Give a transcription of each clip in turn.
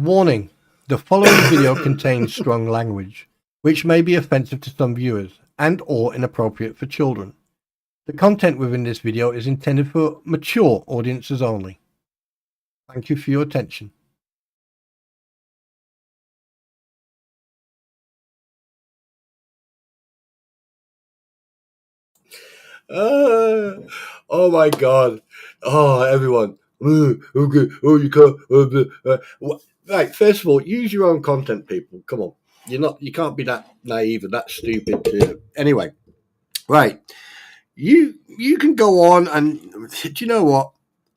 Warning: the following video contains strong language, which may be offensive to some viewers and/or inappropriate for children. The content within this video is intended for mature audiences only. Thank you for your attention. Oh my God! Oh, everyone! Okay. Oh, you can't. Right. First of all, use your own content, people. Come on. You can't be that naive and that stupid. Anyway, right. You can go on and do you know what?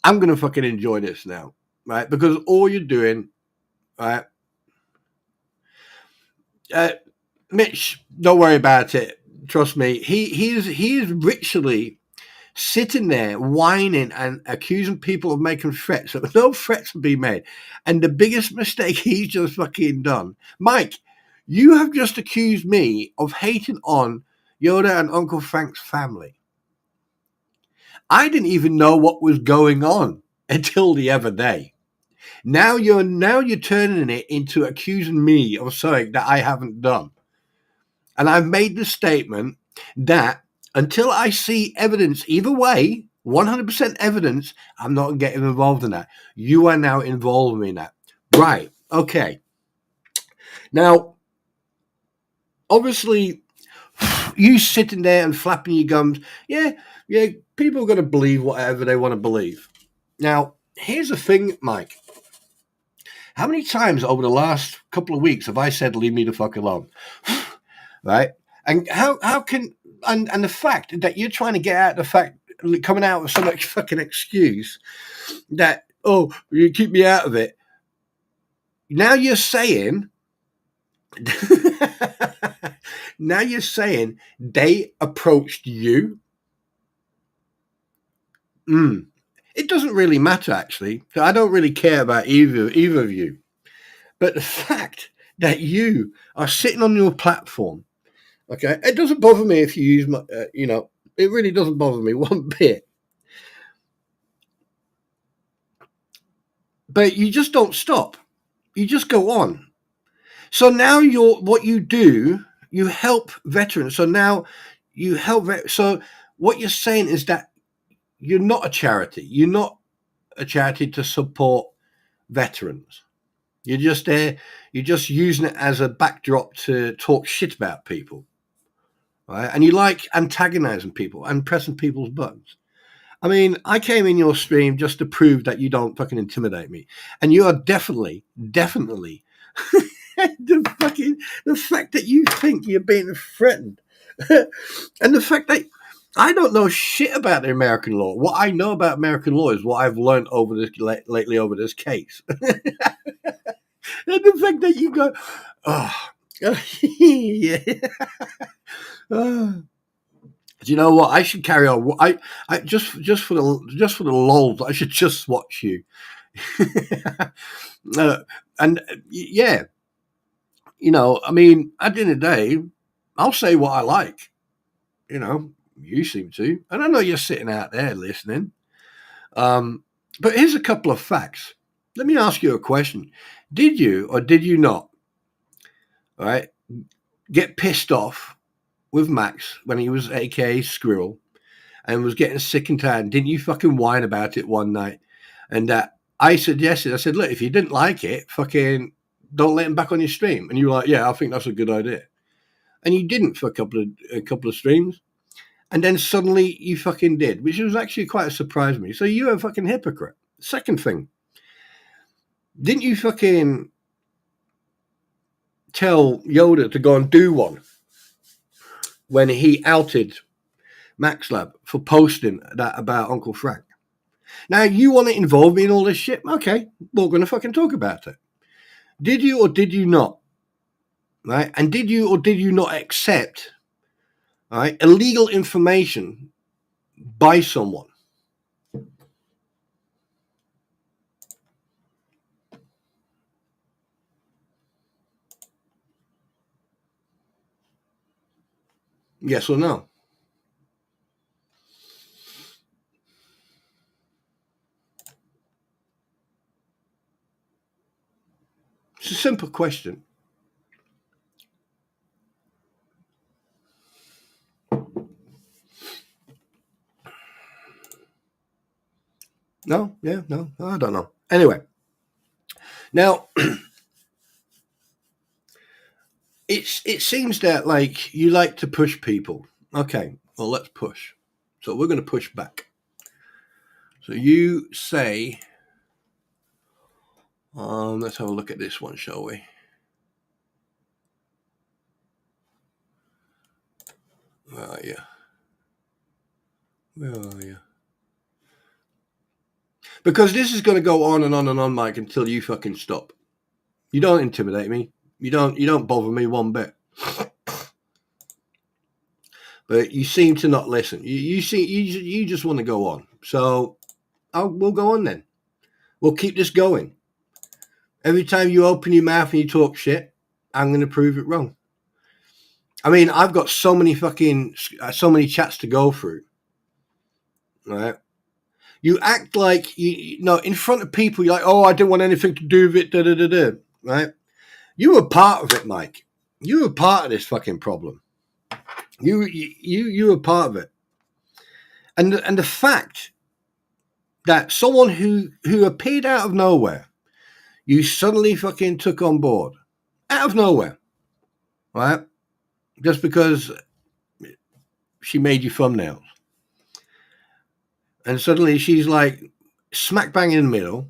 I'm gonna fucking enjoy this now, right? Because all you're doing, right? Mitch, don't worry about it. Trust me. He is ritually sitting there whining and accusing people of making threats. But no threats have been made. And the biggest mistake he's just fucking done. Mike, you have just accused me of hating on Yoda and Uncle Frank's family. I didn't even know what was going on until the other day. Now you're turning it into accusing me of something that I haven't done. And I've made the statement that until I see evidence either way, 100% evidence, I'm not getting involved in that. You are now involved in that. Right. Okay. Now, obviously, you sitting there and flapping your gums, yeah, people are going to believe whatever they want to believe. Now, here's the thing, Mike. How many times over the last couple of weeks have I said, leave me the fuck alone? Right? And how can, and the fact that you're trying to get out the fact, coming out with some fucking excuse that, oh, you keep me out of it. Now you're saying, they approached you. It doesn't really matter, actually. I don't really care about either of you. But the fact that you are sitting on your platform, okay, it doesn't bother me if you use my, it really doesn't bother me one bit. But you just don't stop. You just go on. So now what you do, you help veterans. So now you help. So what you're saying is that you're not a charity. You're not a charity to support veterans. You're just there. You're just using it as a backdrop to talk shit about people, right? And you like antagonizing people and pressing people's buttons. I mean, I came in your stream just to prove that you don't fucking intimidate me, and you are definitely the fact that you think you're being threatened, and the fact that I don't know shit about the American law. What I know about American law is what I've learned over this lately over this case. And the fact that you go, oh, yeah. Do you know what? I should carry on. I just for the lulz, I should just watch you. And yeah, I mean, at the end of the day, I'll say what I like. You seem to, and I know you're sitting out there listening. But here's a couple of facts. Let me ask you a question: did you or did you not, all right, get pissed off with Max when he was AKA Squirrel and was getting sick and tired? Didn't you fucking whine about it one night? And I suggested, I said, look, if you didn't like it, fucking don't let him back on your stream. And you were like, yeah, I think that's a good idea. And you didn't for a couple of streams. And then suddenly you fucking did, which was actually quite a surprise to me. So you're a fucking hypocrite. Second thing, didn't you fucking tell Yoda to go and do one when he outed MaxLab for posting that about Uncle Frank? Now, you want to involve me in all this shit? Okay, we're going to fucking talk about it. Did you or did you not? Right? And did you or did you not accept, right, illegal information by someone? Yes or no? It's a simple question. No, yeah, no, I don't know. Anyway, now it seems that like you like to push people. Okay, well, let's push. So we're going to push back. So you say, let's have a look at this one, shall we? Where are you? Where are you? Because this is going to go on and on and on, Mike, until you fucking stop. You don't intimidate me. You don't bother me one bit. But you seem to not listen. You just want to go on. So we'll go on then. We'll keep this going. Every time you open your mouth and you talk shit, I'm going to prove it wrong. I mean, I've got so many chats to go through. Right? You act like you know in front of people. You're like, oh, I didn't want anything to do with it. Da da da da. Right? You were part of it, Mike. You were part of this fucking problem. You were part of it. And the fact that someone who appeared out of nowhere, you suddenly fucking took on board out of nowhere, right? Just because she made you thumbnails. And suddenly she's like smack bang in the middle.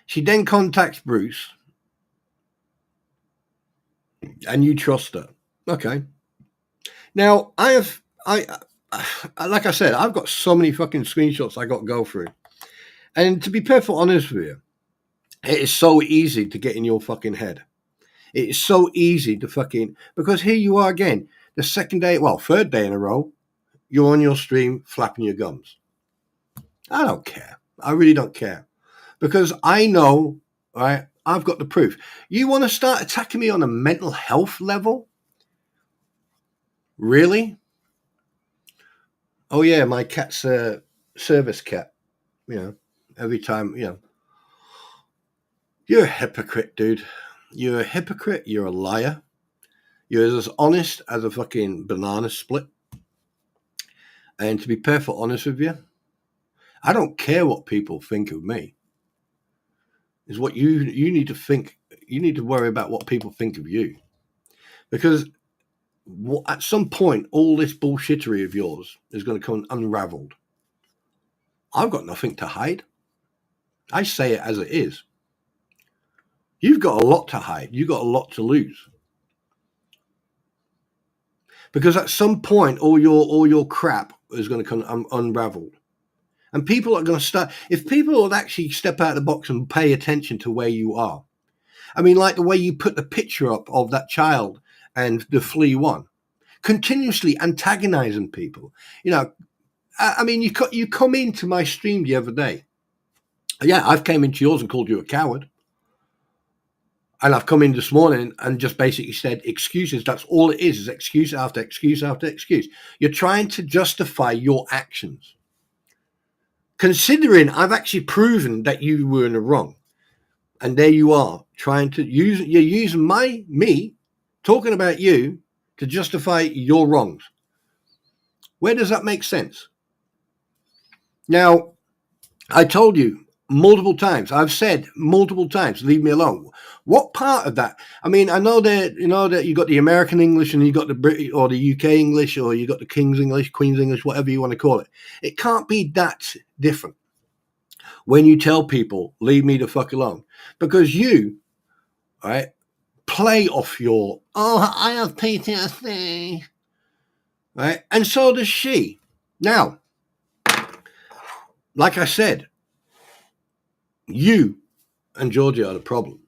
She then contacts Bruce and you trust her. Okay. Now like I said, I've got so many fucking screenshots I got to go through. And to be perfectly honest with you, it is so easy to get in your fucking head. It is so easy to fucking, because here you are again, the third day in a row, you're on your stream flapping your gums. I don't care. I really don't care. Because I know, right, I've got the proof. You want to start attacking me on a mental health level? Really? Oh yeah, my cat's a service cat. You know, every time, you know. You're a hypocrite, dude. You're a hypocrite. You're a liar. You're as honest as a fucking banana split. And to be perfectly honest with you, I don't care what people think of me. Is what you need to think. You need to worry about what people think of you. Because at some point, all this bullshittery of yours is going to come unraveled. I've got nothing to hide. I say it as it is. You've got a lot to hide. You've got a lot to lose. Because at some point, all your crap is going to come unraveled. And people are going to start, if people would actually step out of the box and pay attention to where you are. I mean, like the way you put the picture up of that child and the flea one, continuously antagonizing people. You know, I mean, you come into my stream the other day. Yeah, I've came into yours and called you a coward. And I've come in this morning and just basically said excuses. That's all it is excuse after excuse after excuse. You're trying to justify your actions. Considering I've actually proven that you were in the wrong. And there you are, you're using me talking about you to justify your wrongs. Where does that make sense? Now, I told you multiple times, I've said multiple times, leave me alone. What part of that? I mean, I know that, you know, that you got the American English and you got the British or the UK English or you got the King's English, Queen's English, whatever you want to call it. It can't be that different when you tell people, leave me the fuck alone. Because you, right, play off your, oh, I have PTSD, right? And so does she. Now, like I said, you and Georgia are the problem.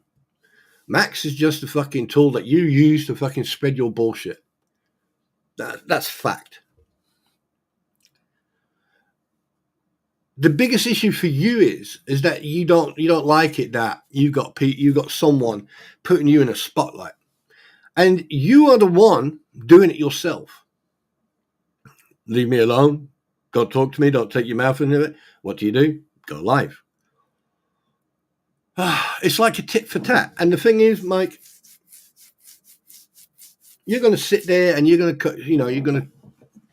Max is just a fucking tool that you use to fucking spread your bullshit. That's fact. The biggest issue for you is that you don't like it that you got someone putting you in a spotlight, and you are the one doing it yourself. Leave me alone. Don't talk to me. Don't take your mouth into it. What do? Go live. It's like a tit for tat. And the thing is, Mike, you're going to sit there and you're going to, you're going to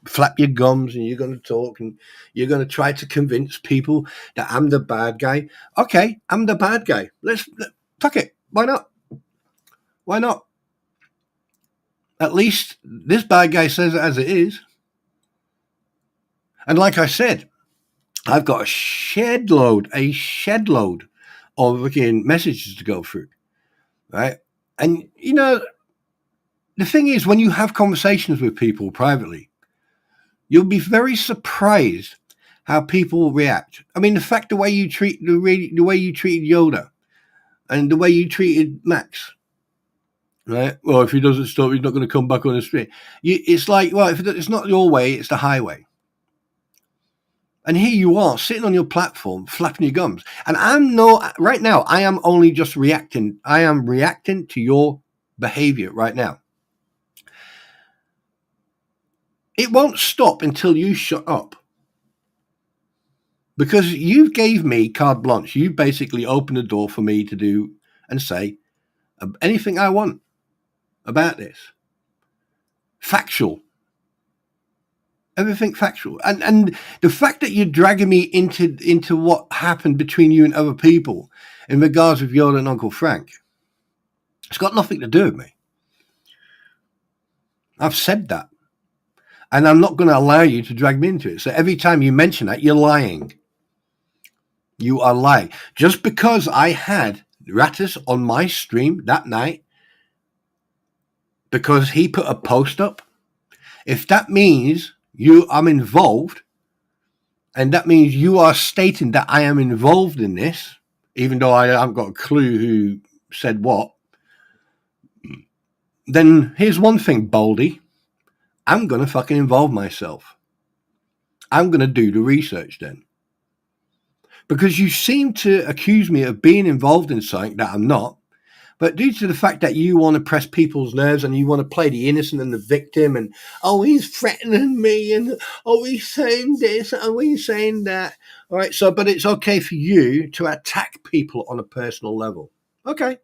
flap your gums and you're going to talk and you're going to try to convince people that I'm the bad guy. Okay, I'm the bad guy. Fuck it. Why not? Why not? At least this bad guy says it as it is. And like I said, I've got a shed load of fucking messages to go through, right? And, the thing is, when you have conversations with people privately, you'll be very surprised how people react. I mean, the way you treated Yoda and the way you treated Max, right? Well, if he doesn't stop, he's not going to come back on the street. It's like, well, if it's not your way, it's the highway. And here you are sitting on your platform, flapping your gums. And right now, I am only just reacting. I am reacting to your behavior right now. It won't stop until you shut up. Because you gave me carte blanche. You basically opened the door for me to do and say anything I want about this. Factual. Everything factual. And the fact that you're dragging me into what happened between you and other people in regards with Yoda and Uncle Frank, it's got nothing to do with me. I've said that. And I'm not going to allow you to drag me into it. So every time you mention that, you're lying. You are lying. Just because I had Rattus on my stream that night, because he put a post up, if that means I'm involved, and that means you are stating that I am involved in this, even though I haven't got a clue who said what, then here's one thing, Baldy. I'm going to fucking involve myself. I'm going to do the research then. Because you seem to accuse me of being involved in something that I'm not. But due to the fact that you want to press people's nerves and you want to play the innocent and the victim and, oh, he's threatening me and, oh, he's saying this and oh, he's saying that. All right, but it's okay for you to attack people on a personal level. Okay.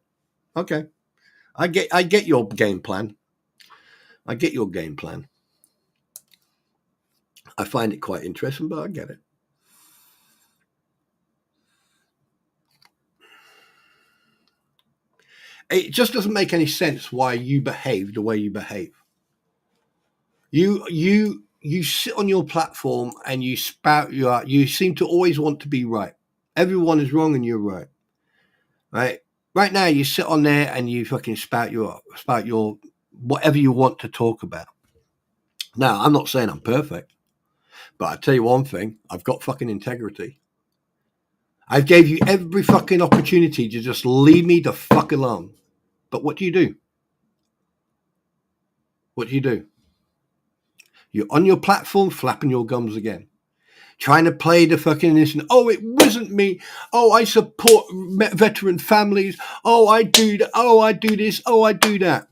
I get your game plan. I find it quite interesting, but I get it. It just doesn't make any sense why you behave the way you behave. You sit on your platform and you spout you seem to always want to be right. Everyone is wrong and you're right. Right now you sit on there and you fucking spout your whatever you want to talk about. Now, I'm not saying I'm perfect, but I tell you one thing, I've got fucking integrity. I gave you every fucking opportunity to just leave me the fuck alone. But what do you do? What do you do? You're on your platform flapping your gums again. Trying to play the fucking innocent. Oh, it wasn't me. Oh, I support veteran families. Oh, I do that. Oh, I do this. Oh, I do that.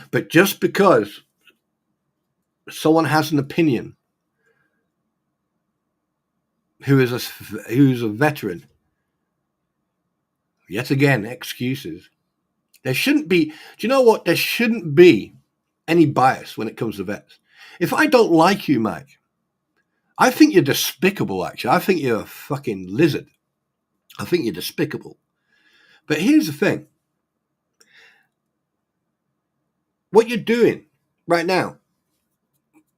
But just because someone has an opinion who's a veteran, yet again, excuses. There shouldn't be. Do you know what? There shouldn't be any bias when it comes to vets. If I don't like you, Mike, I think you're despicable, actually. I think you're a fucking lizard. I think you're despicable. But here's the thing. What you're doing right now,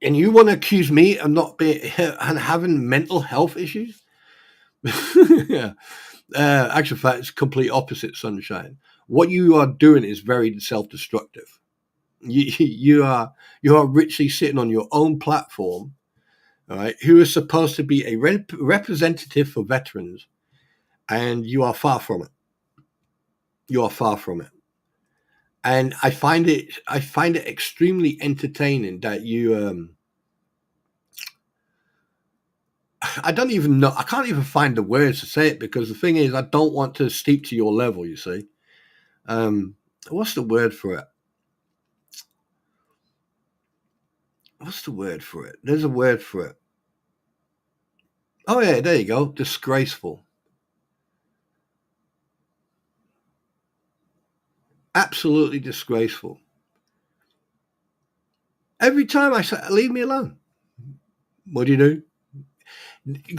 and you want to accuse me of not being and having mental health issues? Yeah. Actual fact, it's complete opposite, Sunshine. What you are doing is very self-destructive. You are richly sitting on your own platform, all right, who is supposed to be a representative for veterans, and you are far from it. You are far from it. And I find it extremely entertaining that you I don't even know, I can't even find the words to say it, because the thing is, I don't want to steep to your level, you see. What's the word for it? What's the word for it? There's a word for it. Oh yeah, there you go. Disgraceful. Absolutely disgraceful. Every time I say, leave me alone. What do you do?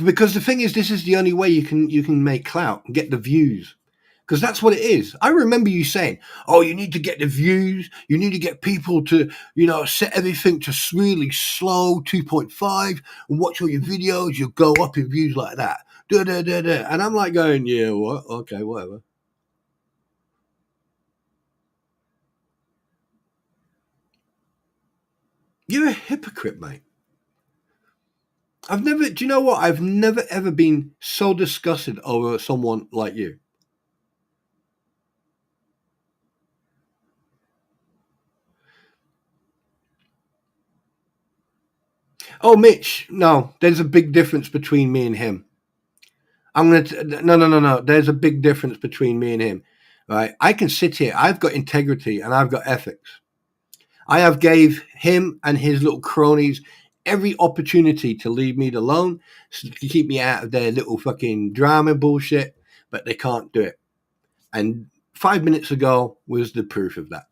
Because the thing is, this is the only way you can make clout and get the views. Because that's what it is. I remember you saying, "Oh, you need to get the views. You need to get people to, set everything to really slow 2.5 and watch all your videos. You'll go up in views like that." Da, da, da, da. And I'm like going, "Yeah, what? Okay, whatever." You're a hypocrite, mate. Do you know what? I've never ever been so disgusted over someone like you. Oh, Mitch, no, there's a big difference between me and him. No. There's a big difference between me and him, right? I can sit here. I've got integrity and I've got ethics. I have gave him and his little cronies every opportunity to leave me alone, to keep me out of their little fucking drama bullshit, but they can't do it. And 5 minutes ago was the proof of that.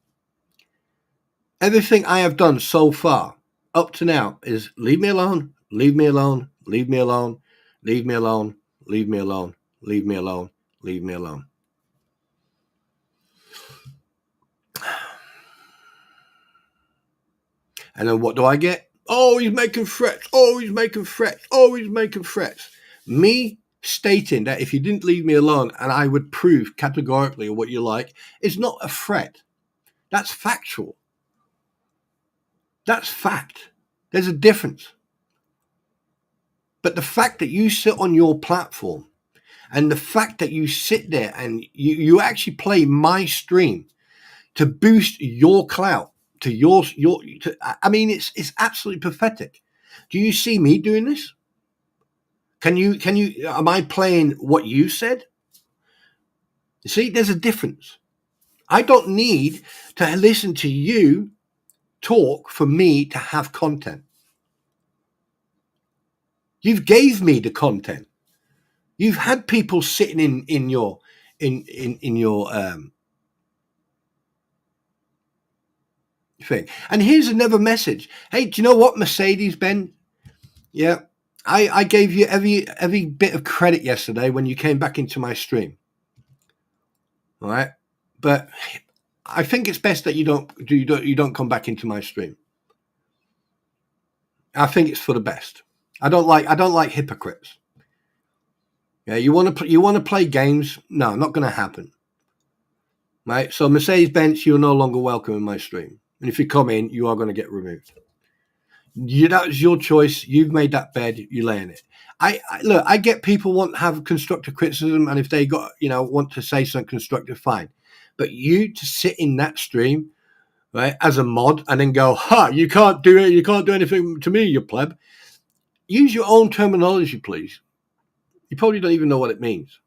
Everything I have done so far, up to now, is leave me alone, leave me alone, leave me alone, leave me alone, leave me alone, leave me alone, leave me alone. And then what do I get? Oh, he's making threats. Oh, he's making threats. Oh, he's making threats. Me stating that if you didn't leave me alone and I would prove categorically what you like is not a threat. That's factual. That's fact. There's a difference. But the fact that you sit on your platform and the fact that you sit there and you actually play my stream to boost your clout to I mean, it's absolutely pathetic. Do you see me doing this? Am I playing what you said? You see, there's a difference. I don't need to listen to you talk for me to have content. You've gave me the content. You've had people sitting in your thing. And here's another message. Hey, do you know what, Mercedes-Benz? Yeah, I gave you every bit of credit yesterday when you came back into my stream. All right, but I think it's best that you don't come back into my stream. I think it's for the best. I don't like hypocrites. Yeah, you want to play games? No, not going to happen. Right. So Mercedes-Benz, you're no longer welcome in my stream, and if you come in, you are going to get removed. That was your choice. You've made that bed. You lay in it. Look. I get people want to have constructive criticism, and if they want to say something constructive, fine. But you to sit in that stream, right, as a mod, and then go, "Ha! You can't do it. You can't do anything to me, you pleb." Use your own terminology, please. You probably don't even know what it means.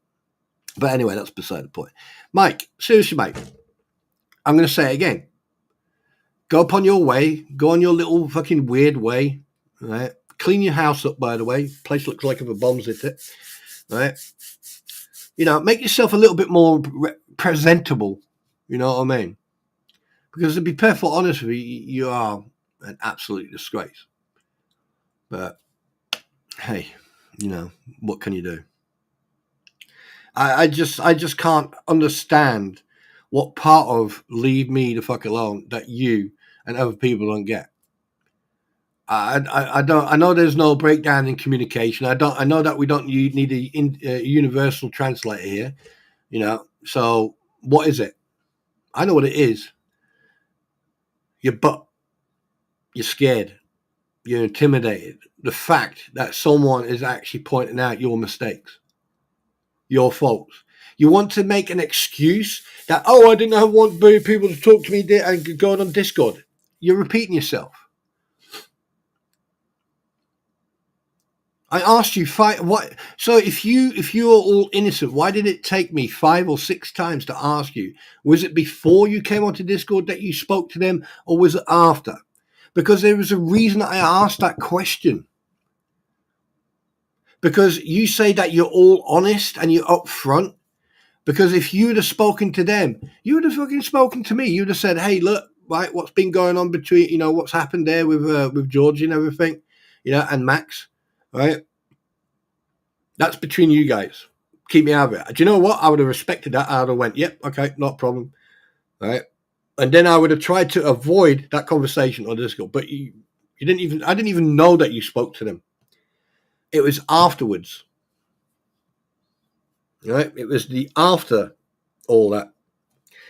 But anyway, that's beside the point. Mike, seriously, mate, I'm going to say it again. Go upon your way. Go on your little fucking weird way. Right? Clean your house up, by the way. Place looks like if a bomb's hit it. Right? Make yourself a little bit more presentable. You know what I mean? Because to be perfectly honest with you, you are an absolute disgrace. But hey, what can you do? I just can't understand what part of leave me the fuck alone that you and other people don't get. I don't. I know there's no breakdown in communication. I know that we don't need a universal translator here. So what is it? I know what it is. You're scared. You're intimidated. The fact that someone is actually pointing out your mistakes, your faults. You want to make an excuse that, I didn't want people to talk to me and go on Discord. You're repeating yourself. I asked you what. So if you are all innocent, why did it take me 5 or 6 times to ask you? Was it before you came onto Discord that you spoke to them, or was it after? Because there was a reason I asked that question. because you say that you're all honest and you're upfront. Because if you'd have spoken to them, you would have fucking spoken to me. You'd have said, "Hey, look, right, what's been going on between, what's happened there with Georgie and everything, and Max, right? That's between you guys. Keep me out of it." Do you know what? I would have respected that. I would have went, "Yep, okay, not a problem," right? And then I would have tried to avoid that conversation or Discord. But you didn't even. I didn't even know that you spoke to them. It was afterwards. Right? It was the after all that.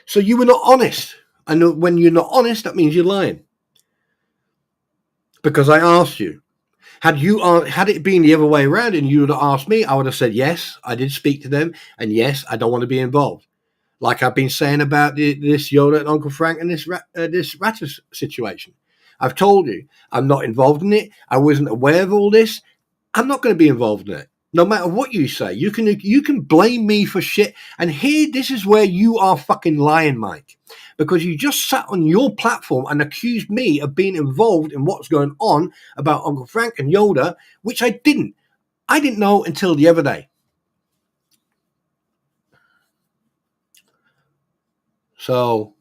So you were not honest. And when you're not honest, that means you're lying. Because I asked you. Had it been the other way around and you would have asked me, I would have said, yes, I did speak to them. And yes, I don't want to be involved. Like I've been saying about this Yoda and Uncle Frank and this Ratters situation. I've told you, I'm not involved in it. I wasn't aware of all this. I'm not going to be involved in it. No matter what you say, you can blame me for shit. And this is where you are fucking lying, Mike, because you just sat on your platform and accused me of being involved in what's going on about Uncle Frank and Yoda, which I didn't. I didn't know until the other day. So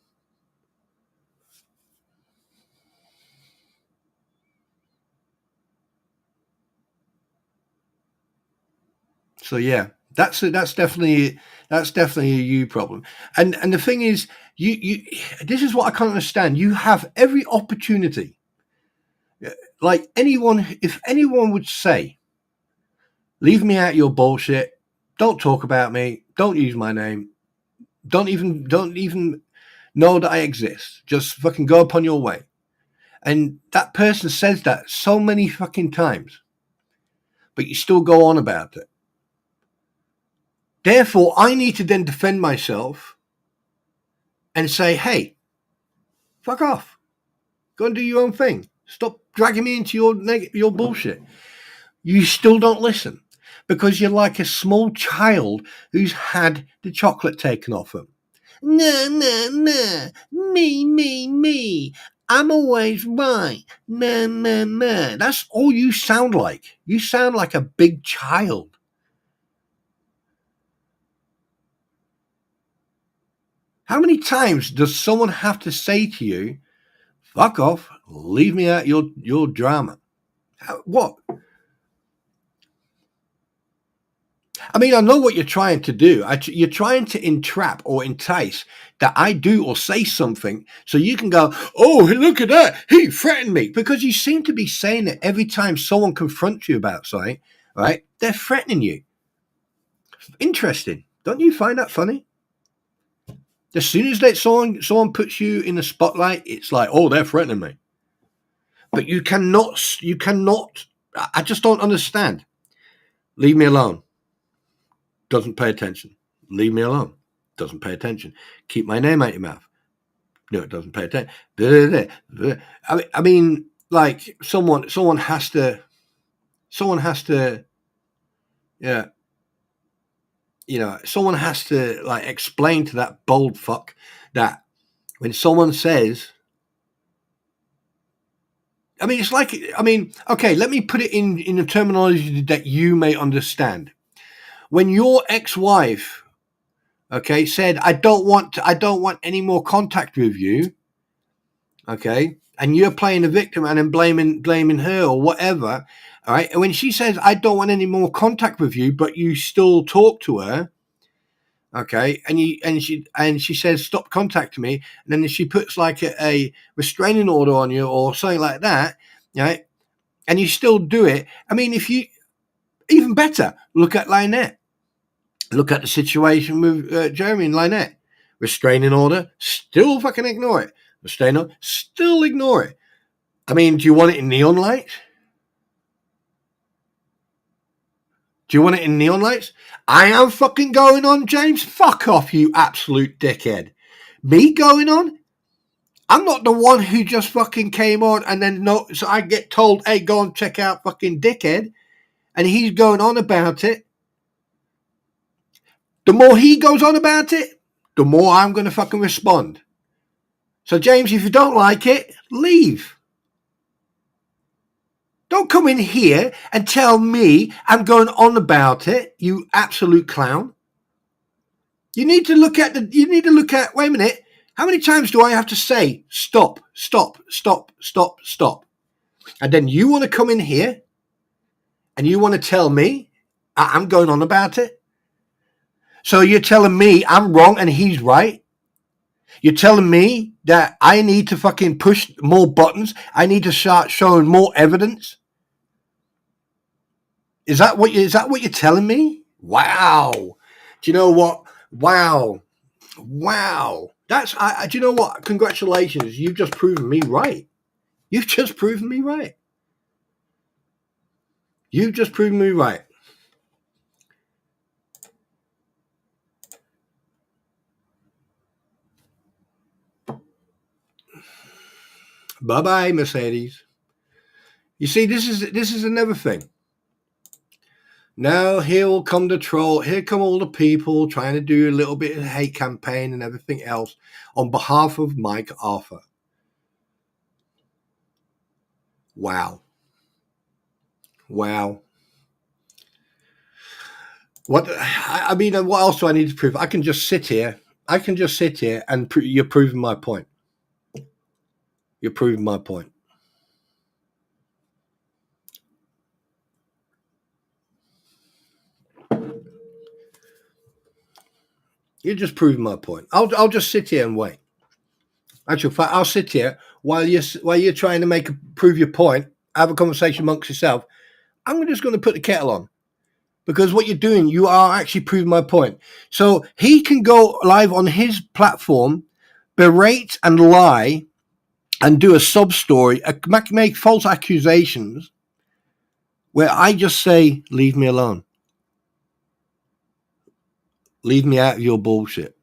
yeah, that's definitely a you problem. And the thing is, you this is what I can't understand. You have every opportunity. Like if anyone would say, leave me out of your bullshit, don't talk about me, don't use my name, don't even know that I exist, just fucking go upon your way. And that person says that so many fucking times, but you still go on about it. Therefore, I need to then defend myself and say, hey, fuck off. Go and do your own thing. Stop dragging me into your bullshit. You still don't listen because you're like a small child who's had the chocolate taken off him. No. Me. I'm always right. No. That's all you sound like. You sound like a big child. How many times does someone have to say to you, fuck off, leave me out your drama? What? I mean, I know what you're trying to do. You're trying to entrap or entice that I do or say something so you can go, oh, look at that. He threatened me. Because you seem to be saying it every time someone confronts you about something, right? They're threatening you. Interesting. Don't you find that funny? As soon as someone puts you in the spotlight, it's like, oh, they're threatening me. But you cannot, I just don't understand. Leave me alone. Doesn't pay attention. Leave me alone. Doesn't pay attention. Keep my name out your mouth. No, it doesn't pay attention. I mean, like someone has to, yeah, someone has to like explain to that bold fuck that when someone says, I mean, it's like, okay, let me put it in a terminology that you may understand. When your ex-wife, okay, said, I don't want any more contact with you, okay, and you're playing the victim and then blaming her or whatever, all right, and when she says, I don't want any more contact with you, but you still talk to her, okay, and she says, stop contacting me, and then she puts like a restraining order on you or something like that, right, and you still do it. I mean, if you, even better, look at Lynette. Look at the situation with Jeremy and Lynette. Restraining order, still fucking ignore it. Restraining order, still ignore it. I mean, do you want it in neon lights? Do you want it in neon lights? I am fucking going on, James. Fuck off, you absolute dickhead. Me going on? I'm not the one who just fucking came on and then so I get told, hey, go and check out fucking dickhead. And he's going on about it. The more he goes on about it, the more I'm going to fucking respond. So, James, if you don't like it, leave. Don't come in here and tell me I'm going on about it, you absolute clown. You need to look at, wait a minute, how many times do I have to say, stop, stop, stop, stop, stop? And then you want to come in here and you want to tell me I'm going on about it? So you're telling me I'm wrong and he's right? You're telling me that I need to fucking push more buttons? I need to start showing more evidence? Is that what you're telling me? Wow. Do you know what? Wow. That's do you know what? Congratulations. You've just proven me right. You've just proven me right. You've just proven me right. Bye-bye, Mercedes. You see, this is another thing. Now here will come the troll. Here come all the people trying to do a little bit of hate campaign and everything else on behalf of Mike Arthur. Wow. What I mean, what else do I need to prove? I can just sit here and you're proving my point. You're proving my point. You're just proving my point. I'll just sit here and wait. Actual fact, I'll sit here while you're trying to prove your point. Have a conversation amongst yourself. I'm just going to put the kettle on, because what you're doing, you are actually proving my point. So he can go live on his platform, berate and lie, and do a sub story, make false accusations, where I just say, leave me alone. Leave me out of your bullshit.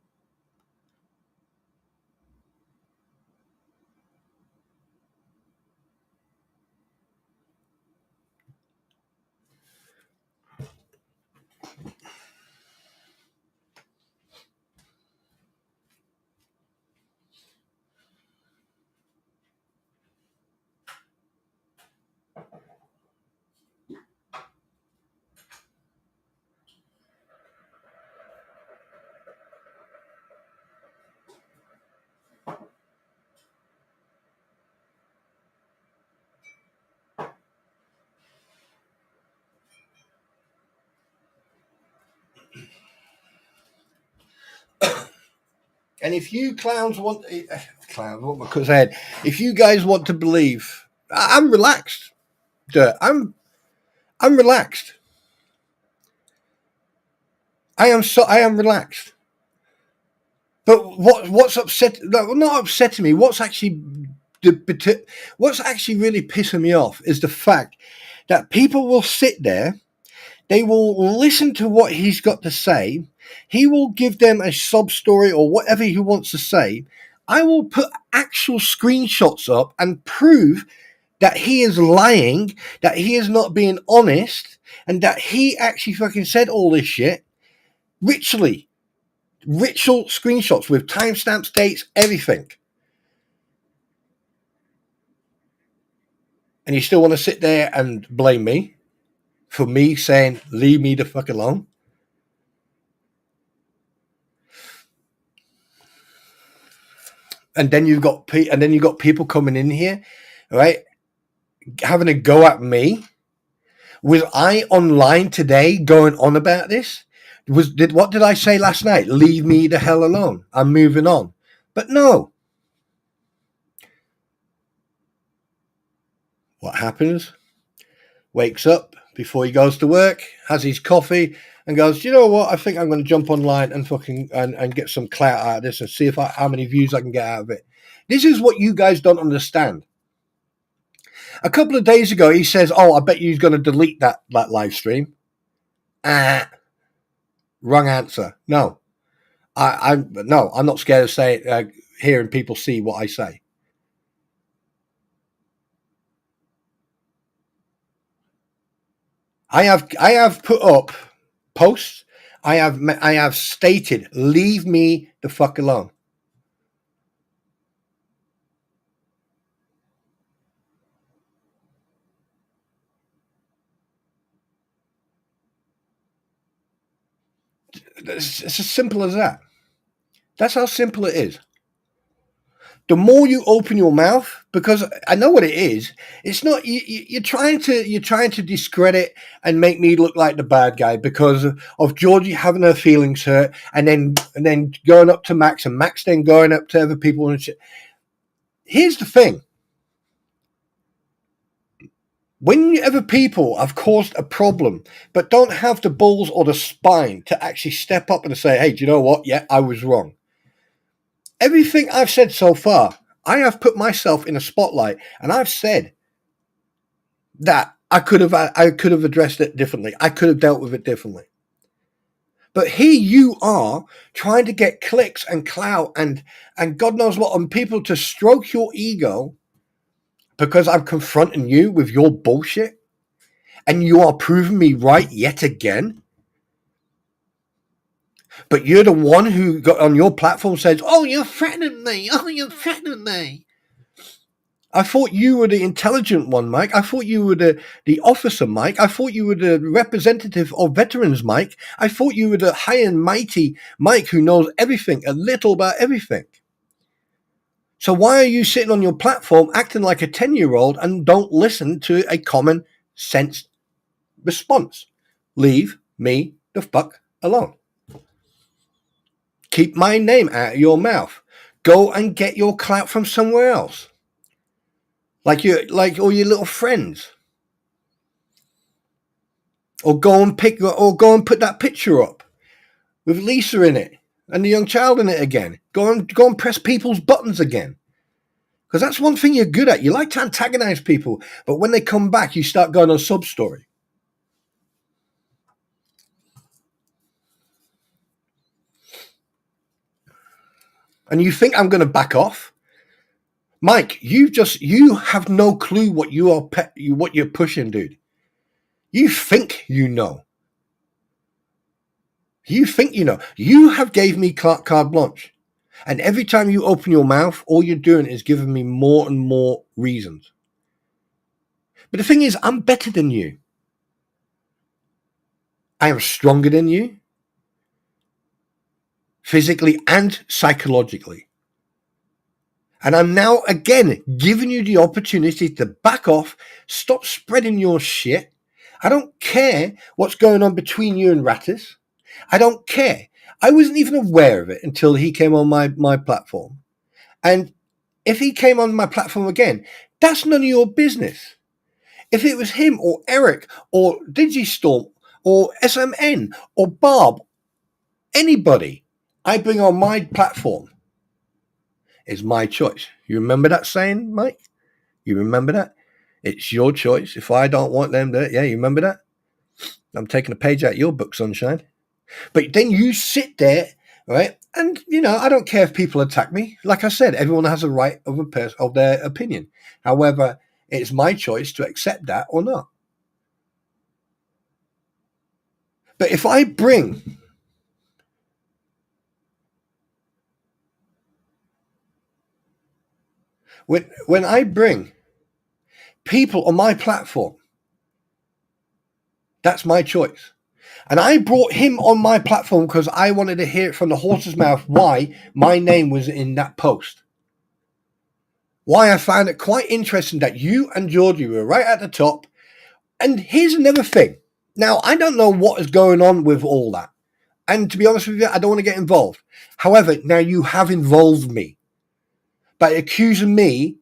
And if you clowns want, if you guys want to believe, I'm relaxed. I'm relaxed. I am relaxed. But what's upset? Not upsetting me. What's actually really pissing me off is the fact that people will sit there. They will listen to what he's got to say. He will give them a sub story or whatever he wants to say. I will put actual screenshots up and prove that he is lying, that he is not being honest, and that he actually fucking said all this shit. Ritual screenshots with timestamps, dates, everything. And you still want to sit there and blame me for me saying, leave me the fuck alone? And then you've got people coming in here, right, having a go at me. Was I online today going on about this? What did I say last night? Leave me the hell alone. I'm moving on. But no. What happens? Wakes up before he goes to work, has his coffee, and goes, you know what? I think I'm going to jump online and fucking and get some clout out of this and see how many views I can get out of it. This is what you guys don't understand. A couple of days ago, he says, "Oh, I bet you're going to delete that live stream." Wrong answer. No, I'm not scared of hearing people see what I say. I have put up posts. I have stated, leave me the fuck alone. It's as simple as that. That's how simple it is. The more you open your mouth, because I know what it is. It's not you're trying to discredit and make me look like the bad guy because of Georgie having her feelings hurt, and then going up to Max, and Max then going up to other people and shit. Here's the thing: whenever people have caused a problem but don't have the balls or the spine to actually step up and say, "Hey, do you know what? Yeah, I was wrong." Everything I've said so far, I have put myself in a spotlight, and I've said that I could have addressed it differently. I could have dealt with it differently. But here you are trying to get clicks and clout and God knows what on people to stroke your ego because I'm confronting you with your bullshit, and you are proving me right yet again. But you're the one who got on your platform says, "Oh, you're threatening me. Oh, you're threatening me." I thought you were the intelligent one, Mike. I thought you were the officer, Mike. I thought you were the representative of veterans, Mike. I thought you were the high and mighty Mike who knows everything, a little about everything. So why are you sitting on your platform acting like a 10-year-old and don't listen to a common sense response? Leave me the fuck alone. Keep my name out of your mouth. Go and get your clout from somewhere else. Like all your little friends. Or go and put that picture up with Lisa in it and the young child in it again. Go and press people's buttons again. Because that's one thing you're good at. You like to antagonize people, but when they come back, you start going on sub-story. And you think I'm going to back off? Mike, you have no clue what you're pushing, dude. You think you know. You think you know. You have gave me carte blanche. And every time you open your mouth, all you're doing is giving me more and more reasons. But the thing is, I'm better than you. I am stronger than you. Physically and psychologically. And I'm now, again, giving you the opportunity to back off, stop spreading your shit. I don't care what's going on between you and Rattus. I don't care. I wasn't even aware of it until he came on my platform. And if he came on my platform again, that's none of your business. If it was him or Eric or Digistorm or SMN or Bob, anybody I bring on my platform is my choice. You remember that saying, Mike? You remember that? It's your choice. If I don't want them to, yeah, you remember that? I'm taking a page out of your book, sunshine. But then you sit there, right? And, I don't care if people attack me. Like I said, everyone has a right of their opinion. However, it's my choice to accept that or not. But if I bring when I bring people on my platform, that's my choice. And I brought him on my platform because I wanted to hear it from the horse's mouth why my name was in that post. Why I found it quite interesting that you and Georgie were right at the top. And here's another thing. Now, I don't know what is going on with all that. And to be honest with you, I don't want to get involved. However, now you have involved me by accusing me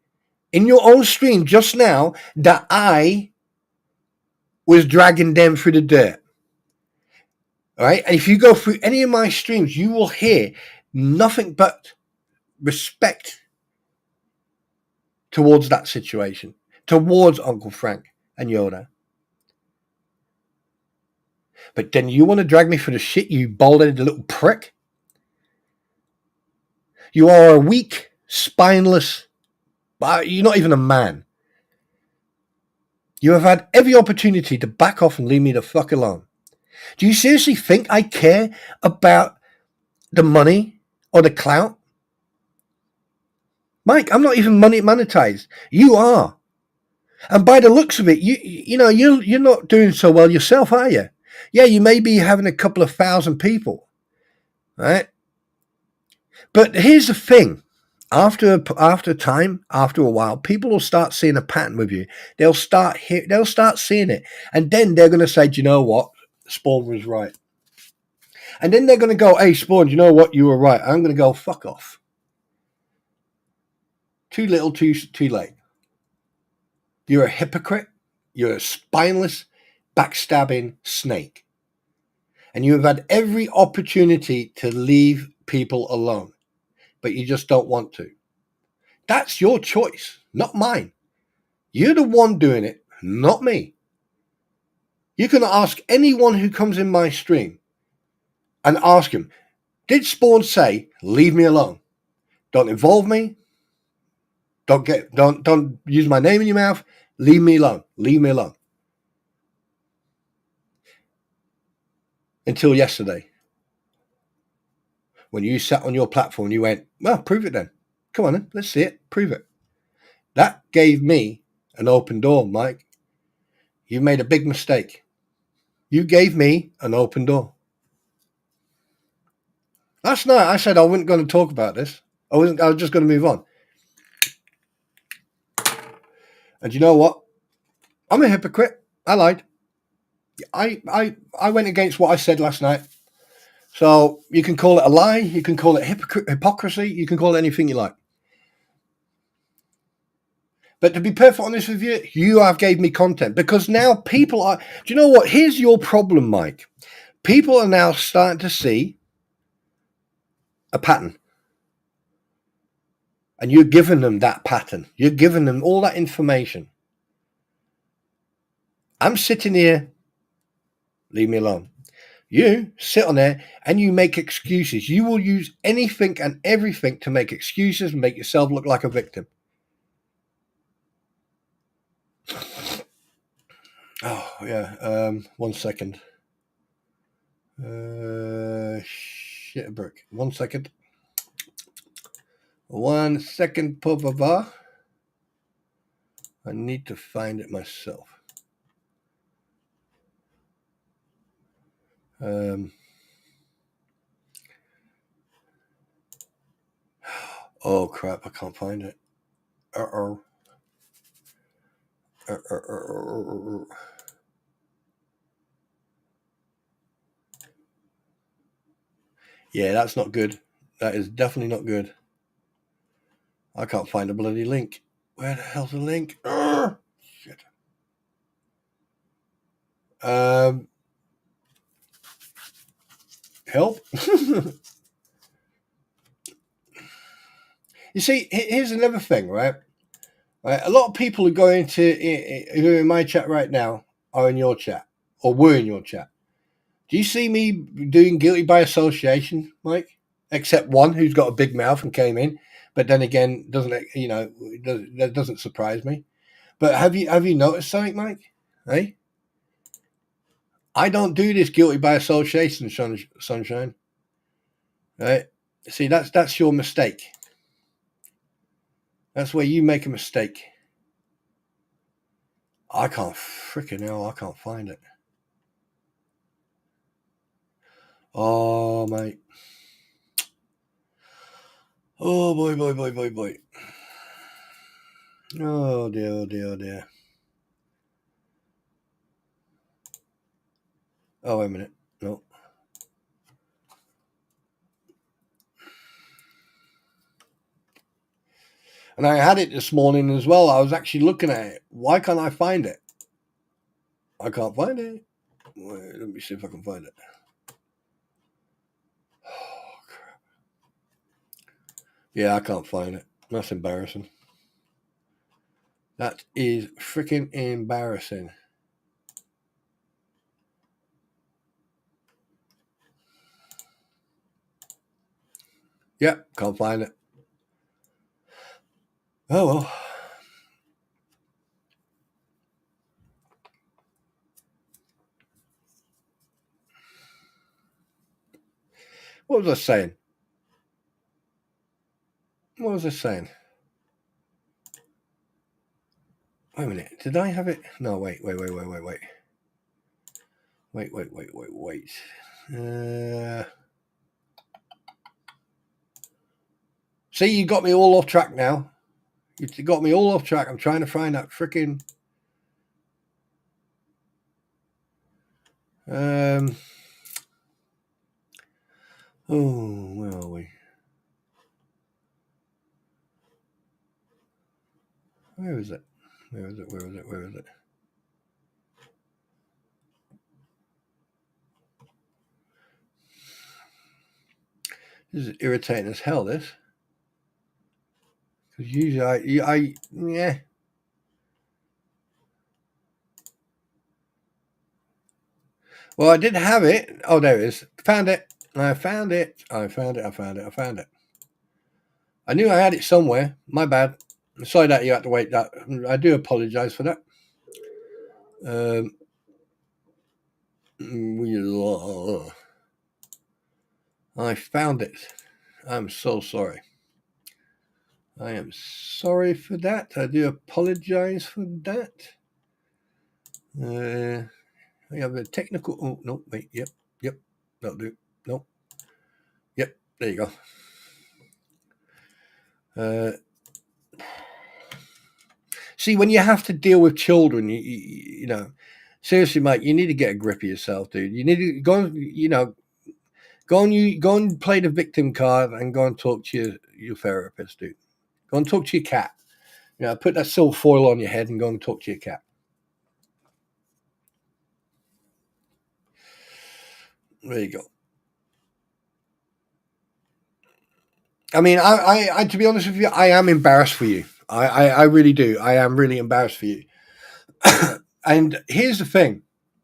in your own stream just now that I was dragging them through the dirt. All right. And if you go through any of my streams, you will hear nothing but respect towards that situation, towards Uncle Frank and Yoda. But then you want to drag me for the shit, you bald-headed little prick? You are a weak, spineless, you're not even a man. You have had every opportunity to back off and leave me the fuck alone. Do you seriously think I care about the money or the clout? Mike, I'm not even monetized. You are. And by the looks of it, you're not doing so well yourself, are you? Yeah, you may be having a couple of thousand people. right? But here's the thing. After time, after a while, people will start seeing a pattern with you. They'll start seeing it. And then they're going to say, do you know what? Spawn was right. And then they're going to go, hey, Spawn, do you know what? You were right. I'm going to go, fuck off. Too little, too late. You're a hypocrite. You're a spineless, backstabbing snake. And you have had every opportunity to leave people alone, but you just don't want to. That's your choice, not mine. You're the one doing it, not me. You can ask anyone who comes in my stream and ask him, did Spawn say, leave me alone? Don't involve me. Don't use my name in your mouth. Leave me alone. Leave me alone. Until yesterday, when you sat on your platform, you went, well, prove it then. Come on then, let's see it. Prove it. That gave me an open door, Mike. You made a big mistake. You gave me an open door. Last night I said I wasn't going to talk about this. I was just going to move on. And you know what? I'm a hypocrite. I lied. I went against what I said last night. So you can call it a lie. You can call it hypocrisy. You can call it anything you like. But to be perfectly honest with you, you have gave me content because now people are. Do you know what? Here's your problem, Mike. People are now starting to see a pattern. And you're giving them that pattern. You're giving them all that information. I'm sitting here. Leave me alone. You sit on there and you make excuses. You will use anything and everything to make excuses and make yourself look like a victim. Oh, yeah. 1 second. Shit, a brick. 1 second. 1 second, papa. I need to find it myself. Oh, crap. I can't find it. Uh-oh. Yeah, that's not good. That is definitely not good. I can't find a bloody link. Where the hell's the link? Shit. Help. You see, here's another thing, right? A lot of people who go into who are in my chat right now are in your chat or were in your chat. Do you see me doing guilty by association, Mike? Except one who's got a big mouth and came in, but then again, that doesn't surprise me. But have you noticed something, Mike? Hey, I don't do this guilty by association, sunshine. Right? See, that's your mistake. That's where you make a mistake. I can't find it. Oh, mate. Oh, boy. Oh, dear. Oh, wait a minute. No. And I had it this morning as well. I was actually looking at it. Why can't I find it? I can't find it. Wait, let me see if I can find it. Oh, crap. Yeah, I can't find it. That's embarrassing. That is freaking embarrassing. Yep, can't find it. Oh, well. What was I saying? Wait a minute. Did I have it? No, wait. Wait. See, you got me all off track now. You got me all off track. I'm trying to find that freaking. Oh, where are we? Where is it? Where is it? Where is it? Where is it? This is irritating as hell, this. Because usually yeah. Well, I did have it. Oh, there it is. Found it. I found it. I found it. I found it. I found it. I knew I had it somewhere. My bad. Sorry that you had to wait that. I do apologize for that. I found it. I'm so sorry. I am sorry for that. I do apologize for that. I have a technical. Oh, no, wait. Yep. That'll do. Nope. Yep. There you go. See, when you have to deal with children, you know, seriously, mate, you need to get a grip of yourself, dude. You need to go, go and play the victim card and go and talk to your therapist, dude. Go and talk to your cat. Put that silver foil on your head and go and talk to your cat. There you go. I mean, I to be honest with you, I am embarrassed for you. I really do. I am really embarrassed for you. And here's the thing.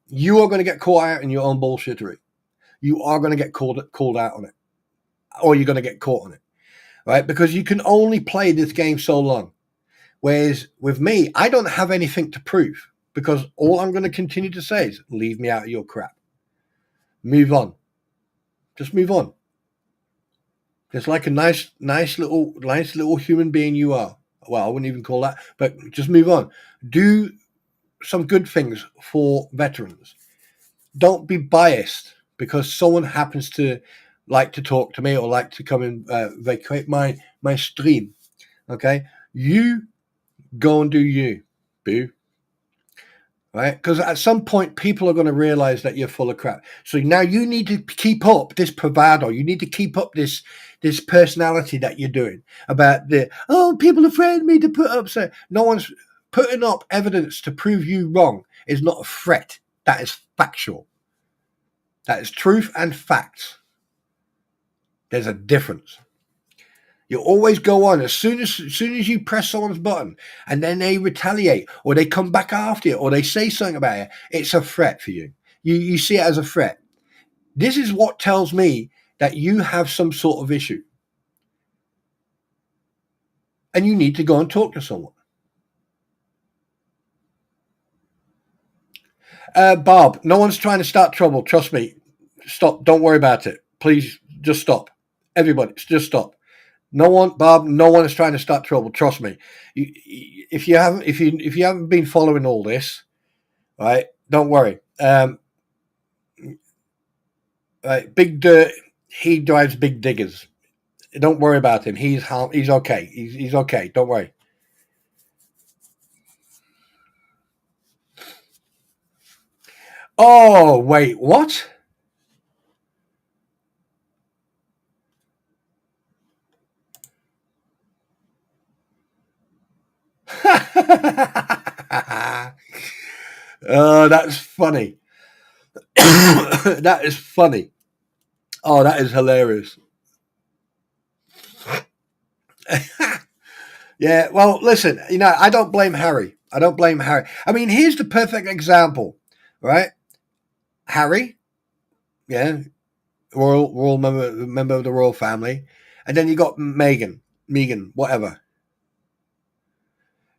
You are going to get caught out in your own bullshittery. You are going to get called out on it. Or you're going to get caught on it. Right? Because you can only play this game so long. Whereas with me, I don't have anything to prove. Because all I'm going to continue to say is, leave me out of your crap. Move on. Just move on. Just like a nice little human being you are. Well, I wouldn't even call that, but just move on. Do some good things for veterans. Don't be biased because someone happens to like to talk to me or like to come and vacate my stream. Okay? You go and do you, boo. Right? Because at some point, people are going to realize that you're full of crap. So now you need to keep up this bravado. You need to keep up this personality that you're doing about people are afraid of me to put up. So no one's putting up evidence to prove you wrong is not a threat. That is factual. That is truth and facts. There's a difference. You always go on as soon as you press someone's button and then they retaliate or they come back after you or they say something about you, it's a threat for you. You see it as a threat. This is what tells me that you have some sort of issue. And you need to go and talk to someone. Bob, no one's trying to start trouble. Trust me. Stop. Don't worry about it. Please just stop. Everybody, just stop. No one, Bob. No one is trying to start trouble. Trust me. If you haven't been following all this, right? Don't worry. Right, Big Dirt. He drives big diggers. Don't worry about him. He's okay. He's okay. Don't worry. Oh wait, what? Oh, that's funny. That is funny. Oh, that is hilarious. Yeah, well, listen, I don't blame Harry. I mean, here's the perfect example, right? Harry, yeah, royal member of the royal family, and then you got Megan, whatever.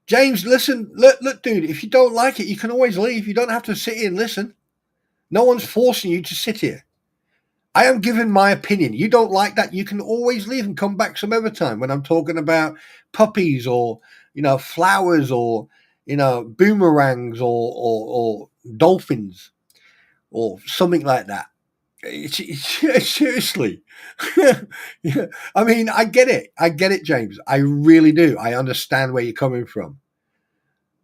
James, listen, look, dude, if you don't like it, you can always leave. You don't have to sit here and listen. No one's forcing you to sit here. I am giving my opinion. You don't like that, you can always leave and come back some other time when I'm talking about puppies or, flowers or, boomerangs or dolphins or something like that. Seriously. Yeah. I mean, I get it, James. I really do. I understand where you're coming from.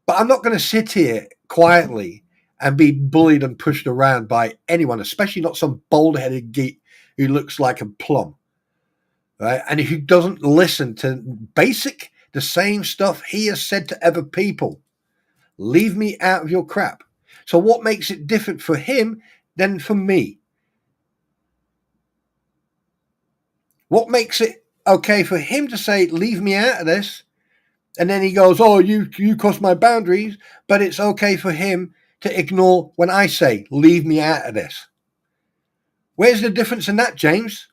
But I'm not going to sit here quietly and be bullied and pushed around by anyone, especially not some bald-headed geek who looks like a plum, right? And who doesn't listen to the same stuff he has said to other people. Leave me out of your crap. So what makes it different for him than for me? What makes it okay for him to say, leave me out of this? And then he goes, oh, you crossed my boundaries. But it's okay for him to ignore when I say, leave me out of this. Where's the difference in that, James?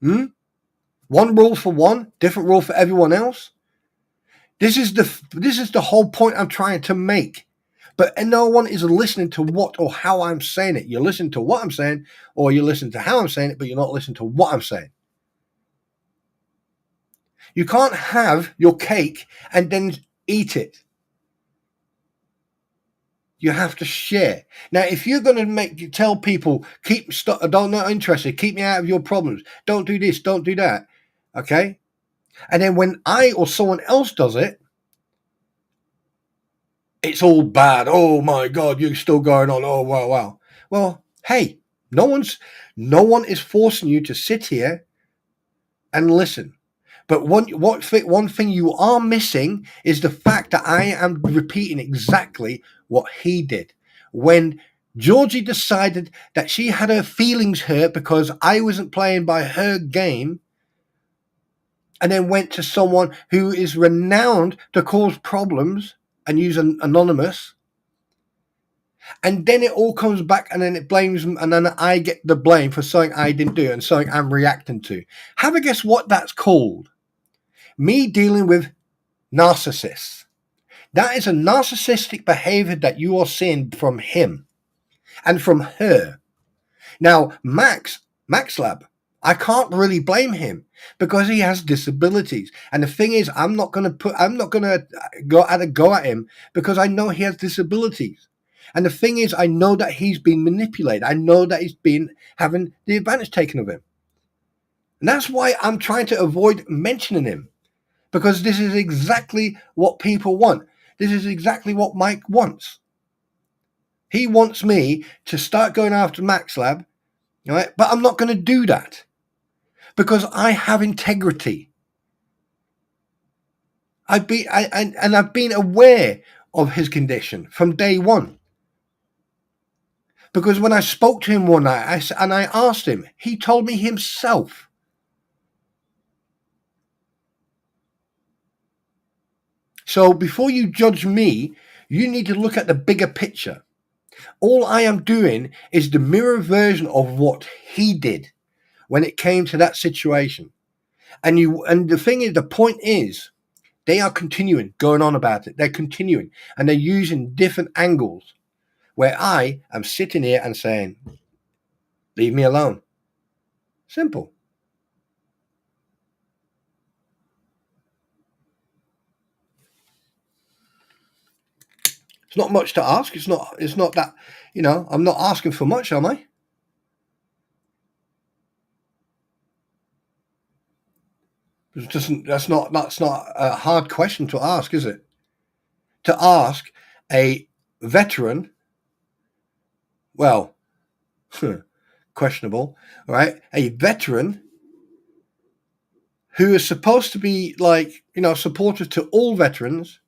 One rule for one, different rule for everyone else. This is the whole point I'm trying to make. But no one is listening to what or how I'm saying it. You listen to what I'm saying, or you listen to how I'm saying it, but you're not listening to what I'm saying. You can't have your cake and then eat it. You have to share. Now, if you're going to tell people, not interested, keep me out of your problems, don't do this, don't do that, okay? And then when I or someone else does it, it's all bad. Oh my God, you're still going on. Oh wow. Well, hey, no one is forcing you to sit here and listen. But one thing you are missing is the fact that I am repeating exactly what he did. When Georgie decided that she had her feelings hurt because I wasn't playing by her game, and then went to someone who is renowned to cause problems and use an anonymous, and then it all comes back and then it blames me, and then I get the blame for something I didn't do and something I'm reacting to. Have a guess what that's called? Me dealing with narcissists. That is a narcissistic behavior that you are seeing from him and from her. Now, Max Lab, I can't really blame him because he has disabilities. And the thing is, I'm not going to go at him because I know he has disabilities. And the thing is, I know that he's been manipulated. I know that he's been having the advantage taken of him. And that's why I'm trying to avoid mentioning him, because this is exactly what people want. This is exactly what Mike wants. He wants me to start going after Max Lab, right? But I'm not going to do that because I have integrity. I've been aware of his condition from day one. Because when I spoke to him one night and I asked him, he told me himself. So before you judge me, you need to look at the bigger picture. All I am doing is the mirror version of what he did when it came to that situation. And the thing is, the point is, they are continuing going on about it. They're continuing and they're using different angles, where I am sitting here and saying, leave me alone. Simple. It's not much to ask. It's not that, I'm not asking for much, am I? That's not a hard question to ask, is it? To ask a veteran, well, questionable, right? A veteran who is supposed to be supportive to all veterans,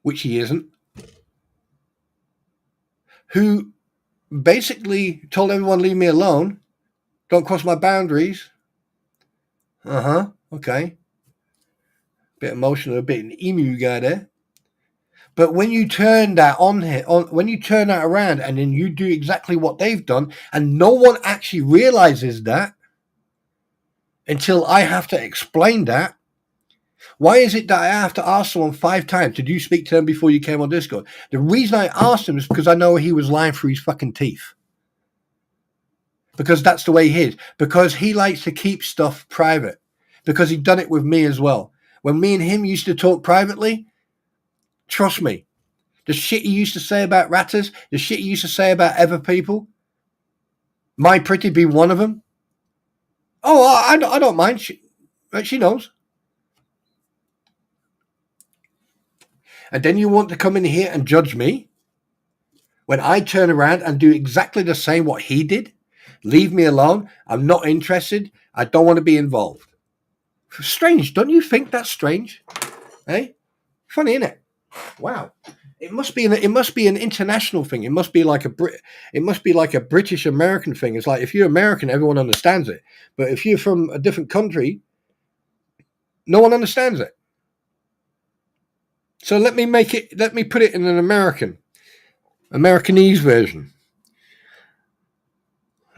which he isn't, who basically told everyone, leave me alone, don't cross my boundaries. Okay. Bit emotional, a bit an emu guy there. But when you turn that when you turn that around and then you do exactly what they've done, and no one actually realizes that until I have to explain that. Why is it that I have to ask someone 5 times, did you speak to them before you came on Discord? The reason I asked him is because I know he was lying through his fucking teeth. Because that's the way he is. Because he likes to keep stuff private. Because he'd done it with me as well. When me and him used to talk privately, trust me, the shit he used to say about ratters, the shit he used to say about other people, My Pretty be one of them? Oh, I don't mind. She knows. And then you want to come in here and judge me when I turn around and do exactly the same what he did? Leave me alone. I'm not interested. I don't want to be involved. Strange, don't you think that's strange? Eh? Funny, isn't it? Wow. It must be an international thing. It must be like a British American thing. It's like if you're American, everyone understands it. But if you're from a different country, no one understands it. So let me put it in an Americanese version.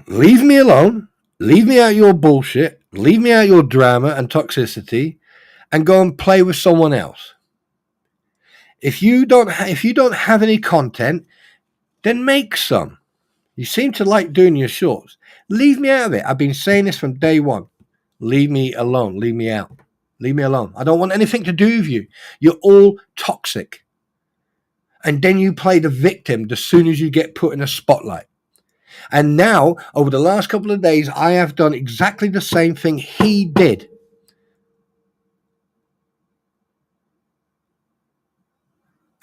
Leave me alone. Leave me out your bullshit. Leave me out your drama and toxicity, and go and play with someone else. If you don't have any content, then make some. You seem to like doing your shorts. Leave me out of it. I've been saying this from day one. Leave me alone. Leave me out. Leave me alone. I don't want anything to do with you. You're all toxic. And then you play the victim as soon as you get put in a spotlight. And now, over the last couple of days, I have done exactly the same thing he did.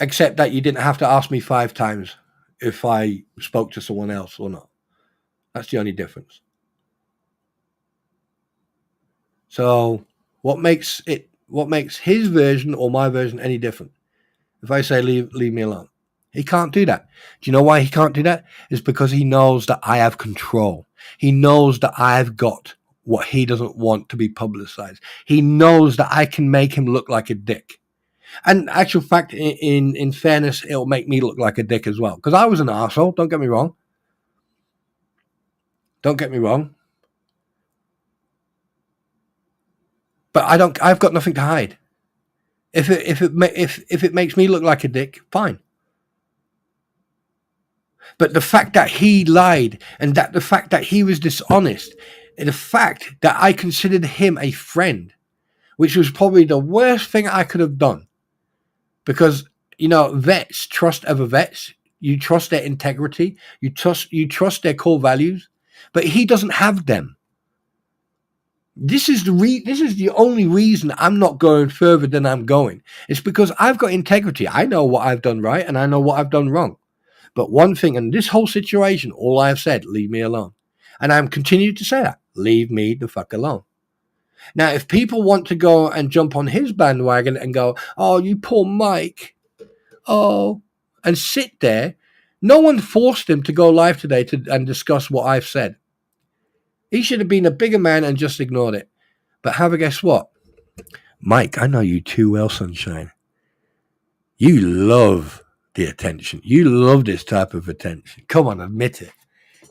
Except that you didn't have to ask me 5 times if I spoke to someone else or not. That's the only difference. So what makes his version or my version any different? If I say leave me alone, he can't do that. Do you know why he can't do that? It's because he knows that I have control. He knows that I've got what he doesn't want to be publicized. He knows that I can make him look like a dick. And actual fact, in fairness, it'll make me look like a dick as well. Because I was an arsehole, don't get me wrong. Don't get me wrong. But I've got nothing to hide. If it makes me look like a dick, fine. But the fact that he lied, and that the fact that he was dishonest, and the fact that I considered him a friend, which was probably the worst thing I could have done. Because, vets trust other vets. You trust their integrity. You trust their core values. But he doesn't have them. This is the only reason I'm not going further than I'm going. It's because I've got integrity. I know what I've done right and I know what I've done wrong. But one thing, in this whole situation, all I've said, leave me alone. And I'm continuing to say that. Leave me the fuck alone. Now, if people want to go and jump on his bandwagon and go, oh, you poor Mike, oh, and sit there, no one forced him to go live today and discuss what I've said. He should have been a bigger man and just ignored it. But have a guess what? Mike, I know you too well, sunshine. You love the attention. You love this type of attention. Come on, admit it.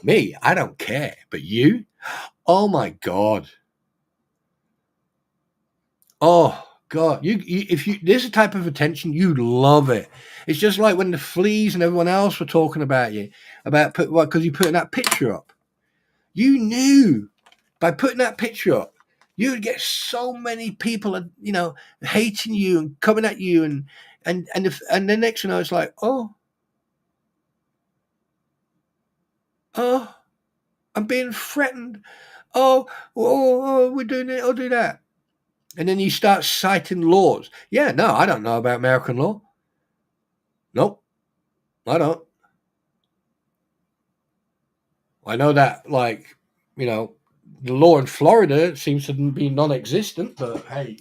Me, I don't care. But you? Oh, my God. Oh, God. If this type of attention, you love it. It's just like when the fleas and everyone else were talking about you, because you're putting that picture up. You knew by putting that picture up, you would get so many people, hating you and coming at you, and the next one I was like, oh, I'm being threatened. Oh, we're doing it. I'll do that. And then you start citing laws. Yeah, no, I don't know about American law. Nope, I don't. I know that, the law in Florida seems to be non-existent, but hey,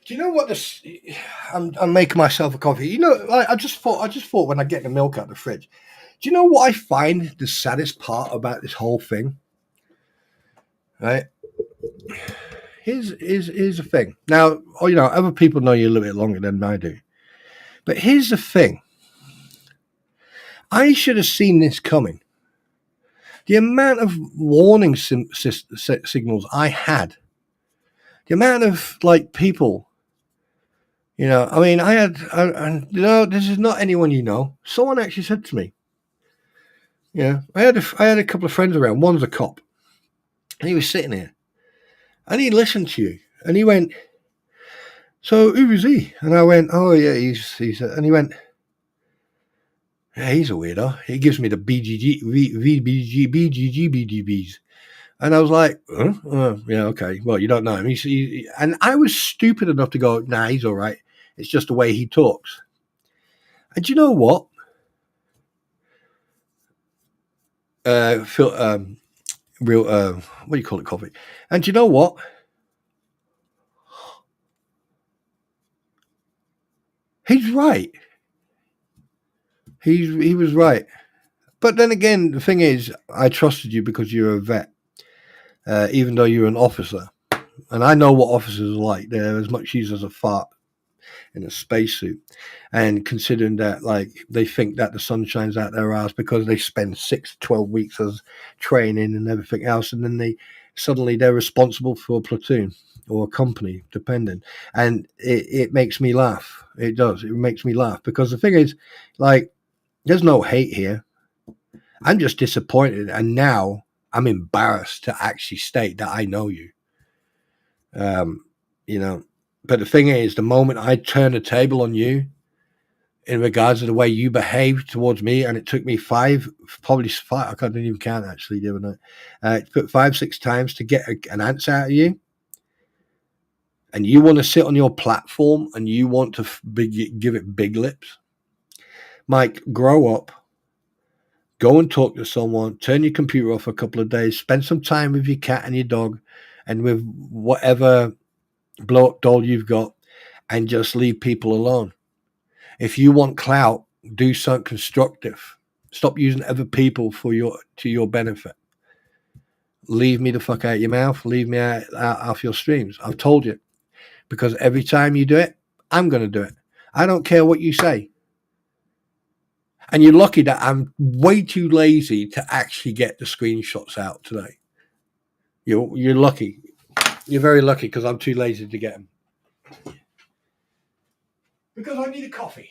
Do you know what this? I'm making myself a coffee. I just thought when I get the milk out of the fridge. Do you know what I find the saddest part about this whole thing? Right. Here's the thing. Now, other people know you a little bit longer than I do, but here's the thing. I should have seen this coming. The amount of warning signals I had. The amount of people You know, I mean, this is not anyone you know. Someone actually said to me, I had a couple of friends around. One's a cop, and he was sitting here, and he listened to you, and he went, "So who is he?" And I went, "Oh yeah, he's," and he went, "Yeah, he's a weirdo. He gives me the BGBs." And I was like, huh? Yeah, okay. Well, you don't know him. And I was stupid enough to go, nah, he's all right. It's just the way he talks. And you know what? Phil, what do you call it, coffee? And you know what? He's right. He was right. But then again, the thing is, I trusted you because you're a vet, even though you're an officer. And I know what officers are like. They're as much use as a fart in a spacesuit. And considering that, like, they think that the sun shines out their ass because they spend 6 to 12 weeks as training and everything else, and then they're responsible for a platoon or a company, depending. And it makes me laugh. It does. It makes me laugh because the thing is, like, there's no hate here. I'm just disappointed, and now I'm embarrassed to actually state that I know you. You know, but the thing is, the moment I turn the table on you in regards to the way you behaved towards me, and it took me probably five, I can't even count actually the other night, it took 5-6 times to get an answer out of you, and you want to sit on your platform and you want to give it big lips. Mike, grow up, go and talk to someone, turn your computer off for a couple of days, spend some time with your cat and your dog and with whatever blow up doll you've got, and just leave people alone. If you want clout, do something constructive. Stop using other people to your benefit. Leave me the fuck out of your mouth. Leave me out off your streams. I've told you. Because every time you do it, I'm going to do it. I don't care what you say. And you're lucky that I'm way too lazy to actually get the screenshots out today. You're lucky. You're very lucky because I'm too lazy to get them. Because I need a coffee.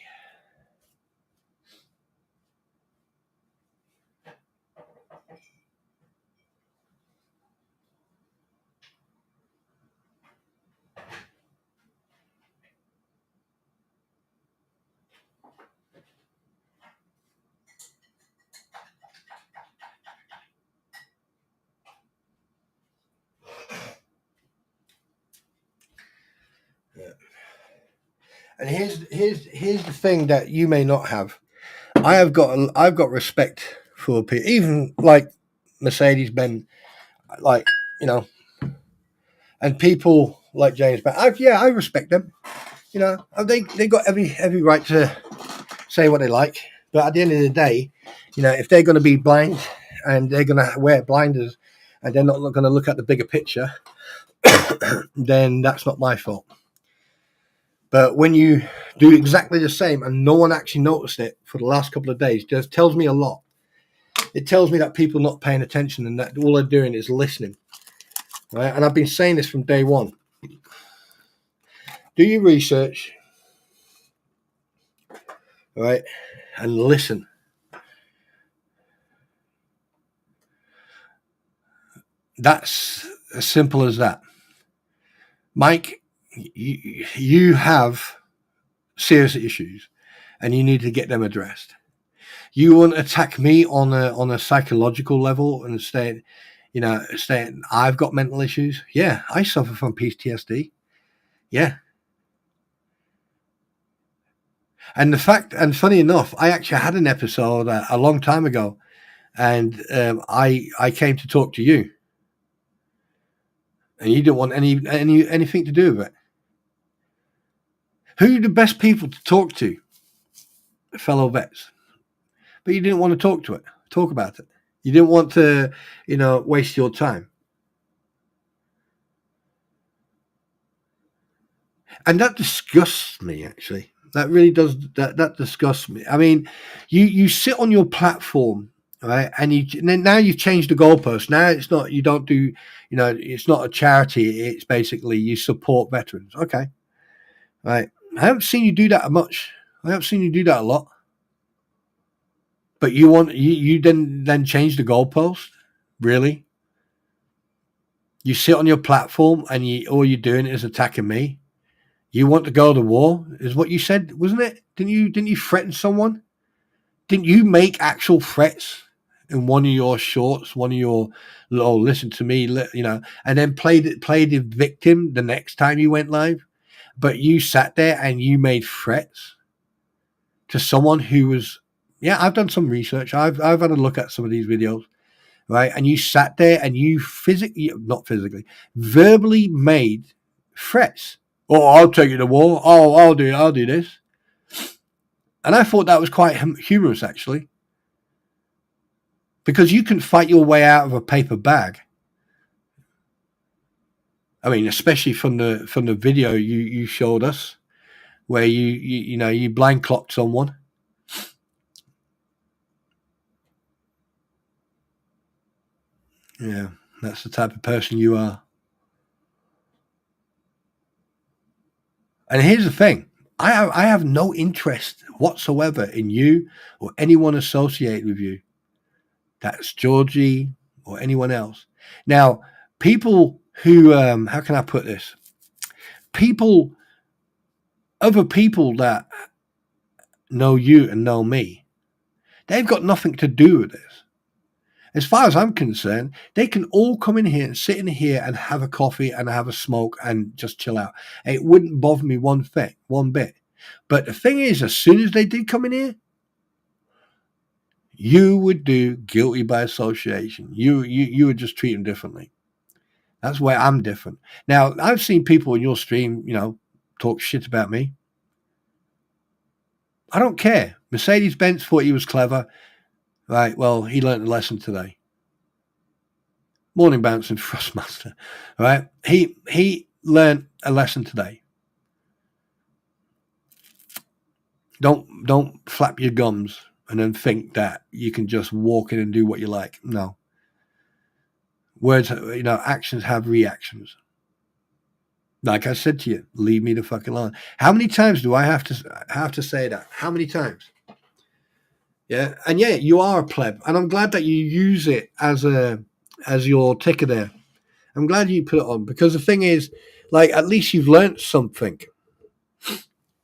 And here's the thing that you may not have. I've got respect for people, even like Mercedes-Benz, like, and people like James. But I respect them. They got every right to say what they like. But at the end of the day, if they're going to be blind and they're going to wear blinders and they're not going to look at the bigger picture, then that's not my fault. But when you do exactly the same and no one actually noticed it for the last couple of days, just tells me a lot. It tells me that people are not paying attention and that all they're doing is listening. Right? And I've been saying this from day one. Do your research, right, and listen. That's as simple as that. Mike, you have serious issues and you need to get them addressed. You want to attack me on a psychological level and saying I've got mental issues. Yeah, I suffer from PTSD. Yeah. And funny enough, I actually had an episode a long time ago, and I came to talk to you, and you didn't want anything to do with it. Who are the best people to talk to? Fellow vets. But you didn't want to talk about it. You didn't want to, waste your time. And that disgusts me, actually. That really does. That disgusts me. I mean, you sit on your platform, right? And now you've changed the goalpost. Now it's not, you don't do, it's not a charity. It's basically you support veterans. Okay. Right. I haven't seen you do that much. I haven't seen you do that a lot. But you then change the goalpost? Really? You sit on your platform and all you're doing is attacking me? You want to go to war, is what you said, wasn't it? Didn't you threaten someone? Didn't you make actual threats in one of your shorts, one of your, oh, listen to me, and then play the victim the next time you went live? But you sat there and you made threats to someone who was, yeah, I've done some research. I've had a look at some of these videos, right? And you sat there and you verbally made threats. Oh, I'll take you to war. Oh, I'll do this. And I thought that was quite humorous, actually, because you can fight your way out of a paper bag. I mean, especially from the video you showed us, where you blind clocked someone. Yeah, that's the type of person you are. And here's the thing. I have no interest whatsoever in you or anyone associated with you. That's Georgie or anyone else. Now, people who, how can I put this? Other people that know you and know me, they've got nothing to do with this. As far as I'm concerned, they can all come in here and sit in here and have a coffee and have a smoke and just chill out. It wouldn't bother me one bit. But the thing is, as soon as they did come in here, you would do guilty by association. You would just treat them differently. That's where I'm different. Now, I've seen people in your stream, talk shit about me. I don't care. Mercedes-Benz thought he was clever. Right, well, he learned a lesson today. Morning Bounce and Frostmaster. Right? He learned a lesson today. Don't flap your gums and then think that you can just walk in and do what you like. No. Words, actions have reactions. Like I said to you, leave me the fuck alone. How many times do I have to say that? How many times? Yeah, and yeah, you are a pleb, and I'm glad that you use it as your ticker there. I'm glad you put it on, because the thing is, like, at least you've learned something.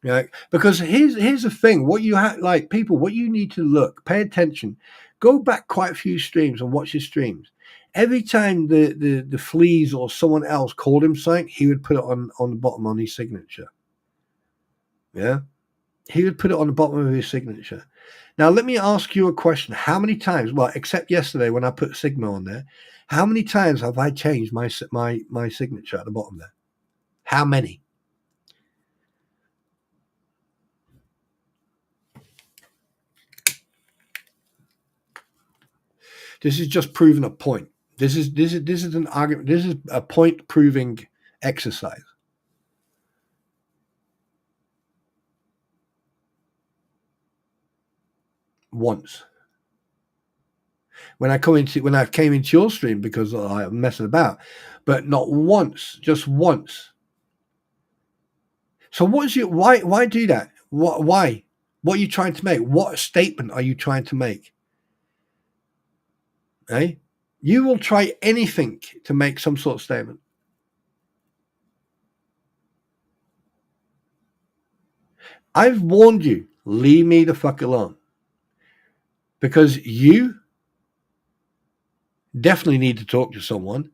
Right? Because here's the thing: what you people, what you need to pay attention, go back quite a few streams and watch his streams. Every time the fleas or someone else called him something, he would put it on the bottom on his signature. Yeah, he would put it on the bottom of his signature. Now, let me ask you a question. How many times, well, except yesterday when I put Sigma on there, how many times have I changed my signature at the bottom there? How many? This is just proving a point. This is an argument. This is a point proving exercise. Once. When I came into your stream, because I'm messing about, but not once, just once. So why do that? Why? What are you trying to make? What statement are you trying to make? Eh? You will try anything to make some sort of statement. I've warned you, leave me the fuck alone. Because you definitely need to talk to someone.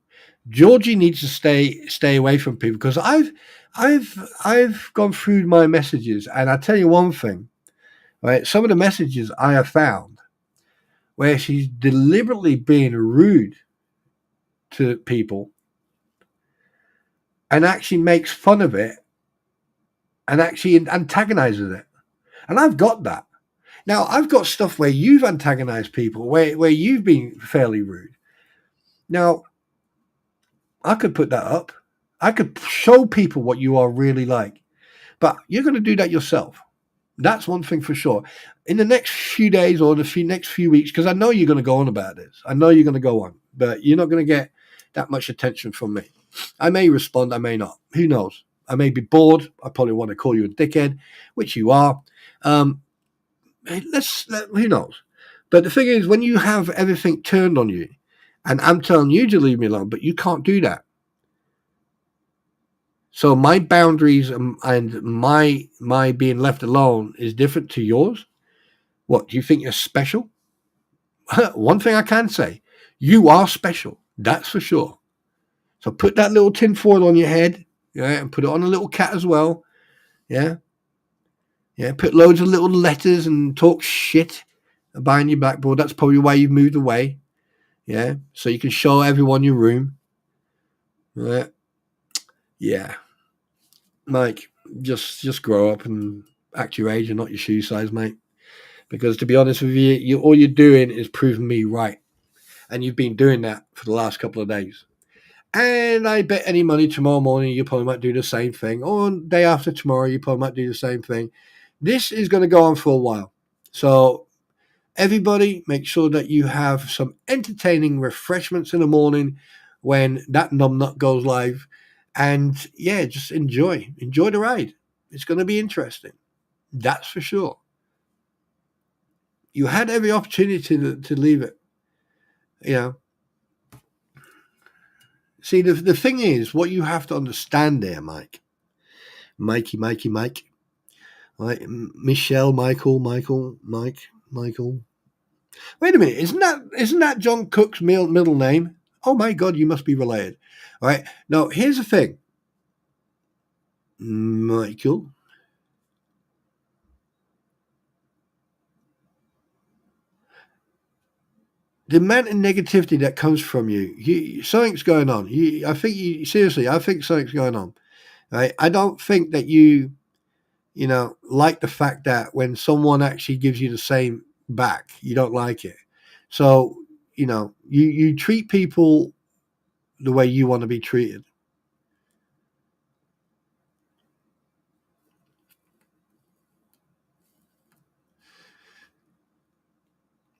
Georgie needs to stay away from people, because I've gone through my messages, and I tell you one thing, right? Some of the messages I have found where she's deliberately being rude to people and actually makes fun of it and actually antagonizes it. And I've got that. Now, I've got stuff where you've antagonized people, where you've been fairly rude. Now, I could put that up. I could show people what you are really like. But you're going to do that yourself. That's one thing for sure. In the next few days or next few weeks, because I know you're going to go on about this. I know you're going to go on. But you're not going to get that much attention from me. I may respond, I may not. Who knows? I may be bored. I probably want to call you a dickhead, which you are. Who knows? But the thing is, when you have everything turned on you, and I'm telling you to leave me alone, but you can't do that. So my boundaries and my being left alone is different to yours. What, do you think you're special? One thing I can say, you are special. That's for sure. So put that little tin foil on your head, yeah, and put it on a little cat as well. Yeah. Yeah. Put loads of little letters and talk shit behind your backboard. That's probably why you've moved away. Yeah. So you can show everyone your room. Yeah. Yeah. Mike, just grow up and act your age and not your shoe size, mate. Because to be honest with you, all you're doing is proving me right. And you've been doing that for the last couple of days. And I bet any money tomorrow morning you probably might do the same thing. Or day after tomorrow you probably might do the same thing. This is going to go on for a while. So everybody make sure that you have some entertaining refreshments in the morning when that numbnut goes live. And yeah, just enjoy the ride. It's going to be interesting. That's for sure. You had every opportunity to leave it. You know. See, the thing is, what you have to understand there, Mike, Mikey, Mike, right? Michelle, Michael. Wait a minute, isn't that John Cook's middle name? Oh my God, you must be related. All right. Now, here's the thing, Michael. The amount of negativity that comes from you something's going on. I think something's going on. Right? I don't think that you like the fact that when someone actually gives you the same back, you don't like it. So, you treat people the way you want to be treated.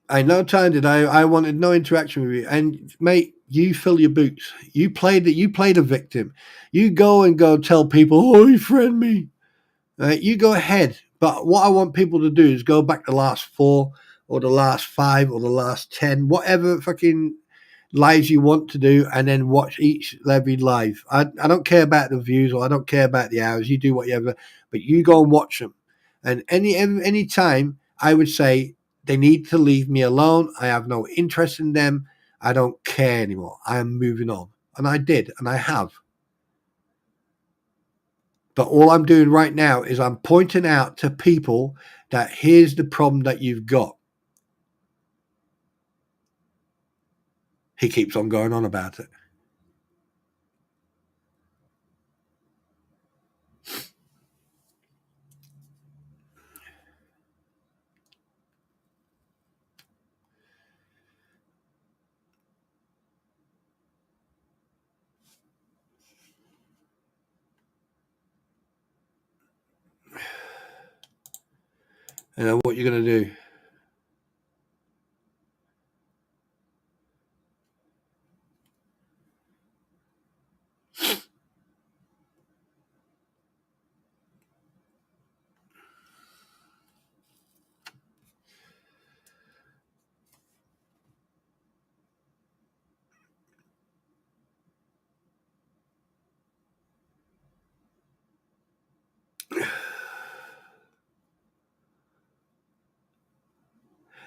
I no time did I wanted no interaction with you. And mate, you fill your boots. You played a victim. You go tell people, oh, he friend me. You go ahead. But what I want people to do is go back the last 4 or the last 5 or the last 10, whatever fucking lives you want to do, and then watch each every live. I don't care about the views or I don't care about the hours. You do whatever, but you go and watch them. And any time, I would say they need to leave me alone. I have no interest in them. I don't care anymore. I am moving on. And I did, and I have. But all I'm doing right now is I'm pointing out to people that here's the problem that you've got. He keeps on going on about it. You know what you're going to do?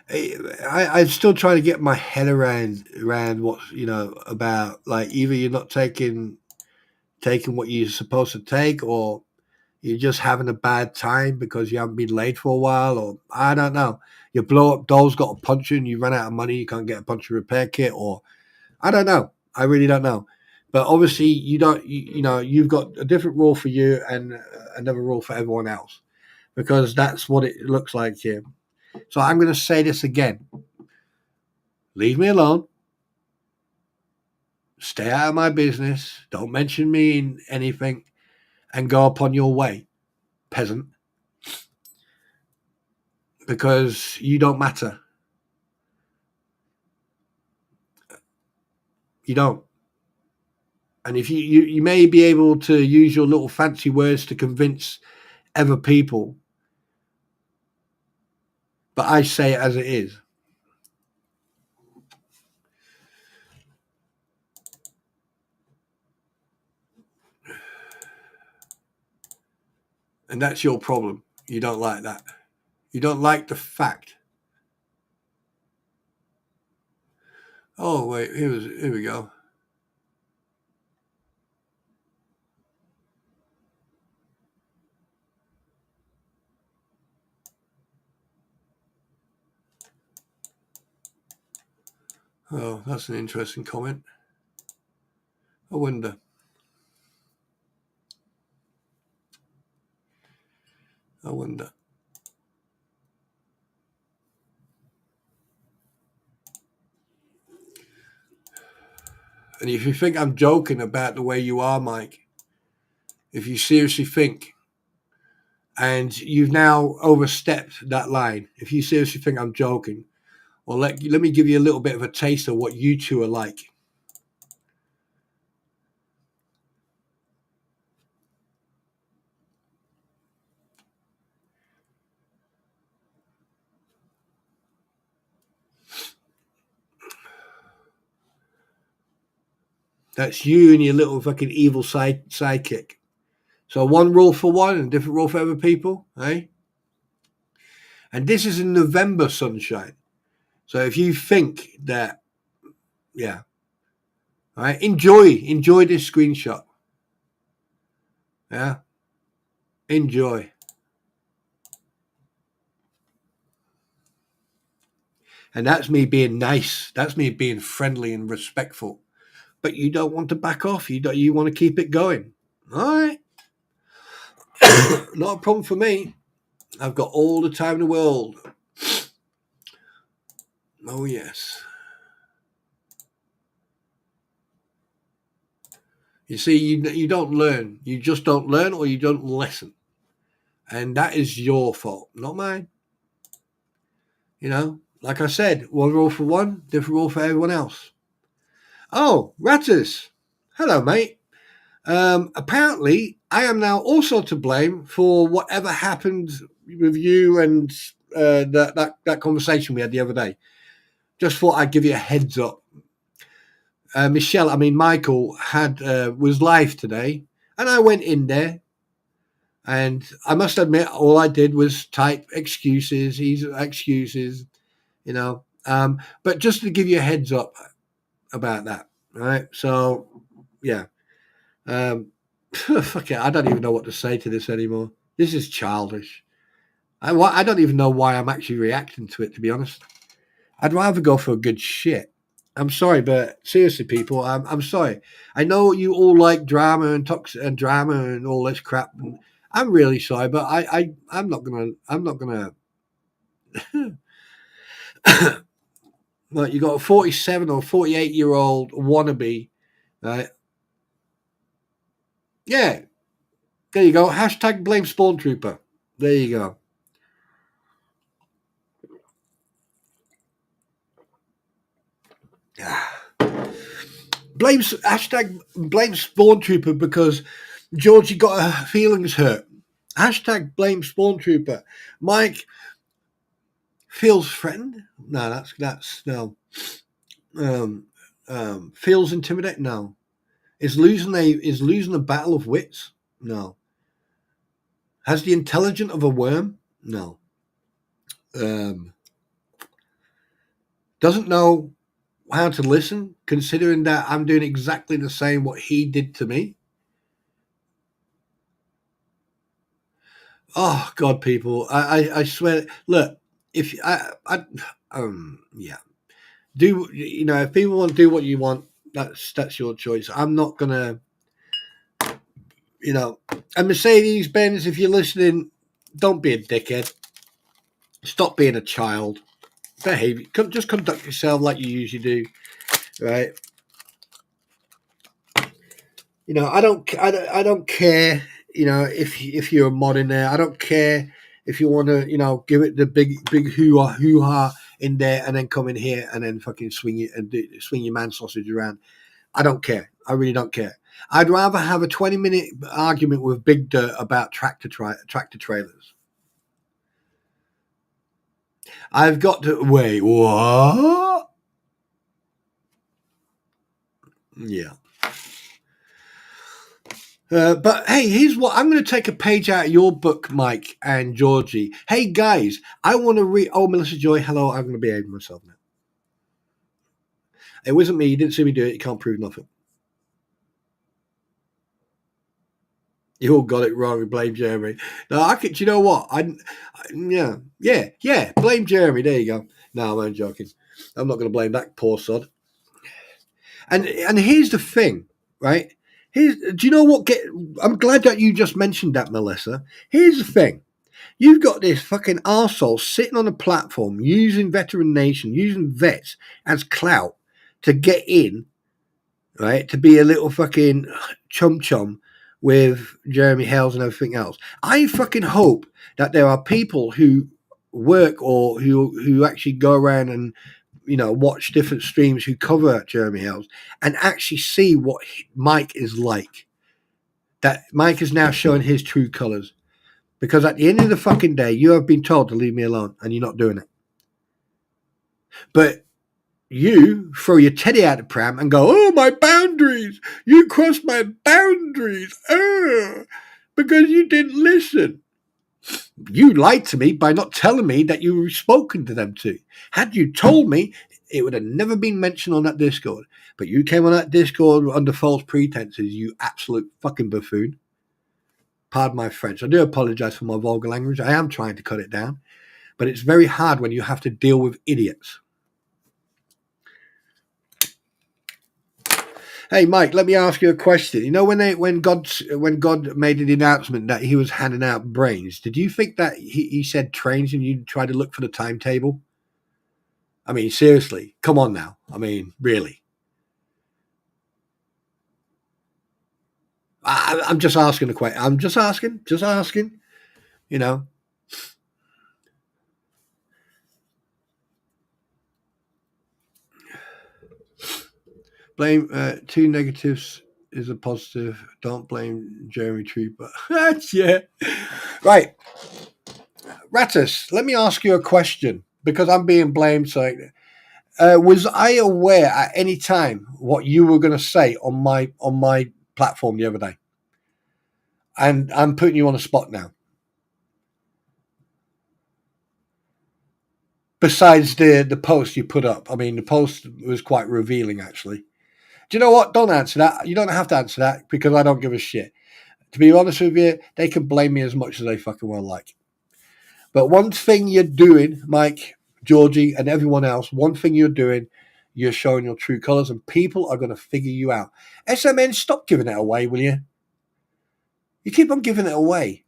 I'm still trying to get my head around what about, like, either you're not taking what you're supposed to take, or you're just having a bad time because you haven't been late for a while, or I don't know. Your blow up doll's got a puncture and you run out of money, you can't get a puncture repair kit, or I don't know. I really don't know. But obviously you don't. You've got a different rule for you and another rule for everyone else, because that's what it looks like here. So I'm going to say this again. Leave me alone. Stay out of my business. Don't mention me in anything, and go upon your way, peasant. Because you don't matter. You don't. And if you may be able to use your little fancy words to convince other people, but I say it as it is. And that's your problem. You don't like that. You don't like the fact. Oh, wait, here we go. Oh, that's an interesting comment. I wonder. And if you think I'm joking about the way you are, Mike, if you seriously think, and you've now overstepped that line, if you seriously think I'm joking, well, let me give you a little bit of a taste of what you two are like. That's you and your little fucking evil sidekick. So one rule for one and a different rule for other people, eh? And this is in November, sunshine. So if you think that, yeah, all right, enjoy this screenshot. Yeah, enjoy. And that's me being nice. That's me being friendly and respectful. But you don't want to back off. You want to keep it going. All right. Not a problem for me. I've got all the time in the world. Oh, yes. You see, you don't learn. You just don't learn, or you don't listen. And that is your fault, not mine. You know, like I said, one rule for one, different rule for everyone else. Oh, Rattus. Hello, mate. Apparently, I am now also to blame for whatever happened with you and that conversation we had the other day. Just thought I'd give you a heads up. Michael was live today, and I went in there, and I must admit, all I did was type excuses. You know. But just to give you a heads up about that, right? So, yeah. Fuck it, I don't even know what to say to this anymore. This is childish. I don't even know why I'm actually reacting to it, to be honest. I'd rather go for a good shit. I'm sorry, but seriously, people, I'm sorry. I know you all like drama and drama and all this crap. And I'm really sorry, but I'm not gonna. Like, you got a 47 or 48-year-old wannabe, right? Yeah, there you go. Hashtag blame Spawn Trooper. There you go. Hashtag blame Spawn Trooper because Georgie got her feelings hurt. Hashtag blame Spawn Trooper. Mike feels threatened. No, that's no. Feels intimidated. No. Is losing a battle of wits. No. Has the intelligence of a worm. No. Doesn't know how to listen, considering that I'm doing exactly the same what he did to me. Oh God, people! I swear. Look, if yeah, do you know if people want to do what you want, that's your choice. I'm not gonna, And Mercedes Benz, if you're listening, don't be a dickhead. Stop being a child. Behave. Just conduct yourself like you usually do, right? I don't care. If you're a mod in there, I don't care if you want to, give it the big hoo ha in there, and then come in here and then fucking swing your man sausage around. I don't care. I really don't care. I'd rather have a 20-minute argument with Big Dirt about tractor trailers. I've got to wait. What? Yeah. But hey, here's what I'm going to take a page out of your book, Mike and Georgie. Hey guys, I want to read. Oh, Melissa Joy, hello. I'm going to behave myself now. It wasn't me. You didn't see me do it. You can't prove nothing. You all got it wrong. Blame Jeremy. No, I could. You know what? Yeah. Blame Jeremy. There you go. No, I'm joking. I'm not going to blame that poor sod. And here's the thing, right? Do you know what? I'm glad that you just mentioned that, Melissa. Here's the thing. You've got this fucking arsehole sitting on a platform using Veteran Nation, using vets as clout to get in, right? To be a little fucking chum with Jeremy Hales and everything else. I fucking hope that there are people who work or who actually go around and, watch different streams who cover Jeremy Hales and actually see what Mike is like. That Mike is now showing his true colors. Because at the end of the fucking day, you have been told to leave me alone and you're not doing it. But you throw your teddy out the pram and go, oh, my boundaries. You crossed my boundaries. Because you didn't listen. You lied to me by not telling me that you were spoken to them too. Had you told me, it would have never been mentioned on that Discord. But you came on that Discord under false pretenses, you absolute fucking buffoon. Pardon my French. I do apologize for my vulgar language. I am trying to cut it down. But it's very hard when you have to deal with idiots. Hey, Mike, let me ask you a question. You know, when God made the announcement that he was handing out brains, did you think that he said trains and you tried to look for the timetable? I mean, seriously, come on now. I mean, really. I'm just asking the question. I'm just asking, you know. Blame two negatives is a positive. Don't blame Jeremy Trooper. Yeah. Right. Rattus, let me ask you a question because I'm being blamed. So, was I aware at any time what you were going to say on my platform the other day? And I'm putting you on the spot now. Besides the post you put up, I mean, the post was quite revealing, actually. Do you know what? Don't answer that. You don't have to answer that because I don't give a shit. To be honest with you, they can blame me as much as they fucking well like. But one thing you're doing, Mike, Georgie, and everyone else, one thing you're doing, you're showing your true colors, and people are going to figure you out. SMN, stop giving it away, will you? You keep on giving it away.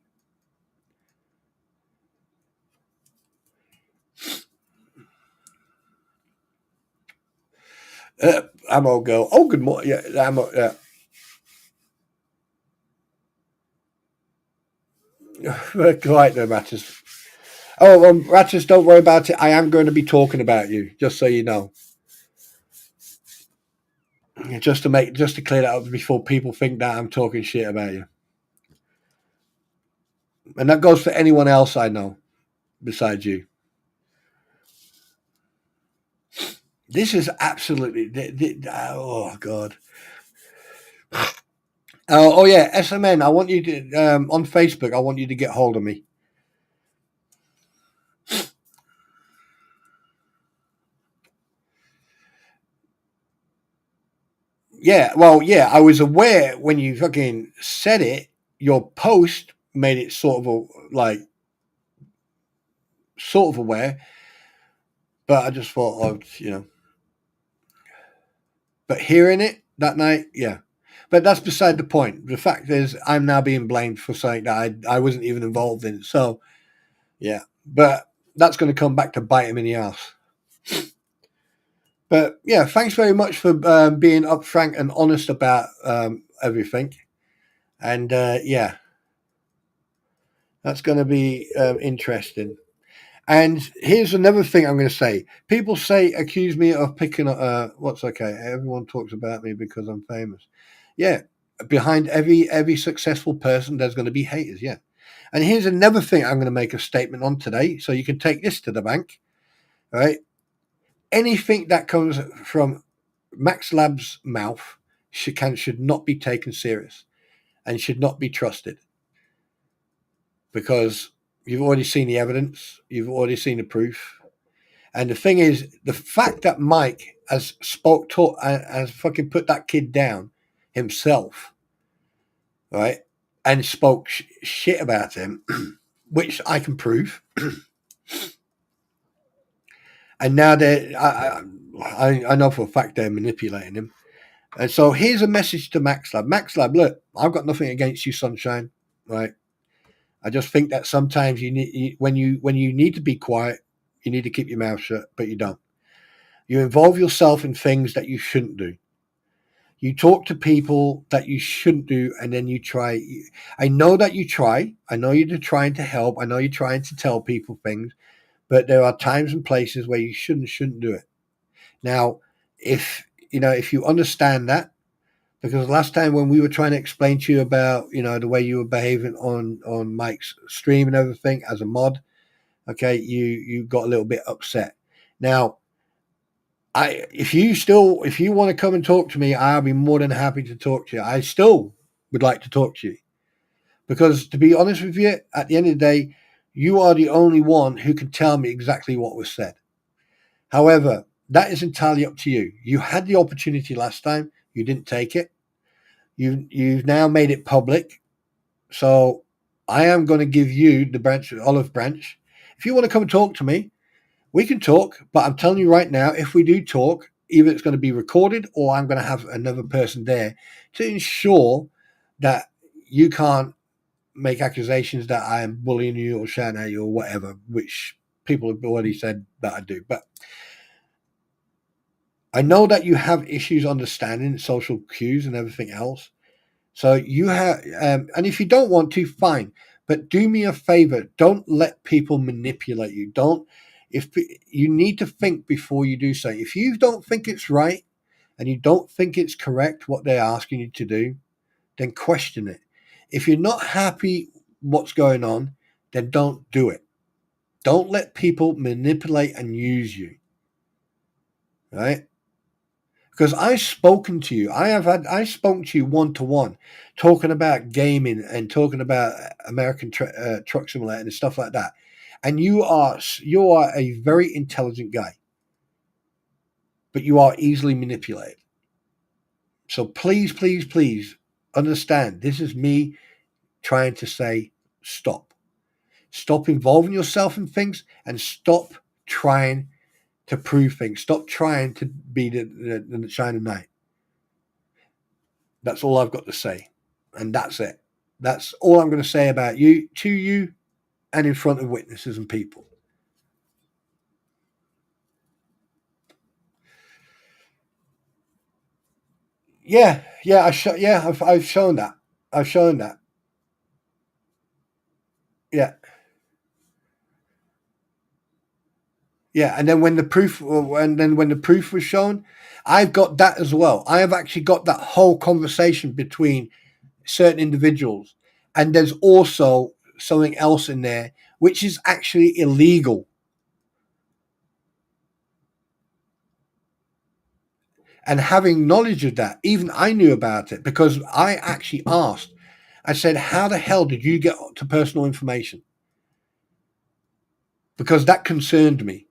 Ammo girl. Oh, good morning. Yeah, ammo. Yeah. Right there, Rattus. Oh, Rattus, don't worry about it. I am going to be talking about you, just so you know. Just to clear that up before people think that I'm talking shit about you. And that goes for anyone else I know besides you. This is absolutely... Oh, God. Oh, yeah, SMN, I want you to... on Facebook, I want you to get hold of me. Yeah, well, yeah, I was aware when you fucking said it, your post made it sort of aware, but I just thought, but hearing it that night, yeah. But that's beside the point. The fact is, I'm now being blamed for something that I wasn't even involved in. So, yeah. But that's going to come back to bite him in the ass. But, yeah, thanks very much for being upfront and honest about everything. And, yeah, that's going to be interesting. And here's another thing I'm going to say. People accuse me of picking up, what's okay. Everyone talks about me because I'm famous. Yeah. behind every successful person, there's going to be haters. Yeah. And here's another thing I'm going to make a statement on today, so you can take this to the bank. Right? Anything that comes from Max Lab's mouth should not be taken serious and should not be trusted, because you've already seen the evidence, you've already seen the proof. And the thing is, the fact that Mike has has fucking put that kid down himself, right, and spoke shit about him, which I can prove. And now I know for a fact they're manipulating him. And so here's a message to Max Lab. Max Lab, look, I've got nothing against you, Sunshine. Right? I just think that sometimes when you need to be quiet, you need to keep your mouth shut, but you don't. You involve yourself in things that you shouldn't do. You talk to people that you shouldn't do, and then you try. I know that you try. I know you're trying to help. I know you're trying to tell people things, but there are times and places where you shouldn't do it. Now, if you understand that, because last time when we were trying to explain to you about, the way you were behaving on Mike's stream and everything as a mod, okay, you got a little bit upset. Now, if you want to come and talk to me, I'll be more than happy to talk to you. I still would like to talk to you, because to be honest with you, at the end of the day, you are the only one who can tell me exactly what was said. However, that is entirely up to you. You had the opportunity last time. You didn't take it. You've now made it public. So I am going to give you the olive branch. If you want to come and talk to me, we can talk. But I'm telling you right now, if we do talk, either it's going to be recorded or I'm going to have another person there to ensure that you can't make accusations that I am bullying you or shouting at you or whatever, which people have already said that I do. But I know that you have issues understanding social cues and everything else. So you have, and if you don't want to, fine. But do me a favor: don't let people manipulate you. If you need to think before you do so. If you don't think it's right and you don't think it's correct what they're asking you to do, then question it. If you're not happy what's going on, then don't do it. Don't let people manipulate and use you. Right? Because I've spoken to you. I spoke to you one-to-one, talking about gaming and talking about American Truck Simulator and stuff like that. And you are a very intelligent guy, but you are easily manipulated. So please, please, please understand. This is me trying to say stop. Stop involving yourself in things and stop trying to prove things. Stop trying to be the shining knight. That's all I've got to say. And that's it. That's all I'm going to say about you, to you, and in front of witnesses and people. Yeah, I've shown that. I've shown that. Yeah. Yeah, and then when the proof was shown, I've got that as well. I have actually got that whole conversation between certain individuals, and there's also something else in there which is actually illegal. And having knowledge of that, even I knew about it because I actually asked. I said, "How the hell did you get to personal information?" Because that concerned me.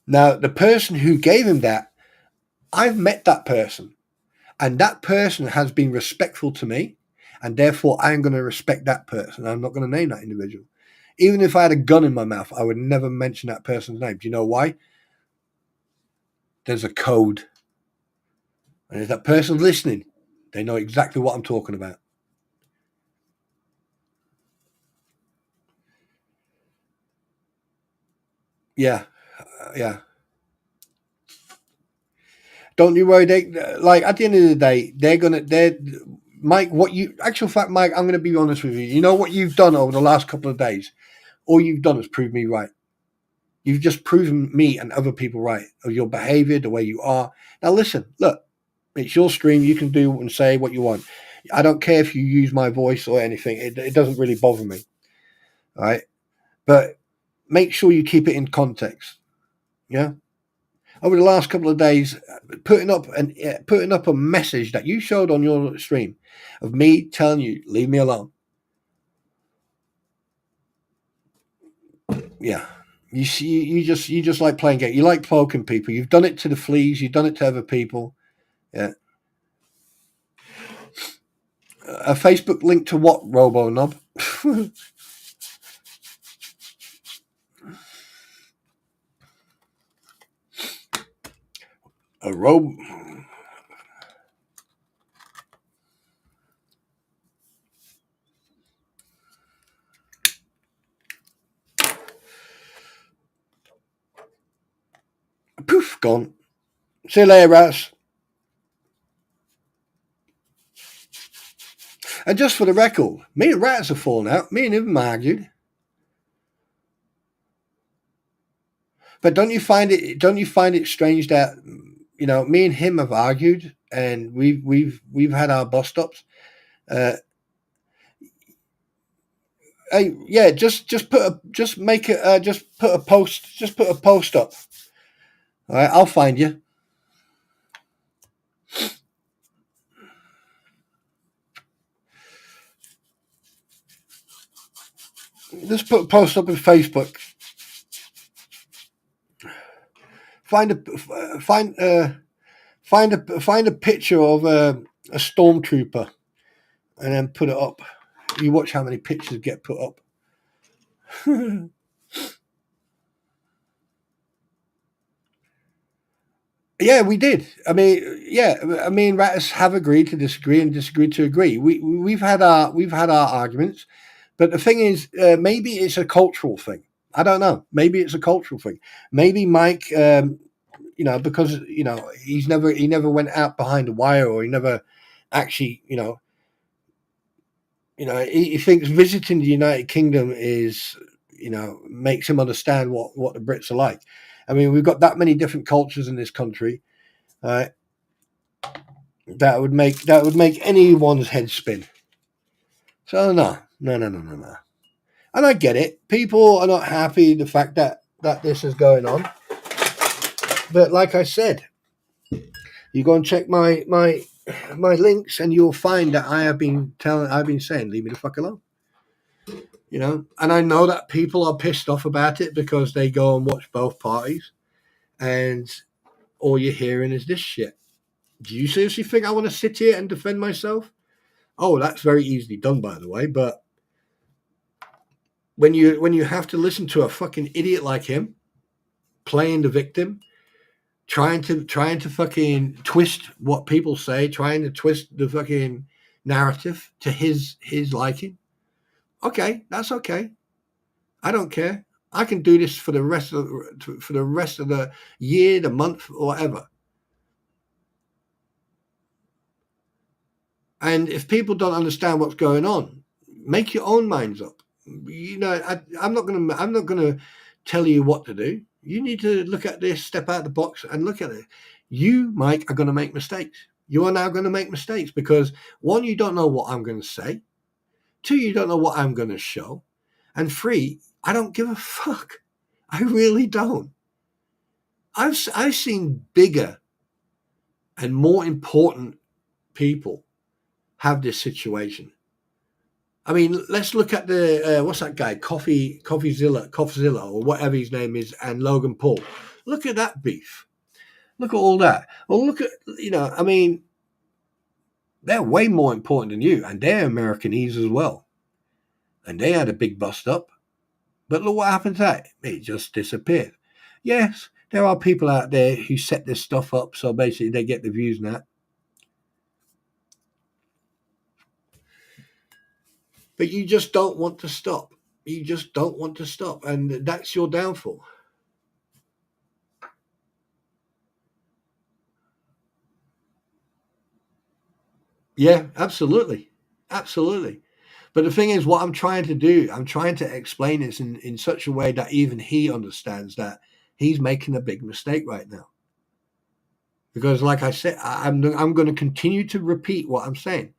Now, the person who gave him that, I've met that person. And that person has been respectful to me, and therefore I'm going to respect that person. I'm not going to name that individual. Even if I had a gun in my mouth, I would never mention that person's name. Do you know why? There's a code. And if that person's listening, they know exactly what I'm talking about. Yeah. Yeah. Don't you worry. They, like, at the end of the day, they're Mike, actual fact, Mike, I'm going to be honest with you. You know what you've done over the last couple of days? All you've done is prove me right. You've just proven me and other people right of your behavior, the way you are. Now, listen, look, It's your stream. You can do and say what you want. I don't care if you use my voice or anything. It doesn't really bother me. All right. But make sure you keep it in context. Yeah. Over the last couple of days, putting up a message that you showed on your stream of me telling you, leave me alone. Yeah. You see, you just like playing games. You like poking people. You've done it to the fleas. You've done it to other people. Yeah. A Facebook link to what, Robo Knob? A robe. Poof, gone. See you later, rats. And just for the record, me and Rats have fallen out. Me and him argued. But don't you find it strange that, you know, me and him have argued and we've had our bust ups. Hey, yeah, just put a post up. All right, I'll find you. Just put a post up in Facebook. Find a picture of a stormtrooper, and then put it up. You watch how many pictures get put up. Yeah, we did. I mean, Rattus have agreed to disagree and disagreed to agree. We've had our arguments, but the thing is, maybe it's a cultural thing. I don't know. Maybe it's a cultural thing. Maybe Mike, you know, because you know he never went out behind the wire, or he never actually, he thinks visiting the United Kingdom is, makes him understand what the Brits are like. I mean, we've got that many different cultures in this country, that would make anyone's head spin. So no. And I get it. People are not happy the fact that this is going on. But like I said, you go and check my links, and you'll find that I've been saying, leave me the fuck alone. You know, and I know that people are pissed off about it because they go and watch both parties, and all you're hearing is this shit. Do you seriously think I want to sit here and defend myself? Oh, that's very easily done, by the way. But when you have to listen to a fucking idiot like him playing the victim, trying to fucking twist what people say, trying to twist the fucking narrative to his liking. Okay, that's okay. I don't care. I can do this for the rest of the year, the month, or whatever. And if people don't understand what's going on, make your own minds up. You know, I'm not gonna tell you what to do. You need to look at this, step out of the box, and look at it. You, Mike, are going to make mistakes. You are now going to make mistakes because, one, you don't know what I'm going to say. Two, you don't know what I'm going to show. And three, I don't give a fuck. I really don't. I've seen bigger and more important people have this situation. I mean, let's look at the what's that guy, Coffeezilla, or whatever his name is, and Logan Paul. Look at that beef. Look at all that. Well, look at, I mean, they're way more important than you, and they're Americanese as well, and they had a big bust up. But look what happened to that. It just disappeared. Yes, there are people out there who set this stuff up, so basically they get the views and that. But you just don't want to stop. You just don't want to stop, and that's your downfall. Yeah, absolutely. Absolutely. But the thing is, what I'm trying to do, I'm trying to explain this in such a way that even he understands that he's making a big mistake right now. Because like I said, I'm going to continue to repeat what I'm saying.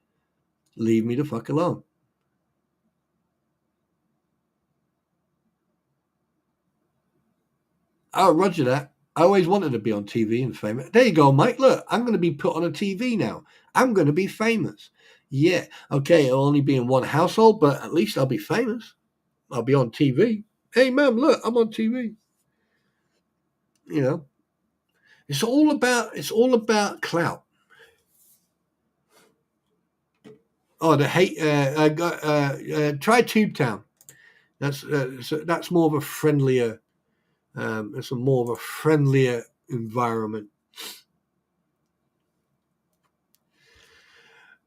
Leave me the fuck alone. Oh, roger that. I always wanted to be on TV and famous. There you go, Mike. Look, I'm going to be put on a TV now. I'm going to be famous. Yeah. Okay, I'll only be in one household, but at least I'll be famous. I'll be on TV. Hey, ma'am, look, I'm on TV. You know, it's all about clout. Oh, the hate. Try Tube Town. That's more of a friendlier. It's a more of a friendlier environment.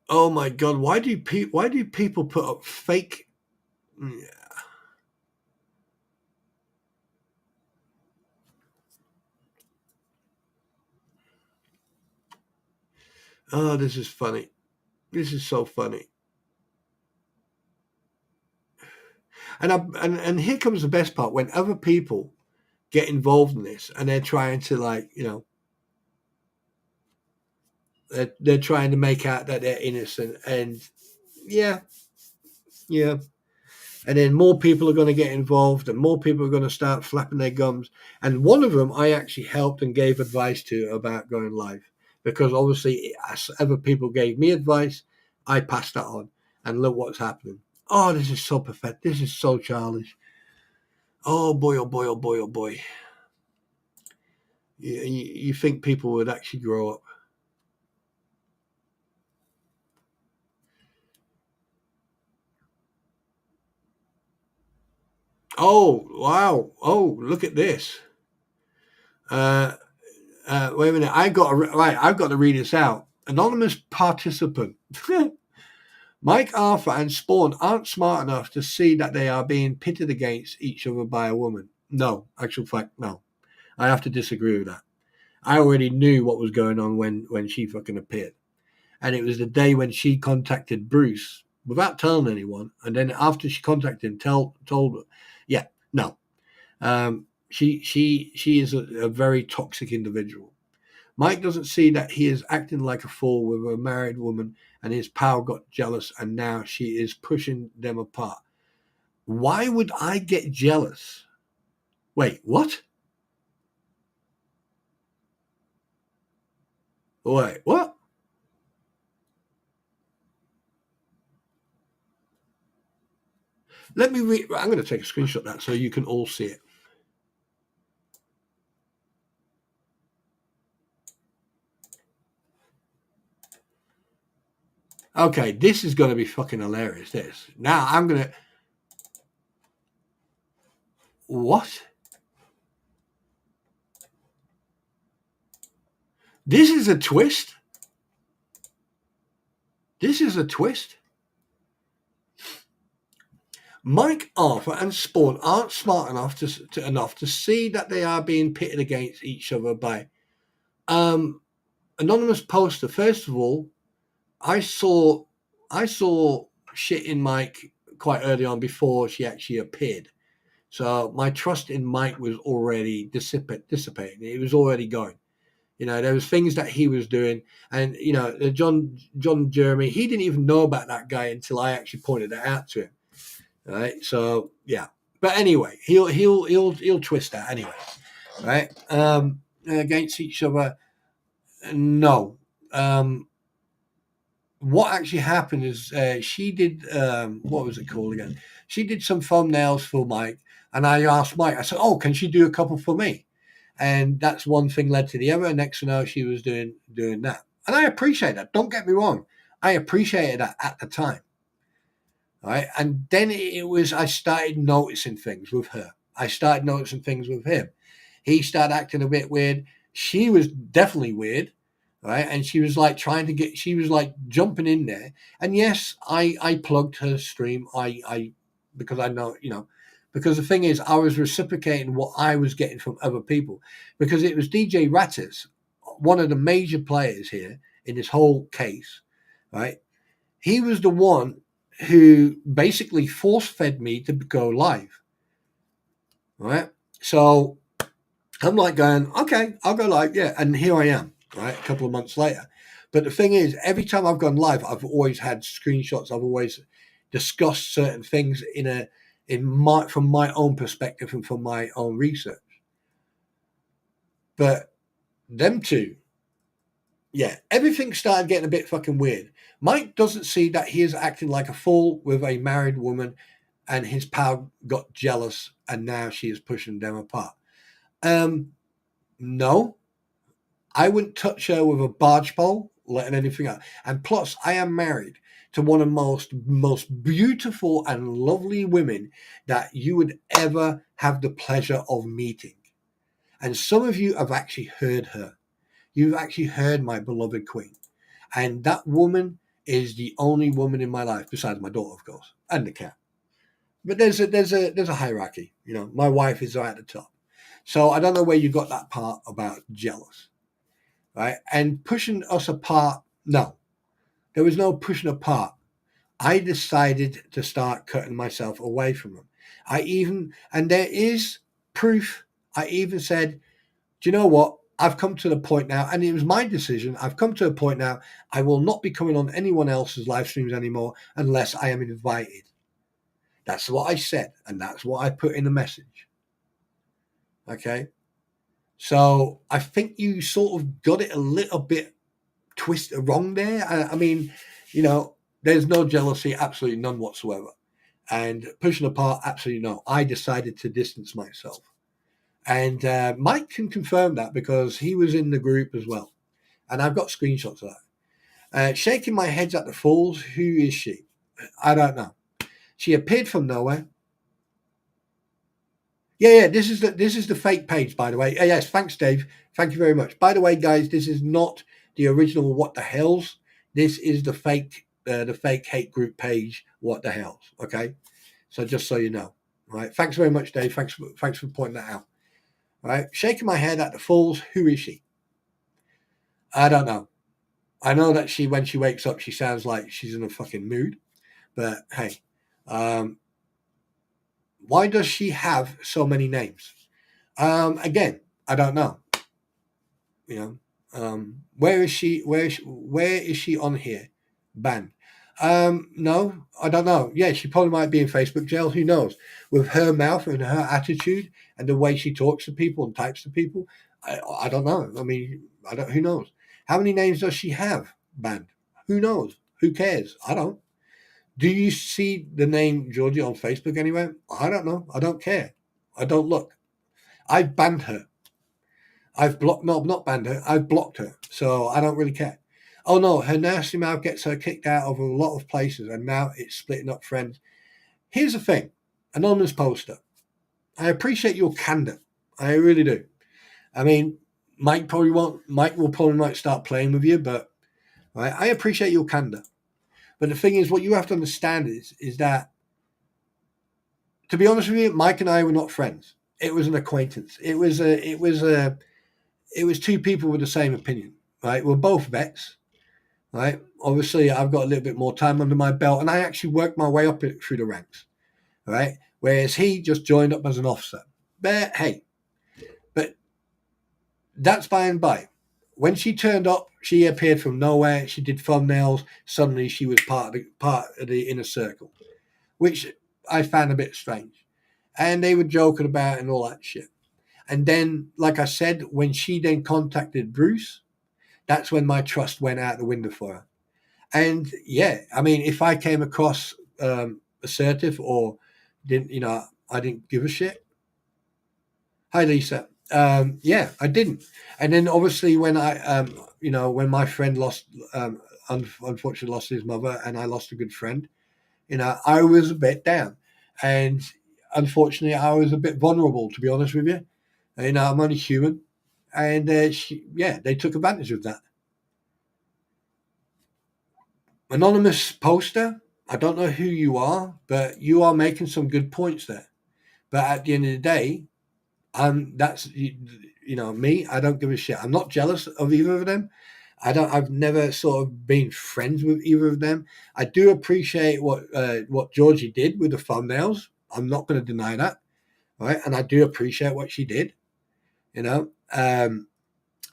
Oh my God! Why do people put up fake? Oh, this is funny. This is so funny. And here comes the best part. When other people get involved in this and they're trying to they're trying to make out that they're innocent, and yeah, and then more people are going to get involved and more people are going to start flapping their gums. And one of them I actually helped and gave advice to about going live, because obviously as other people gave me advice, I passed that on, and look what's happening. Oh, this is so pathetic. This is so childish. Oh boy, oh boy, oh boy, oh boy. You think people would actually grow up. Oh, wow. Oh, look at this. Wait a minute. I've got to read this out. Anonymous participant. Mike, Arthur, and Spawn aren't smart enough to see that they are being pitted against each other by a woman. No, actual fact, no. I have to disagree with that. I already knew what was going on when she fucking appeared. And it was the day when she contacted Bruce without telling anyone. And then after she contacted him, told her, yeah, no. She is a very toxic individual. Mike doesn't see that he is acting like a fool with a married woman, and his pal got jealous, and now she is pushing them apart. Why would I get jealous? Wait, what? Wait, what? Let me read. I'm going to take a screenshot of that so you can all see it. Okay, this is going to be fucking hilarious. This. Now I'm going to. What? This is a twist? This is a twist? Mike, Arthur, and Spawn aren't smart enough to see that they are being pitted against each other by anonymous poster. First of all, I saw shit in Mike quite early on before she actually appeared. So my trust in Mike was already dissipating. It was already going. There was things that he was doing, and John Jeremy, he didn't even know about that guy until I actually pointed it out to him. Right. So yeah. But anyway, he'll twist that anyway. Right. Against each other. No. What actually happened is she did what was it called again? She did some thumbnails for Mike, and I asked Mike. I said, "Oh, can she do a couple for me?" And that's one thing led to the other. And next to know, she was doing that, and I appreciate that. Don't get me wrong, I appreciated that at the time. Right, and then I started noticing things with her. I started noticing things with him. He started acting a bit weird. She was definitely weird. Right, and she was like she was like jumping in there. And yes, I plugged her stream. I because I know, because the thing is, I was reciprocating what I was getting from other people, because it was DJ Rattis, one of the major players here in this whole case. Right, he was the one who basically force-fed me to go live. Right, so I'm like going, okay, I'll go live, yeah, and here I am. right? A couple of months later. But the thing is, every time I've gone live, I've always had screenshots. I've always discussed certain things from my own perspective and from my own research. But them two, yeah, everything started getting a bit fucking weird. Mike doesn't see that he is acting like a fool with a married woman, and his pal got jealous, and now she is pushing them apart. No, I wouldn't touch her with a barge pole, letting anything out. And plus, I am married to one of the most beautiful and lovely women that you would ever have the pleasure of meeting. And some of you have actually heard her. You've actually heard my beloved queen. And that woman is the only woman in my life, besides my daughter, of course, and the cat. But there's a hierarchy. You know, my wife is right at the top. So I don't know where you got that part about jealous, right? And pushing us apart, no. There was no pushing apart. I decided to start cutting myself away from them. And there is proof. I even said, do you know what? I've come to the point now, and it was my decision. I've come to a point now, I will not be coming on anyone else's live streams anymore unless I am invited. That's what I said, and that's what I put in the message. Okay? So I think you sort of got it a little bit wrong there. I mean, you know, there's no jealousy, absolutely none whatsoever. And pushing apart, absolutely no. I decided to distance myself. And Mike can confirm that because he was in the group as well. And I've got screenshots of that. Shaking my head at the fools. Who is she? I don't know. She appeared from nowhere. Yeah. This is the fake page, by the way. Yes, thanks, Dave. Thank you very much. By the way, guys, this is not the original What the Hells. This is the fake hate group page. What the Hells? Okay. So just so you know, right? Thanks very much, Dave. Thanks for pointing that out. Right? Shaking my head at the fools. Who is she? I don't know. I know that when she wakes up, she sounds like she's in a fucking mood. But hey, why does she have so many names? Again, I don't know. You know, where is she? Where is she on here? Banned. No, I don't know. Yeah, she probably might be in Facebook jail. Who knows? With her mouth and her attitude and the way she talks to people and types to people, I don't know. I mean, who knows? How many names does she have banned? Who knows? Who cares? I don't. Do you see the name Georgie on Facebook anywhere? I don't know. I don't care. I don't look. I've banned her. I've blocked. No, not banned her. I've blocked her. So I don't really care. Oh no, her nasty mouth gets her kicked out of a lot of places, and now it's splitting up friends. Here's the thing, anonymous poster. I appreciate your candor. I really do. I mean, Mike will probably might start playing with you, but right, I appreciate your candor. But the thing is, what you have to understand is that, to be honest with you, Mike and I were not friends. It was an acquaintance. It was two people with the same opinion. Right, we're both vets. Right, obviously, I've got a little bit more time under my belt, and I actually worked my way up through the ranks. Right, whereas he just joined up as an officer. But hey, that's by and by. When she turned up, she appeared from nowhere. She did thumbnails. Suddenly, she was part of the inner circle, which I found a bit strange. And they were joking about it and all that shit. And then, like I said, when she then contacted Bruce, that's when my trust went out the window for her. And yeah, I mean, if I came across assertive or I didn't give a shit. Hi, Lisa. Yeah, I didn't. And then obviously when when my friend unfortunately lost his mother, and I lost a good friend, I was a bit down, and unfortunately I was a bit vulnerable, to be honest with you. I'm only human, and they took advantage of that. Anonymous poster. I don't know who you are, but you are making some good points there. But at the end of the day, that's me. I don't give a shit. I'm not jealous of either of them. I've never sort of been friends with either of them. I do appreciate what Georgie did with the thumbnails. I'm not going to deny that, right? And I do appreciate what she did, and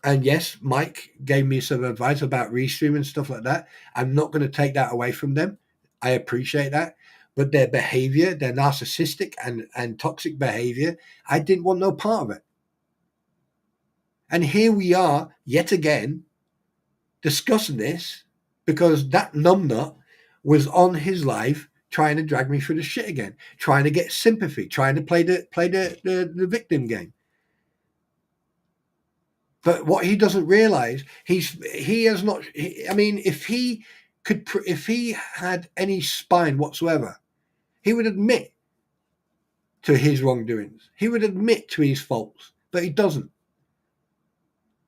And yes, Mike gave me some advice about restream and stuff like that. I'm not going to take that away from them. I appreciate that. But their behavior, their narcissistic and toxic behavior, I didn't want no part of it. And here we are yet again discussing this because that numbnut was on his live trying to drag me through the shit again, trying to get sympathy, trying to play the victim game. But what he doesn't realize, he has not. I mean, if he had any spine whatsoever, he would admit to his wrongdoings. He would admit to his faults, but he doesn't.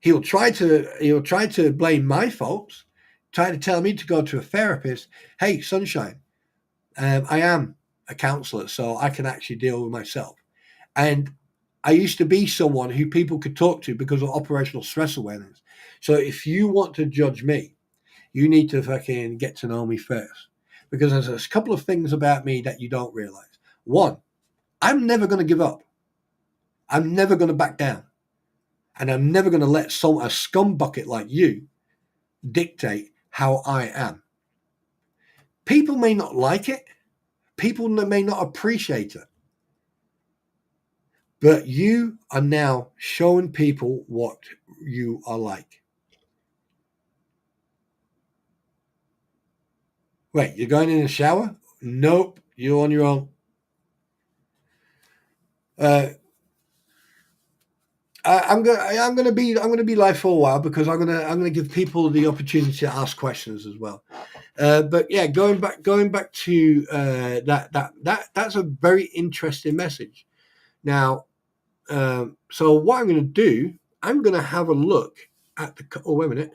He'll try to blame my faults, try to tell me to go to a therapist. Hey, sunshine, I am a counselor, so I can actually deal with myself. And I used to be someone who people could talk to because of operational stress awareness. So if you want to judge me, you need to fucking get to know me first. Because there's a couple of things about me that you don't realize. One, I'm never going to give up. I'm never going to back down. And I'm never going to let a scumbucket like you dictate how I am. People may not like it. People may not appreciate it. But you are now showing people what you are like. Wait, you're going in the shower? Nope, you're on your own. I'm gonna be live for a while because I'm gonna give people the opportunity to ask questions as well. But yeah, going back to that's a very interesting message. Now, so what I'm going to do, I'm going to have a look at the. Oh, wait a minute.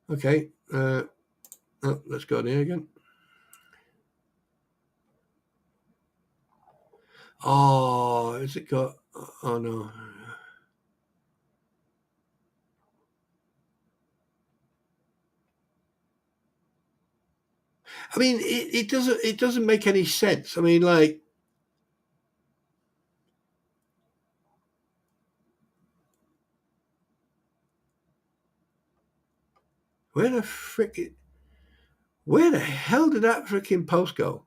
Okay, let's go there again. Oh, is it got? Oh no. I mean, it doesn't make any sense. I mean, like, where the hell did that freaking post go?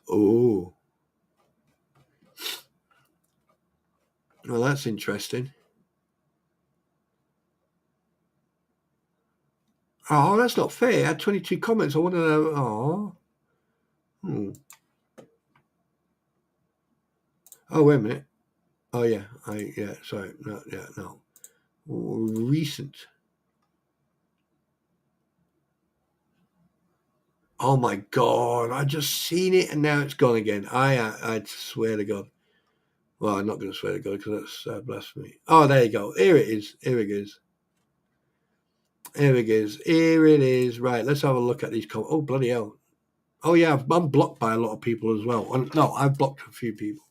Oh, well, that's interesting. Oh, that's not fair. I had 22 comments. I want to know. Oh. Oh, wait a minute. Oh, yeah. Sorry. No. Recent. Oh, my God. I just seen it and now it's gone again. I swear to God. Well, I'm not going to swear to God because that's blasphemy. Oh, there you go. Here it is. Here it is. Right, let's have a look at these comments. Oh, bloody hell. Oh, yeah, I'm blocked by a lot of people as well. No, I've blocked a few people.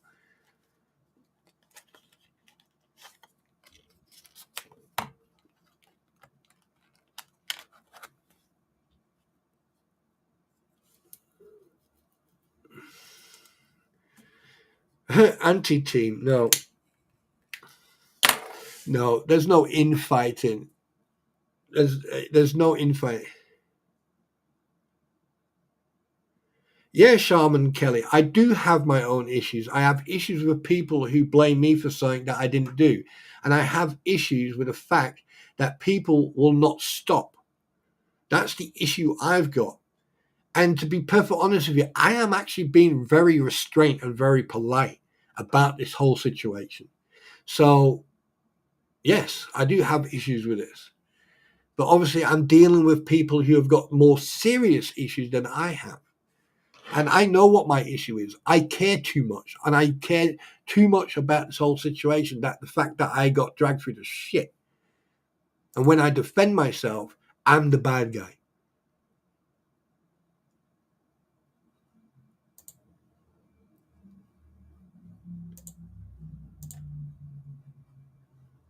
Anti-team, no. No, there's no infighting. There's no infight. Yeah, Shaman Kelly, I do have my own issues. I have issues with people who blame me for something that I didn't do. And I have issues with the fact that people will not stop. That's the issue I've got. And to be perfectly honest with you, I am actually being very restrained and very polite about this whole situation. So, yes, I do have issues with this. But obviously, I'm dealing with people who have got more serious issues than I have. And I know what my issue is. I care too much. And I care too much about this whole situation, that the fact that I got dragged through the shit. And when I defend myself, I'm the bad guy.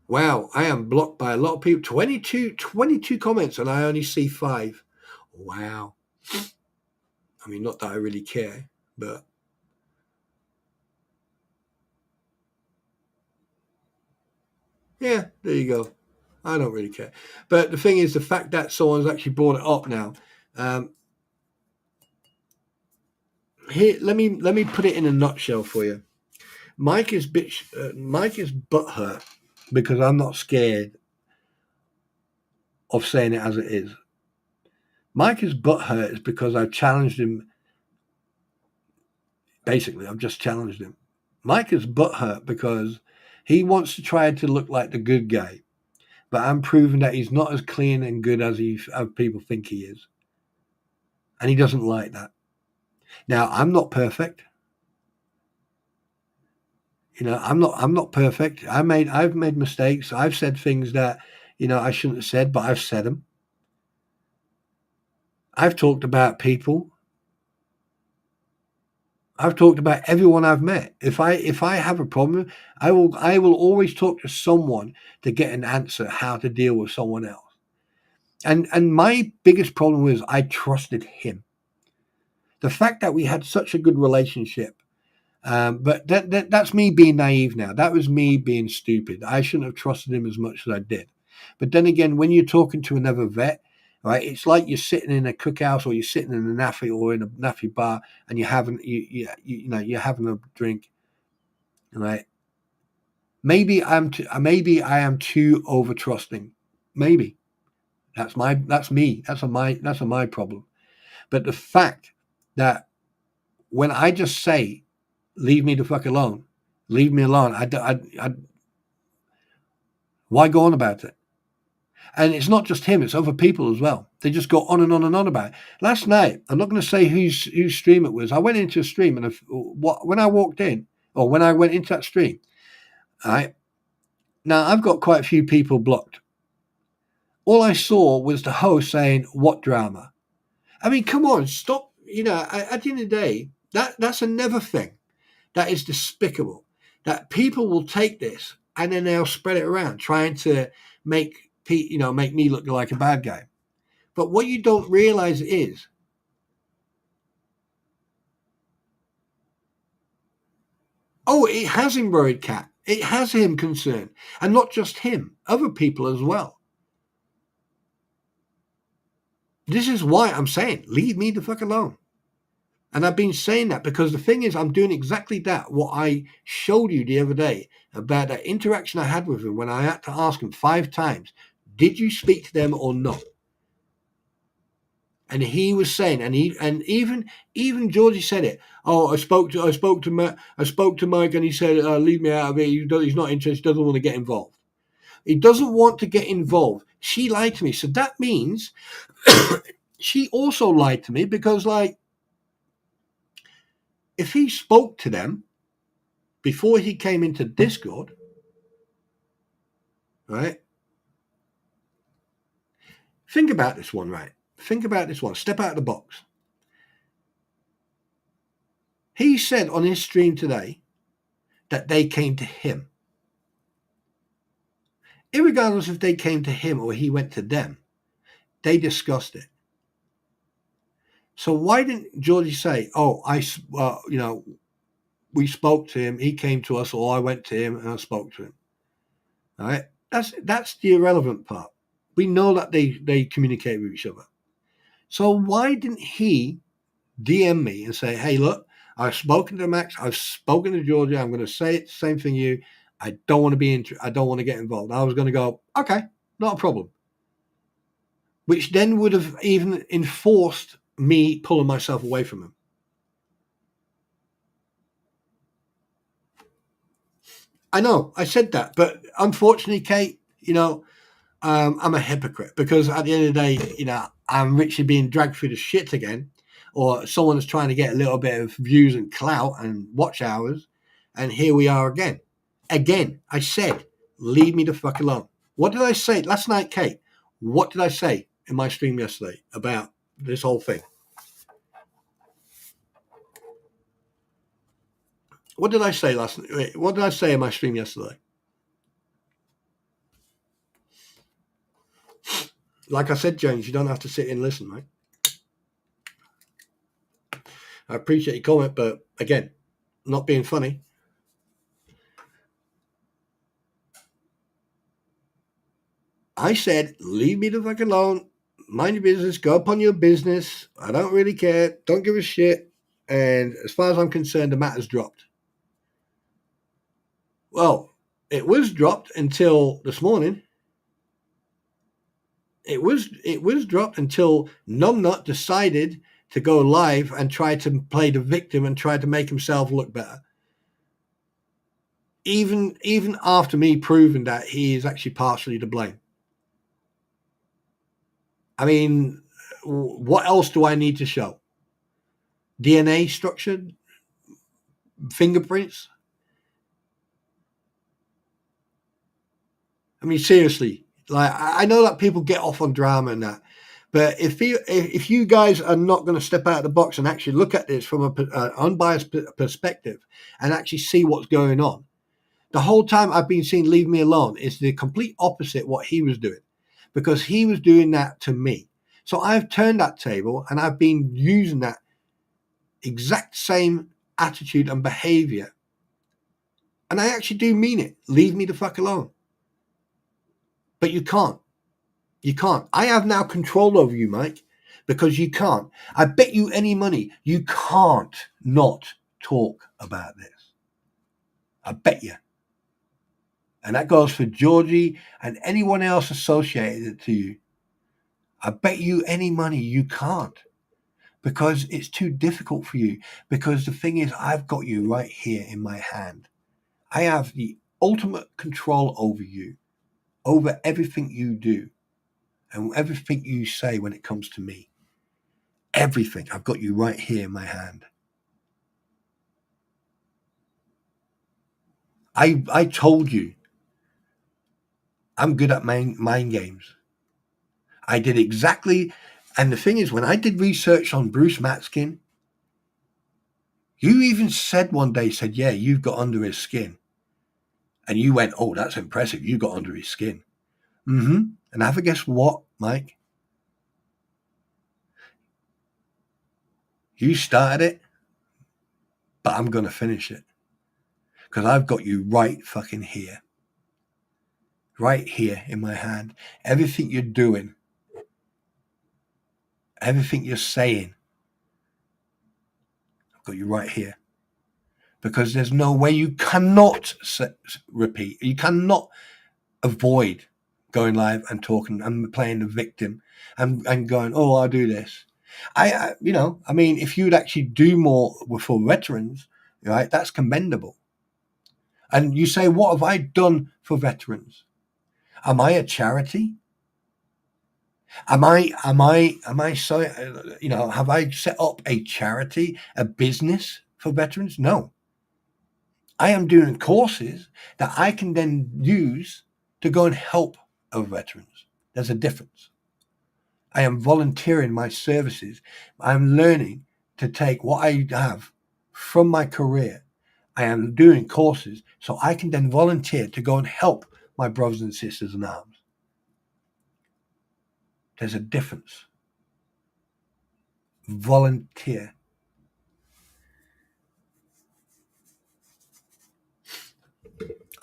Wow, I am blocked by a lot of people. 22 comments and I only see 5. Wow. I mean, not that I really care, but yeah, there you go. I don't really care. But the thing is, the fact that someone's actually brought it up now. Here, let me put it in a nutshell for you. Mike is butthurt because I'm not scared of saying it as it is. Mike is butthurt is because I've challenged him. Basically, I've just challenged him. Mike is butthurt because he wants to try to look like the good guy, but I'm proving that he's not as clean and good as people think he is, and he doesn't like that. Now, I'm not perfect. I'm not perfect. I've made mistakes. I've said things that I shouldn't have said, but I've said them. I've talked about people. I've talked about everyone I've met. If I have a problem, I will always talk to someone to get an answer how to deal with someone else. And my biggest problem was I trusted him. The fact that we had such a good relationship, but that's me being naive now. That was me being stupid. I shouldn't have trusted him as much as I did. But then again, when you're talking to another vet, right, it's like you're sitting in a cookhouse or you're sitting in a naffy or in a naffy bar and you're having you're having a drink, right? Maybe I am too over trusting. Maybe that's me. That's a my problem. But the fact that when I just say, "Leave me the fuck alone," leave me alone. Why go on about it? And it's not just him; it's other people as well. They just go on and on and on about it. Last night, I'm not going to say whose stream it was. I went into a stream, and when I walked in, or when I went into that stream, all right. Now I've got quite a few people blocked. All I saw was the host saying, "What drama?" I mean, come on, stop. At the end of the day, that's another thing that is despicable. That people will take this and then they'll spread it around, trying to make make me look like a bad guy. But what you don't realize is, oh, it has him worried, Cat. It has him concerned, and not just him, other people as well. This is why I'm saying, leave me the fuck alone. And I've been saying that because the thing is, I'm doing exactly that, what I showed you the other day about that interaction I had with him when I had to ask him 5 times, did you speak to them or not? And he was saying, and even Georgie said it. Oh, I spoke to Mike, and he said, leave me out of it. He's not interested. Doesn't want to get involved. He doesn't want to get involved. She lied to me, so that means she also lied to me because, like, if he spoke to them before he came into Discord, right? Think about this one, right? Think about this one. Step out of the box. He said on his stream today that they came to him. Irregardless if they came to him or he went to them, they discussed it. So why didn't Georgie say, "Oh, we spoke to him. He came to us, or I went to him and I spoke to him." All right, that's the irrelevant part. We know that they communicate with each other. So why didn't he DM me and say, "Hey, look, I've spoken to Max. I've spoken to Georgia. I'm going to say it the same thing you. I don't want to I don't want to get involved." I was going to go, "Okay, not a problem," which then would have even enforced me pulling myself away from him. I know I said that, but unfortunately, Kate, I'm a hypocrite because at the end of the day, I'm literally being dragged through the shit again, or someone is trying to get a little bit of views and clout and watch hours, and here we are again. Again, I said, leave me the fuck alone. What did I say last night, Kate? What did I say in my stream yesterday about this whole thing? What did I say last night? What did I say in my stream yesterday? Like I said, James, you don't have to sit and listen, mate. I appreciate your comment, but again, not being funny. I said, leave me the fuck alone. Mind your business. Go upon your business. I don't really care. Don't give a shit. And as far as I'm concerned, the matter's dropped. Well, it was dropped until this morning. It was dropped until Numbnut decided to go live and try to play the victim and try to make himself look better. Even after me proving that he is actually partially to blame. I mean, what else do I need to show? DNA structure? Fingerprints? I mean, seriously, like I know that people get off on drama and that, but if you guys are not going to step out of the box and actually look at this from an unbiased perspective and actually see what's going on, the whole time I've been seeing "Leave Me Alone" is the complete opposite what he was doing, because he was doing that to me. So I've turned that table and I've been using that exact same attitude and behavior, and I actually do mean it. Leave me the fuck alone. But you can't. You can't. I have now control over you, Mike, because you can't. I bet you any money you can't not talk about this. I bet you. And that goes for Georgie and anyone else associated to you. I bet you any money you can't, because it's too difficult for you. Because the thing is, I've got you right here in my hand. I have the ultimate control over you, over everything you do. And everything you say when it comes to me, everything, I've got you right here in my hand. I told you I'm good at mind games. I did exactly, and the thing is, when I did research on Bruce Matskin, you even said one day, yeah, you've got under his skin. And you went, oh, that's impressive. You got under his skin. And have a guess what, Mike? You started it, but I'm going to finish it. Because I've got you right fucking here. Right here in my hand. Everything you're doing, everything you're saying, I've got you right here. Because there's no way you cannot repeat. You cannot avoid going live and talking and playing the victim and going, oh, I'll do this. I mean, if you'd actually do more for veterans, right, that's commendable. And you say, what have I done for veterans? Am I a charity? Am I so, have I set up a charity, a business for veterans? No. I am doing courses that I can then use to go and help other veterans. There's a difference. I am volunteering my services. I'm learning to take what I have from my career. I am doing courses so I can then volunteer to go and help my brothers and sisters in arms. There's a difference. Volunteer.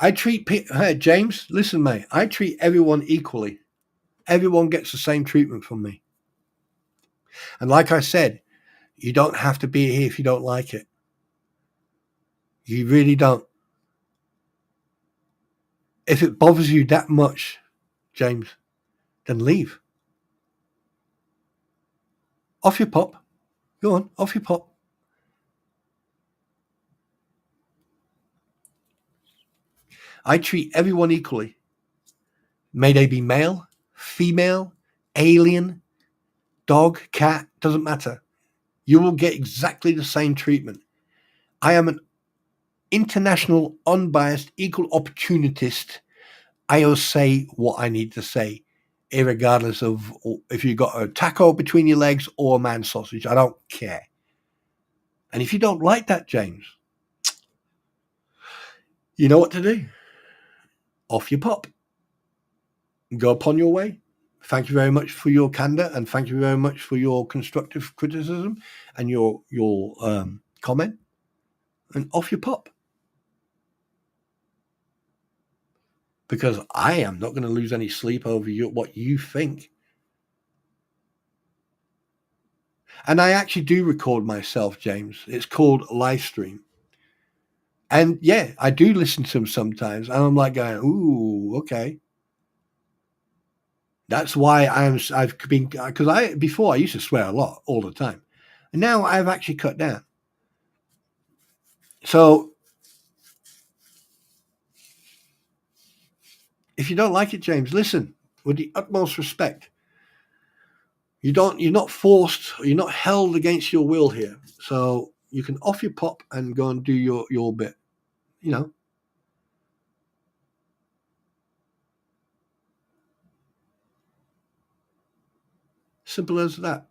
I treat hey, James, listen, mate. I treat everyone equally. Everyone gets the same treatment from me. And like I said, you don't have to be here if you don't like it. You really don't. If it bothers you that much, James, then leave. Off your pop. Go on, off your pop. I treat everyone equally. May they be male, female, alien, dog, cat, doesn't matter. You will get exactly the same treatment. I am an international, unbiased, equal opportunist. I'll say what I need to say, irregardless of if you got a taco between your legs or a man sausage. I don't care. And if you don't like that, James, you know what to do. Off you pop. Go upon your way. Thank you very much for your candor, and thank you very much for your constructive criticism and your comment. And off you pop. Because I am not going to lose any sleep over what you think. And I actually do record myself, James. It's called live stream. And yeah, I do listen to them sometimes. And I'm like going, ooh, okay. That's why I've been, because before I used to swear a lot all the time. And now I've actually cut down. So if you don't like it, James, listen with the utmost respect. You're not forced, you're not held against your will here. So you can off your pop and go and do your bit, you know. Simple as that.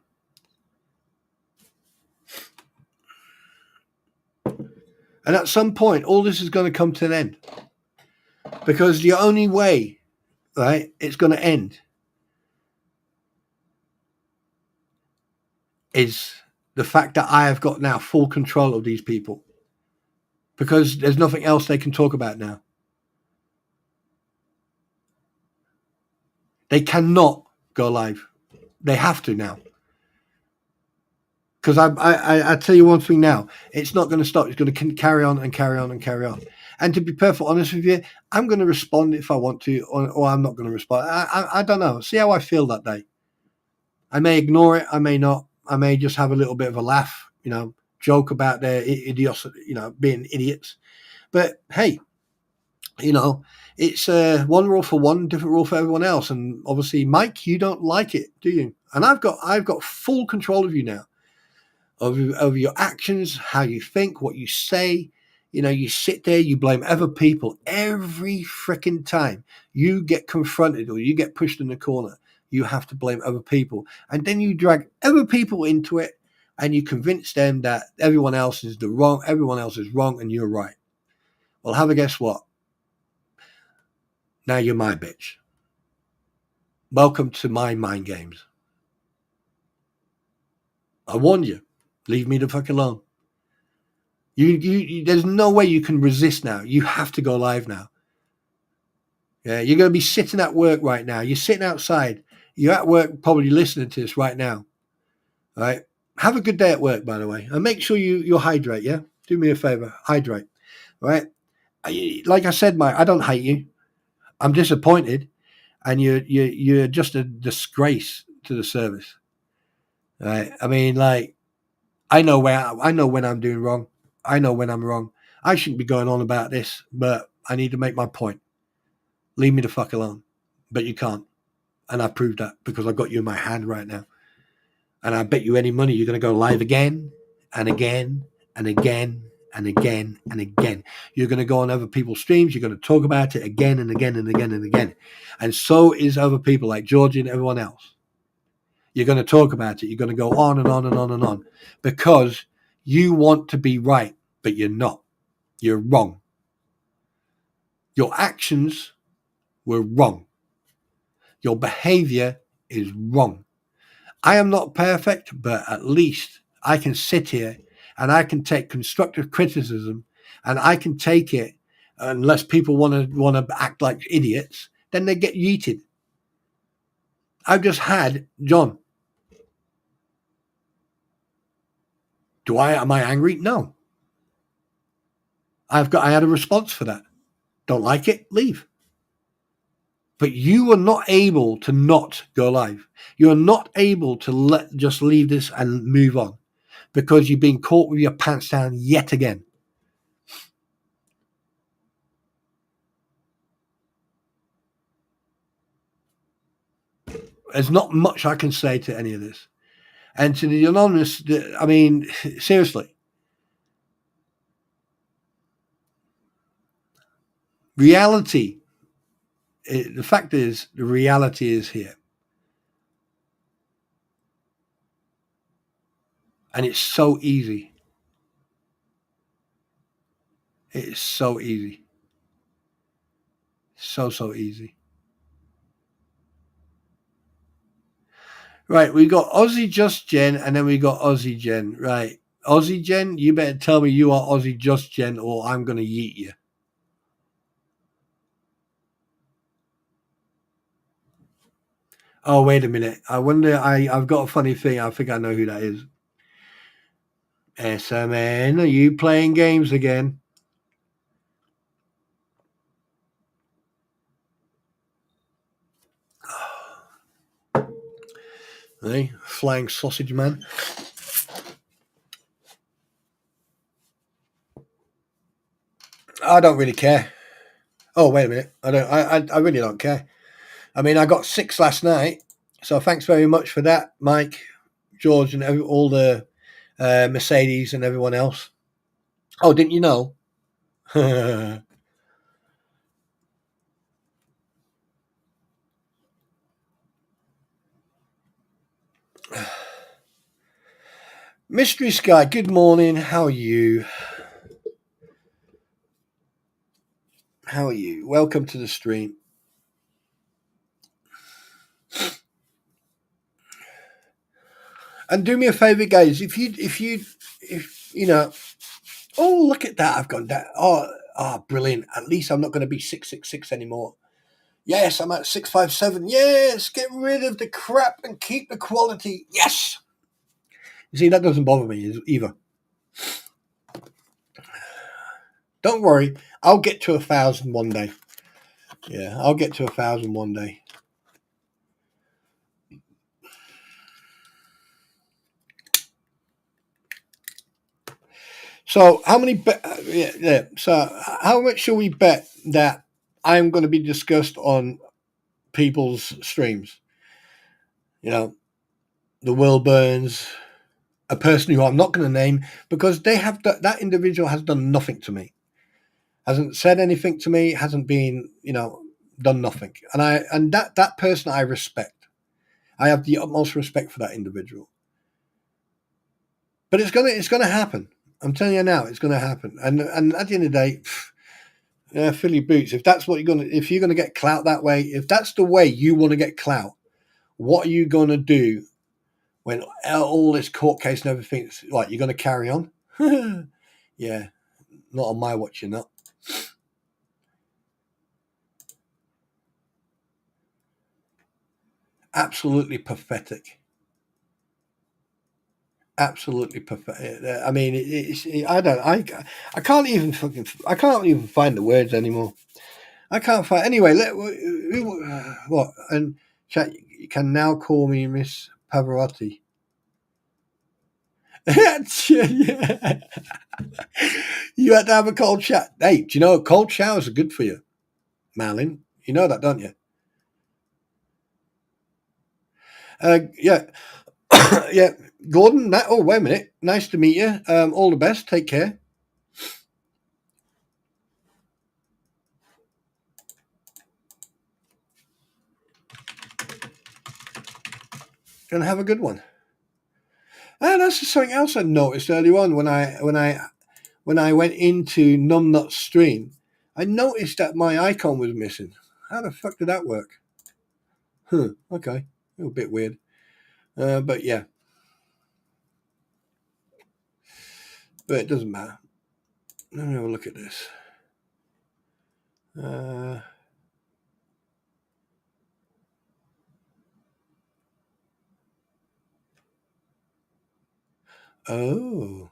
And at some point, all this is going to come to an end. Because the only way, right, it's going to end is the fact that I have got now full control of these people. Because there's nothing else they can talk about now. They cannot go live. They have to now. Because I tell you one thing now, it's not going to stop. It's going to carry on and carry on and carry on. And to be perfectly honest with you, I'm going to respond if I want to, or I'm not going to respond. I don't know. See how I feel that day. I may ignore it. I may not. I may just have a little bit of a laugh, joke about their idiocy, being idiots. But hey, it's one rule for one, different rule for everyone else. And obviously, Mike, you don't like it, do you? And I've got full control of you now. Of your actions, how you think, what you say. You sit there, you blame other people every freaking time you get confronted or you get pushed in the corner. You have to blame other people. And then you drag other people into it and you convince them that everyone else is wrong and you're right. Well, have a guess what? Now you're my bitch. Welcome to my mind games. I warned you. Leave me the fuck alone. You there's no way you can resist now. You have to go live now. Yeah, you're going to be sitting at work right now. You're sitting outside. You're at work probably listening to this right now. All right? Have a good day at work, by the way. And make sure you hydrate, yeah? Do me a favor. Hydrate. All right? Like I said, Mike, I don't hate you. I'm disappointed. And you're just a disgrace to the service. All right? I mean, like, I know when I'm doing wrong. I know when I'm wrong. I shouldn't be going on about this, but I need to make my point. Leave me the fuck alone. But you can't. And I proved that because I've got you in my hand right now. And I bet you any money you're going to go live again and again and again and again and again. You're going to go on other people's streams. You're going to talk about it again and again and again and again. And so is other people like Georgie and everyone else. You're going to talk about it. You're going to go on and on and on and on because you want to be right, but you're not. You're wrong. Your actions were wrong. Your behavior is wrong. I am not perfect, but at least I can sit here and I can take constructive criticism and I can take it unless people want to act like idiots, then they get yeeted. I've just had John. Am I angry? No. I had a response for that. Don't like it? Leave. But you are not able to not go live. You are not able to just leave this and move on because you've been caught with your pants down yet again. There's not much I can say to any of this. And to the anonymous, I mean, seriously. Reality, the fact is, the reality is here. And it's so easy. It is so easy. So easy. Right, we got Aussie Just Jen, and then we got Aussie Jen. Right, Aussie Jen, you better tell me you are Aussie Just Jen, or I'm gonna yeet you. Oh, wait a minute. I wonder. I've got a funny thing. I think I know who that is. SMN, are you playing games again? Hey, flying sausage man. I don't really care. Oh, wait a minute. I don't. I really don't care. I mean, I got 6 last night, so thanks very much for that, Mike, George, and all the Mercedes and everyone else. Oh, didn't you know? Mystery Sky, good morning. How are you? How are you? Welcome to the stream. And do me a favor, guys. If you know, oh, look at that. I've gone down. Oh, brilliant. At least I'm not going to be 666 anymore. Yes, I'm at 657. Yes, get rid of the crap and keep the quality. Yes. You see, that doesn't bother me either. Don't worry. I'll get to 1,000 one day. Yeah, I'll get to 1,000 one day. So how many? Yeah. So how much shall we bet that I'm going to be discussed on people's streams? You know, the Wilburns, a person who I'm not going to name because they have that individual has done nothing to me, hasn't said anything to me, hasn't been done nothing, and that person I respect. I have the utmost respect for that individual. But it's gonna happen. I'm telling you now, it's gonna happen. And at the end of the day, fill your boots. If you're gonna get clout that way, if that's the way you want to get clout, what are you gonna do when all this court case and everything's like? You're gonna carry on? Yeah, not on my watch, you're not. Absolutely pathetic. Absolutely pathetic. I mean, I can't even find the words anymore. I can't find. Anyway, what? And chat, you can now call me Miss Pavarotti. Yeah. You had to have a cold shower. Hey, do you know cold showers are good for you, Malin? You know that, don't you? Yeah, yeah. Gordon. Oh, wait a minute. Nice to meet you. All the best. Take care. And have a good one. And that's just something else I noticed earlier on when I went into Numbnut's stream. I noticed that my icon was missing. How the fuck did that work? Okay. A bit weird. But yeah. But it doesn't matter. Let me have a look at this. Oh.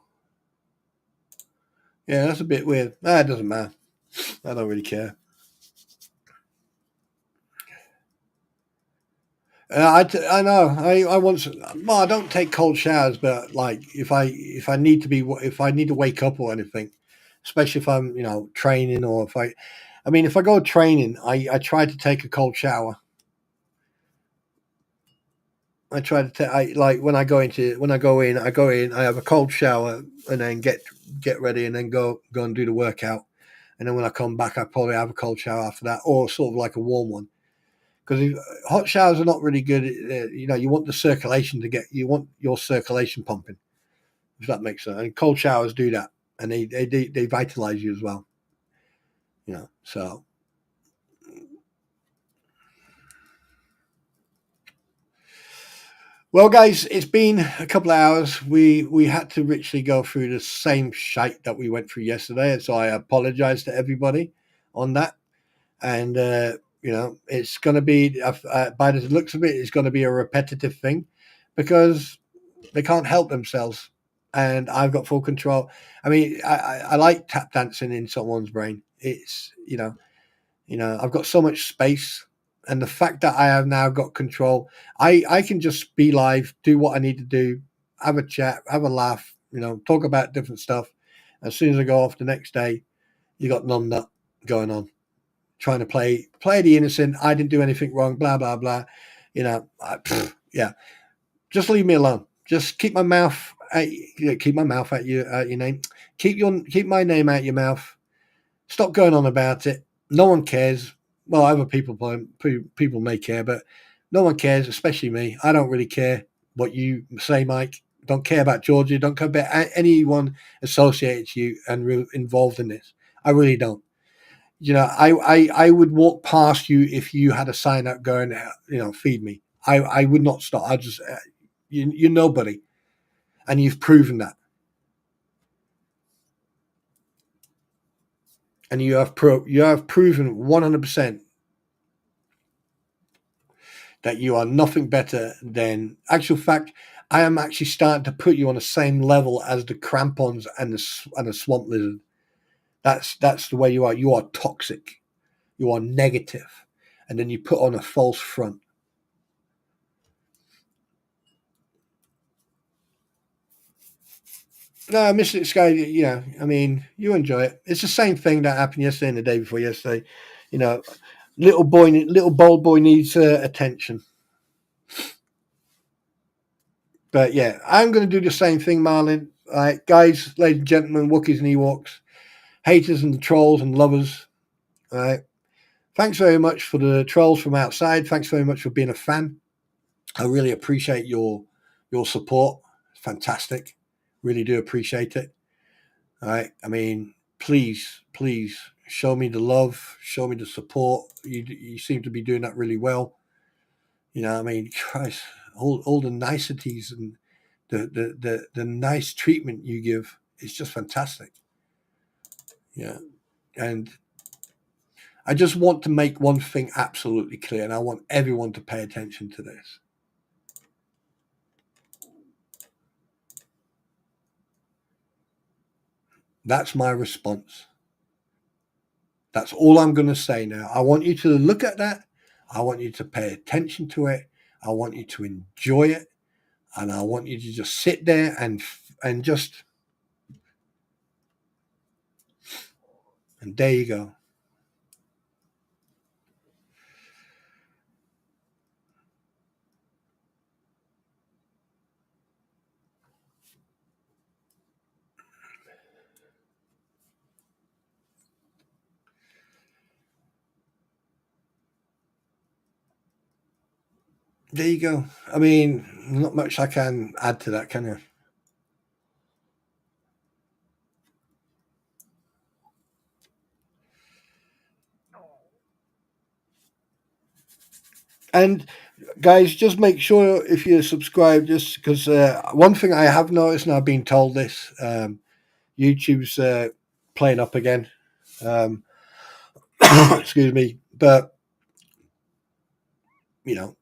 Yeah, that's a bit weird. It doesn't matter. I don't really care. I know. I once. Well, I don't take cold showers, but like if I need to wake up or anything, especially if I'm training or if I go training, I try to take a cold shower. I try to take. Like when I go in, I have a cold shower and then get ready and then go and do the workout, and then when I come back, I probably have a cold shower after that, or sort of like a warm one. Because hot showers are not really good. You want the circulation you want your circulation pumping, if that makes sense. And cold showers do that, and they vitalize you as well. So Well, guys, it's been a couple of hours. We had to literally go through the same shite that we went through yesterday, and so I apologize to everybody on that. And it's going to be by the looks of it, it's going to be a repetitive thing because they can't help themselves, and I've got full control. I mean, I like tap dancing in someone's brain. It's I've got so much space, and the fact that I have now got control, I can just be live, do what I need to do, have a chat, have a laugh, talk about different stuff. As soon as I go off the next day, you got none that going on, trying to play the innocent. I didn't do anything wrong. Blah blah blah. Yeah. Just leave me alone. Just keep my mouth. Keep my mouth at your name. Keep my name out your mouth. Stop going on about it. No one cares. Well, other people may care, but no one cares, especially me. I don't really care what you say, Mike. Don't care about Georgia. Don't care about anyone associated to you and involved in this. I really don't. I would walk past you if you had a sign up going, feed me. I would not stop. I just, you're nobody, and you've proven that, and you have proven 100% that you are nothing better than. Actual fact, I am actually starting to put you on the same level as the crampons and the swamp lizard. That's the way you are. You are toxic. You are negative, and then you put on a false front. No, Mystic Sky, I mean, you enjoy it. It's the same thing that happened yesterday and the day before yesterday. You know, little bold boy needs attention. But yeah, I'm going to do the same thing, Marlin. All right, guys, ladies and gentlemen, Wookiees and Ewoks, haters and trolls and lovers. All right, thanks very much for the trolls from outside. Thanks very much for being a fan. I really appreciate your support. Fantastic. Really do appreciate it. All right. I mean, please show me the love, show me the support. You seem to be doing that really well. I mean, Christ, all the niceties and the nice treatment you give is just fantastic. Yeah. And I just want to make one thing absolutely clear, and I want everyone to pay attention to this. That's my response. That's all I'm going to say now. I want you to look at that. I want you to pay attention to it. I want you to enjoy it. And I want you to just sit there and just, and there you go. There you go. I mean, not much I can add to that, can you? And guys, just make sure if you're subscribed, just because one thing I have noticed, and I've been told this, YouTube's playing up again. Um, excuse me, but you know,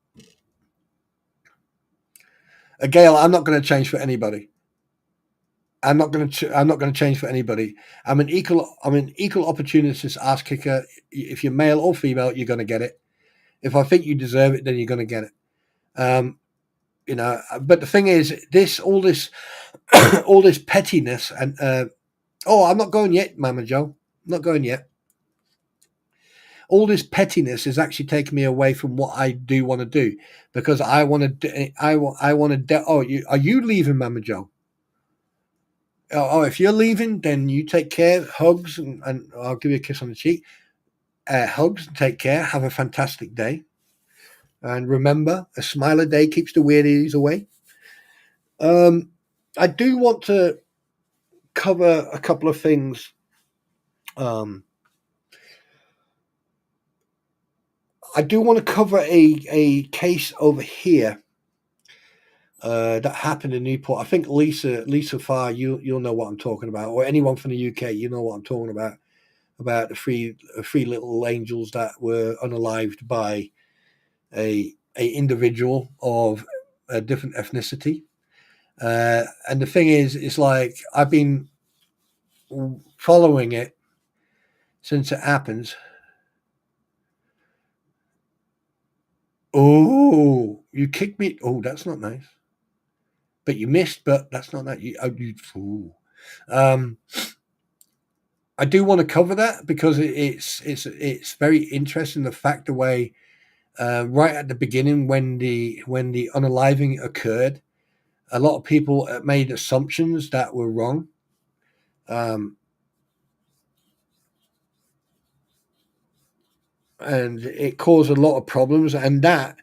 Gail, I'm not going to change for anybody. I'm not going to change for anybody. I'm an equal opportunist ass kicker. If you're male or female, you're going to get it. If I think you deserve it, then you're going to get it. But the thing is, all this all this pettiness and I'm not going yet, Mama Joe. I'm not going yet. All this pettiness is actually taking me away from what I do want to do, because I want to. I want to. Are you leaving, Mama Joe? If you're leaving, then you take care. Hugs, and I'll give you a kiss on the cheek. Hugs, take care. Have a fantastic day. And remember, a smile a day keeps the weirdies away. I do want to cover a couple of things. I do want to cover a case over here that happened in Newport. I think Lisa Farr, you'll know what I'm talking about, or anyone from the UK, you know what I'm talking about the three little angels that were unalived by a individual of a different ethnicity. And the thing is, it's like I've been following it since it happens. Oh, you kicked me. Oh, that's not nice. But you missed. But that's not that. You fool. Um, I do want to cover that because it's very interesting. The fact the way right at the beginning when the unaliving occurred, a lot of people made assumptions that were wrong. Um, and it caused a lot of problems, and that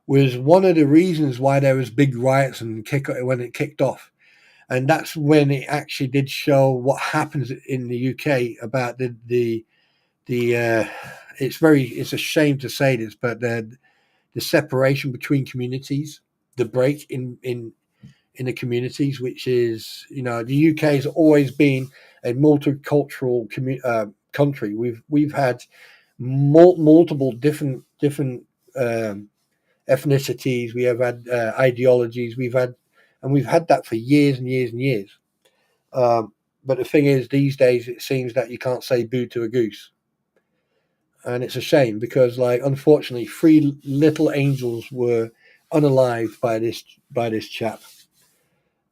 was one of the reasons why there was big riots and when it kicked off. And that's when it actually did show what happens in the UK about the it's a shame to say this, but the separation between communities, the break in the communities, which is, the UK has always been a multicultural country. We've had multiple different ethnicities. We have had ideologies. We've had that for years and years and years. But the thing is, these days it seems that you can't say boo to a goose, and it's a shame because, like, unfortunately, three little angels were unalived by this chap.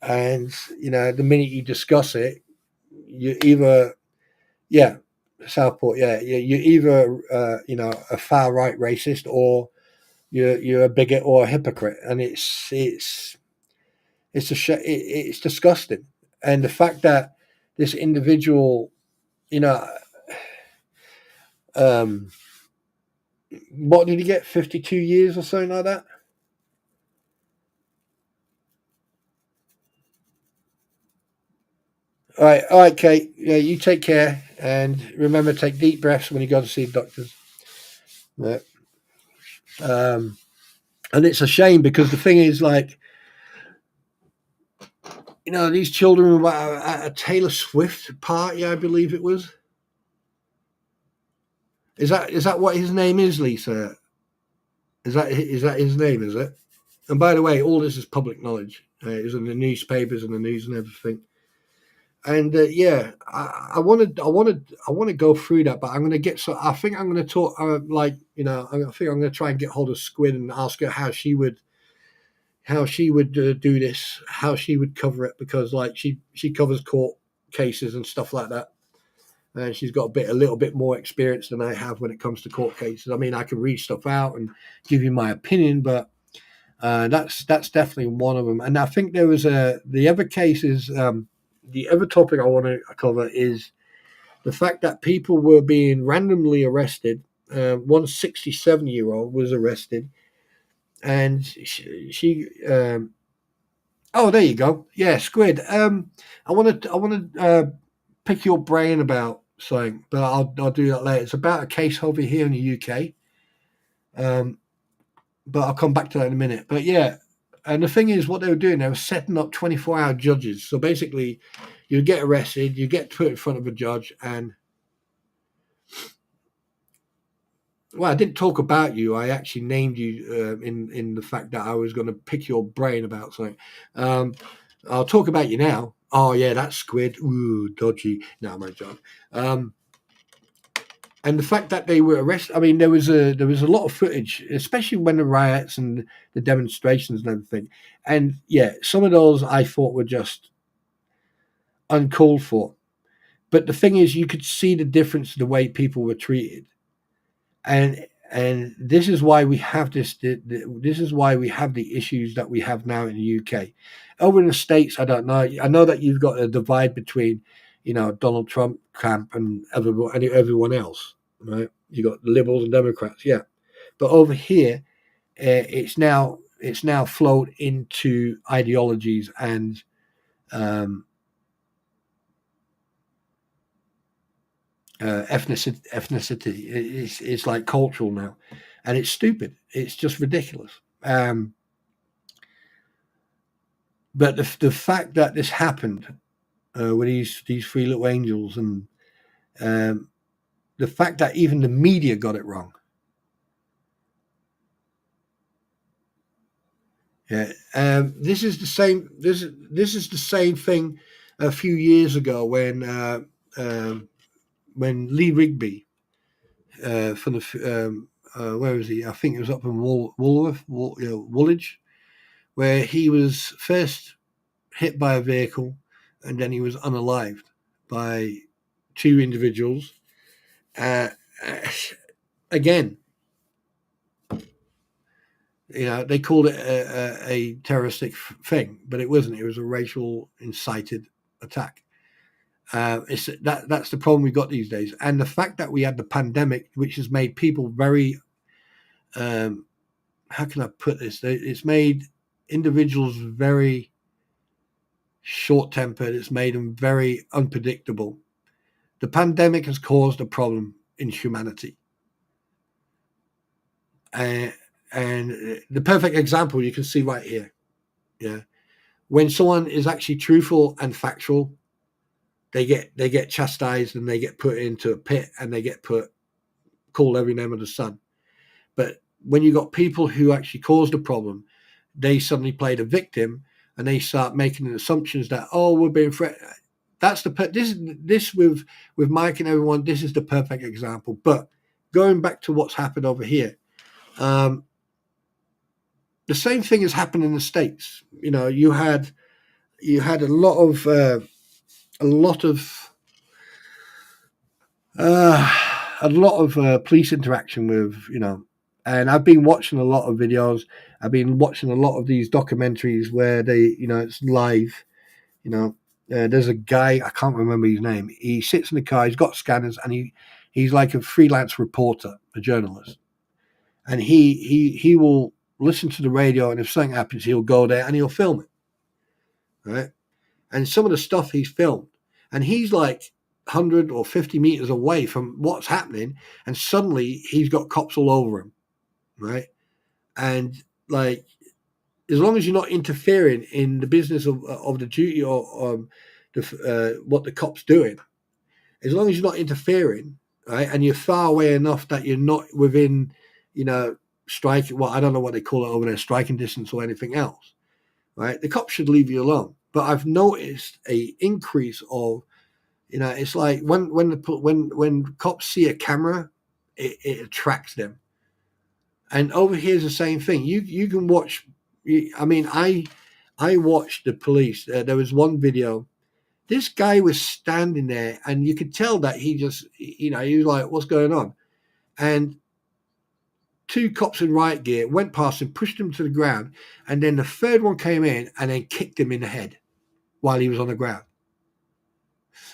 And the minute you discuss it, you either, yeah, Southport, yeah, you're either a far right racist, or you're a bigot or a hypocrite, and it's disgusting. And the fact that this individual, you know, um, what did he get? 52 years or something like that. All right, Kate. Yeah, you take care, and remember to take deep breaths when you go to see doctors. Yeah. Um, and it's a shame because the thing is, like, these children were at a Taylor Swift party, I believe it was. Is that what his name is, Lisa? Is that his name? Is it? And by the way, all this is public knowledge. It was in the newspapers and the news and everything. And yeah, I want to go through that, but I'm going to get. So I think I'm going to talk. I think I'm going to try and get hold of Squid and ask her how she would do this, how she would cover it, because, like, she covers court cases and stuff like that, and she's got a little bit more experience than I have when it comes to court cases. I mean, I can read stuff out and give you my opinion, but that's definitely one of them. And I think there was the other cases. The other topic I want to cover is the fact that people were being randomly arrested. One 67-year-old was arrested, and she oh, there you go. Yeah, Squid. I want to pick your brain about something, but I'll do that later. It's about a case over here in the UK. Um, but I'll come back to that in a minute. But yeah, and the thing is, what they were doing, they were setting up 24-hour judges. So basically, you get arrested, you get put in front of a judge, and, well, I didn't talk about you. I actually named you in the fact that I was going to pick your brain about something. Um, I'll talk about you now. Oh yeah, that's Squid. Ooh, dodgy. No, my job. Um, and the fact that they were arrested. I mean, there was a lot of footage, especially when the riots and the demonstrations and everything. And yeah, some of those I thought were just uncalled for. But the thing is, you could see the difference in the way people were treated, and this is why we have this is why we have the issues that we have now in the UK. Over in the States, I don't know. I know that you've got a divide between, Donald Trump camp and everyone else, right? You got liberals and Democrats, yeah. But over here, it's now flowed into ideologies and um, ethnicity. It's like cultural now, and it's stupid. It's just ridiculous. But the fact that this happened with these three little angels, and the fact that even the media got it wrong. Yeah, this is the same. This is the same thing a few years ago when Lee Rigby from the where was he? I think it was up in Woolwich, where he was first hit by a vehicle, and then he was unalived by two individuals. Uh, Again, they called it a terroristic thing, but it wasn't. It was a racial incited attack. That's the problem we've got these days, and the fact that we had the pandemic, which has made people very, how can I put this? It's made individuals very short-tempered. It's made them very unpredictable. The pandemic has caused a problem in humanity. And the perfect example you can see right here. Yeah. When someone is actually truthful and factual, they get chastised and they get put into a pit and they get called every name of the sun. But when you got people who actually caused the problem, they suddenly play the victim and they start making assumptions that, oh, we're being threatened. That's this with Mike and everyone. This is the perfect example. But going back to what's happened over here, the same thing has happened in the States. You had a lot of police interaction with, and I've been watching a lot of videos. I've been watching a lot of these documentaries where it's live. There's a guy, I can't remember his name. He sits in the car. He's got scanners, and he's like a freelance reporter, a journalist, and he will listen to the radio, and if something happens, he'll go there and he'll film it, right? And some of the stuff he's filmed, and he's like 100 or 50 meters away from what's happening, and suddenly he's got cops all over him, right? And like, as long as you're not interfering in the business of the duty or what the cop's doing, as long as you're not interfering, right, and you're far away enough that you're not within, striking. Well, I don't know what they call it over there, striking distance or anything else, right? The cops should leave you alone. But I've noticed a increase of, it's like when cops see a camera, it attracts them. And over here's the same thing. You can watch. I mean, I watched the police. There was one video. This guy was standing there, and you could tell that he just, he was like, "What's going on?" And two cops in riot gear went past him, pushed him to the ground, and then the third one came in and then kicked him in the head while he was on the ground.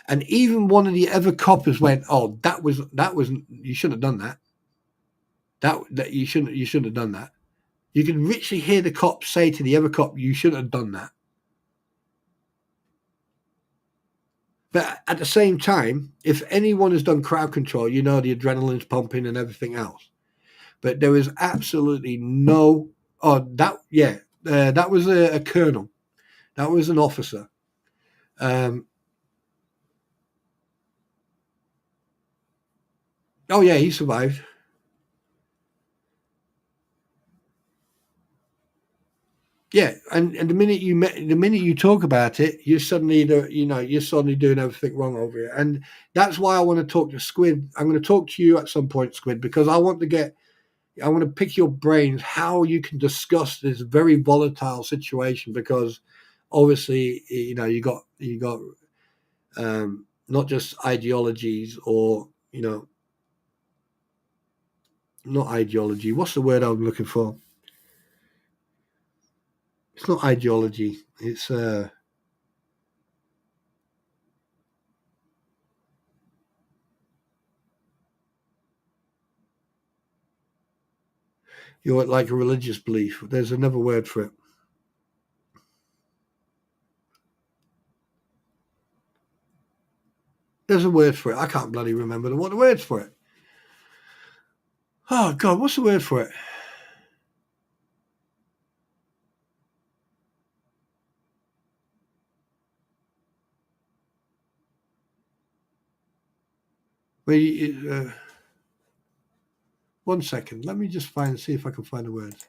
And even one of the other coppers went, "Oh, that was you shouldn't have done that. That you shouldn't have done that." You can literally hear the cop say to the other cop, "You shouldn't have done that." But at the same time, if anyone has done crowd control, the adrenaline's pumping and everything else. But there is absolutely no. Oh, that was a colonel. That was an officer. Oh yeah, he survived. Yeah, and the minute you talk about it, you're suddenly doing everything wrong over here, and that's why I want to talk to Squid. I'm going to talk to you at some point, Squid, because I want to pick your brains how you can discuss this very volatile situation, because obviously you got not just ideologies or not ideology. What's the word I'm looking for? It's not ideology. It's you're like a religious belief. There's another word for it. There's a word for it. I can't bloody remember what the word's for it. Oh God, what's the word for it? One second. Let me just see if I can find the words.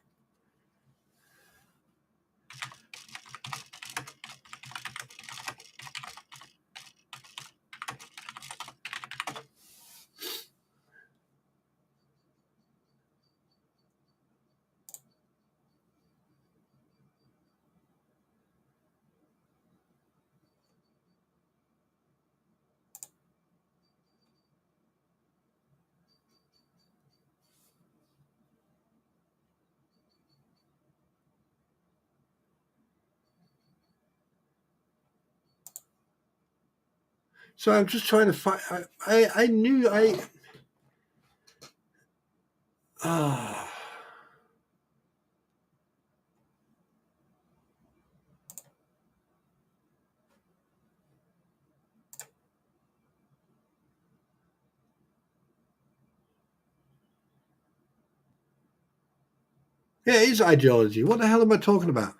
So I'm just trying to find. I knew I. Ah. Yeah, it is ideology. What the hell am I talking about?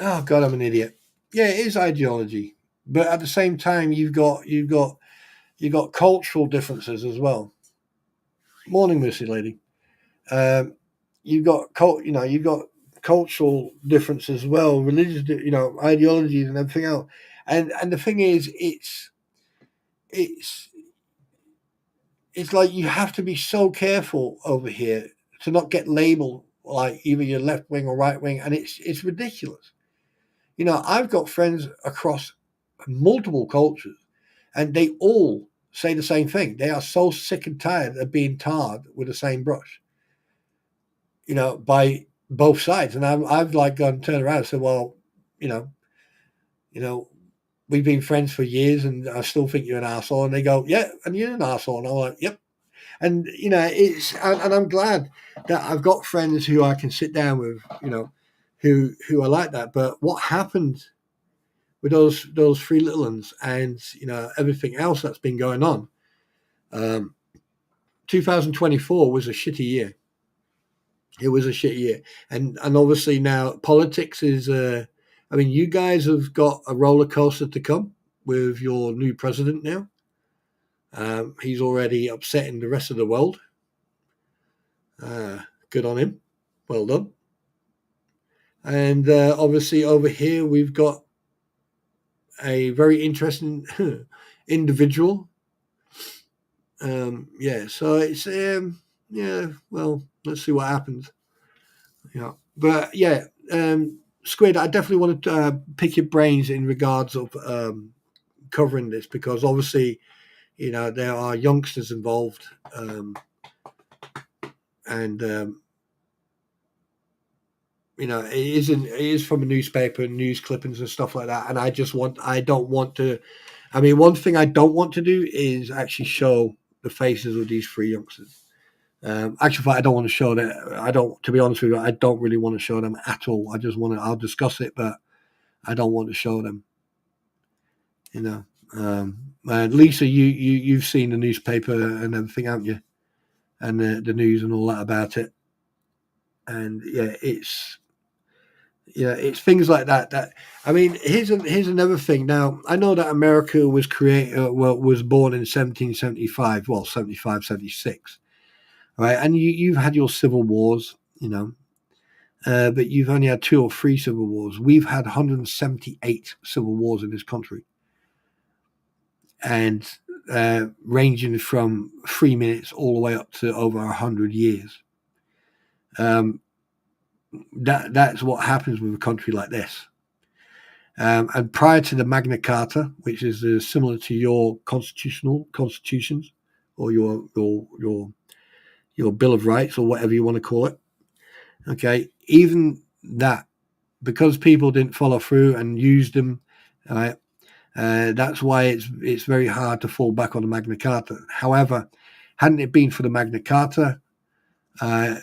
Oh God, I'm an idiot. Yeah, it is ideology, but at the same time, you've got cultural differences as well. Morning, Missy lady. Um, you've got cultural differences as well, religious, ideologies and everything else. And the thing is, it's it's like you have to be so careful over here to not get labeled like either you're left wing or right wing, and it's ridiculous. I've got friends across multiple cultures, and they all say the same thing. They are so sick and tired of being tarred with the same brush, by both sides. And I've like gone turned around and said, well, you know, you know, we've been friends for years, and I still think you're an asshole. And they go, yeah, and you're an asshole. And I'm like, yep. And and I'm glad that I've got friends who I can sit down with, who are like that. But what happened with those three little ones, and everything else that's been going on? 2024 was a shitty year. It was a shitty year, and obviously now politics is. I mean, you guys have got a roller coaster to come with your new president now. He's already upsetting the rest of the world. Good on him. Well done. And obviously over here we've got a very interesting individual. Yeah, so it's yeah. Well, let's see what happens. Yeah, but yeah, Squid. I definitely want to pick your brains in regards of covering this, because obviously, there are youngsters involved, and it is from a newspaper, news clippings and stuff like that. And I don't want to. I mean, one thing I don't want to do is actually show the faces of these three youngsters. Actually, I don't want to show that. I don't. To be honest with you, I don't really want to show them at all. I just want to. I'll discuss it, but I don't want to show them. Lisa, you've seen the newspaper and everything, haven't you? And the news and all that about it. And it's things like that. I mean, here's another thing. Now, I know that America was was born in 1775. Well, 75, 76. Right, and you've had your civil wars, but you've only had 2 or 3 civil wars. We've had 178 civil wars in this country, and ranging from 3 minutes all the way up to over 100 years. That's what happens with a country like this. And prior to the Magna Carta, which is similar to your constitutions, or your Bill of Rights, or whatever you want to call it. Okay, even that, because people didn't follow through and use them, right? That's why it's very hard to fall back on the Magna Carta. However, hadn't it been for the Magna Carta, I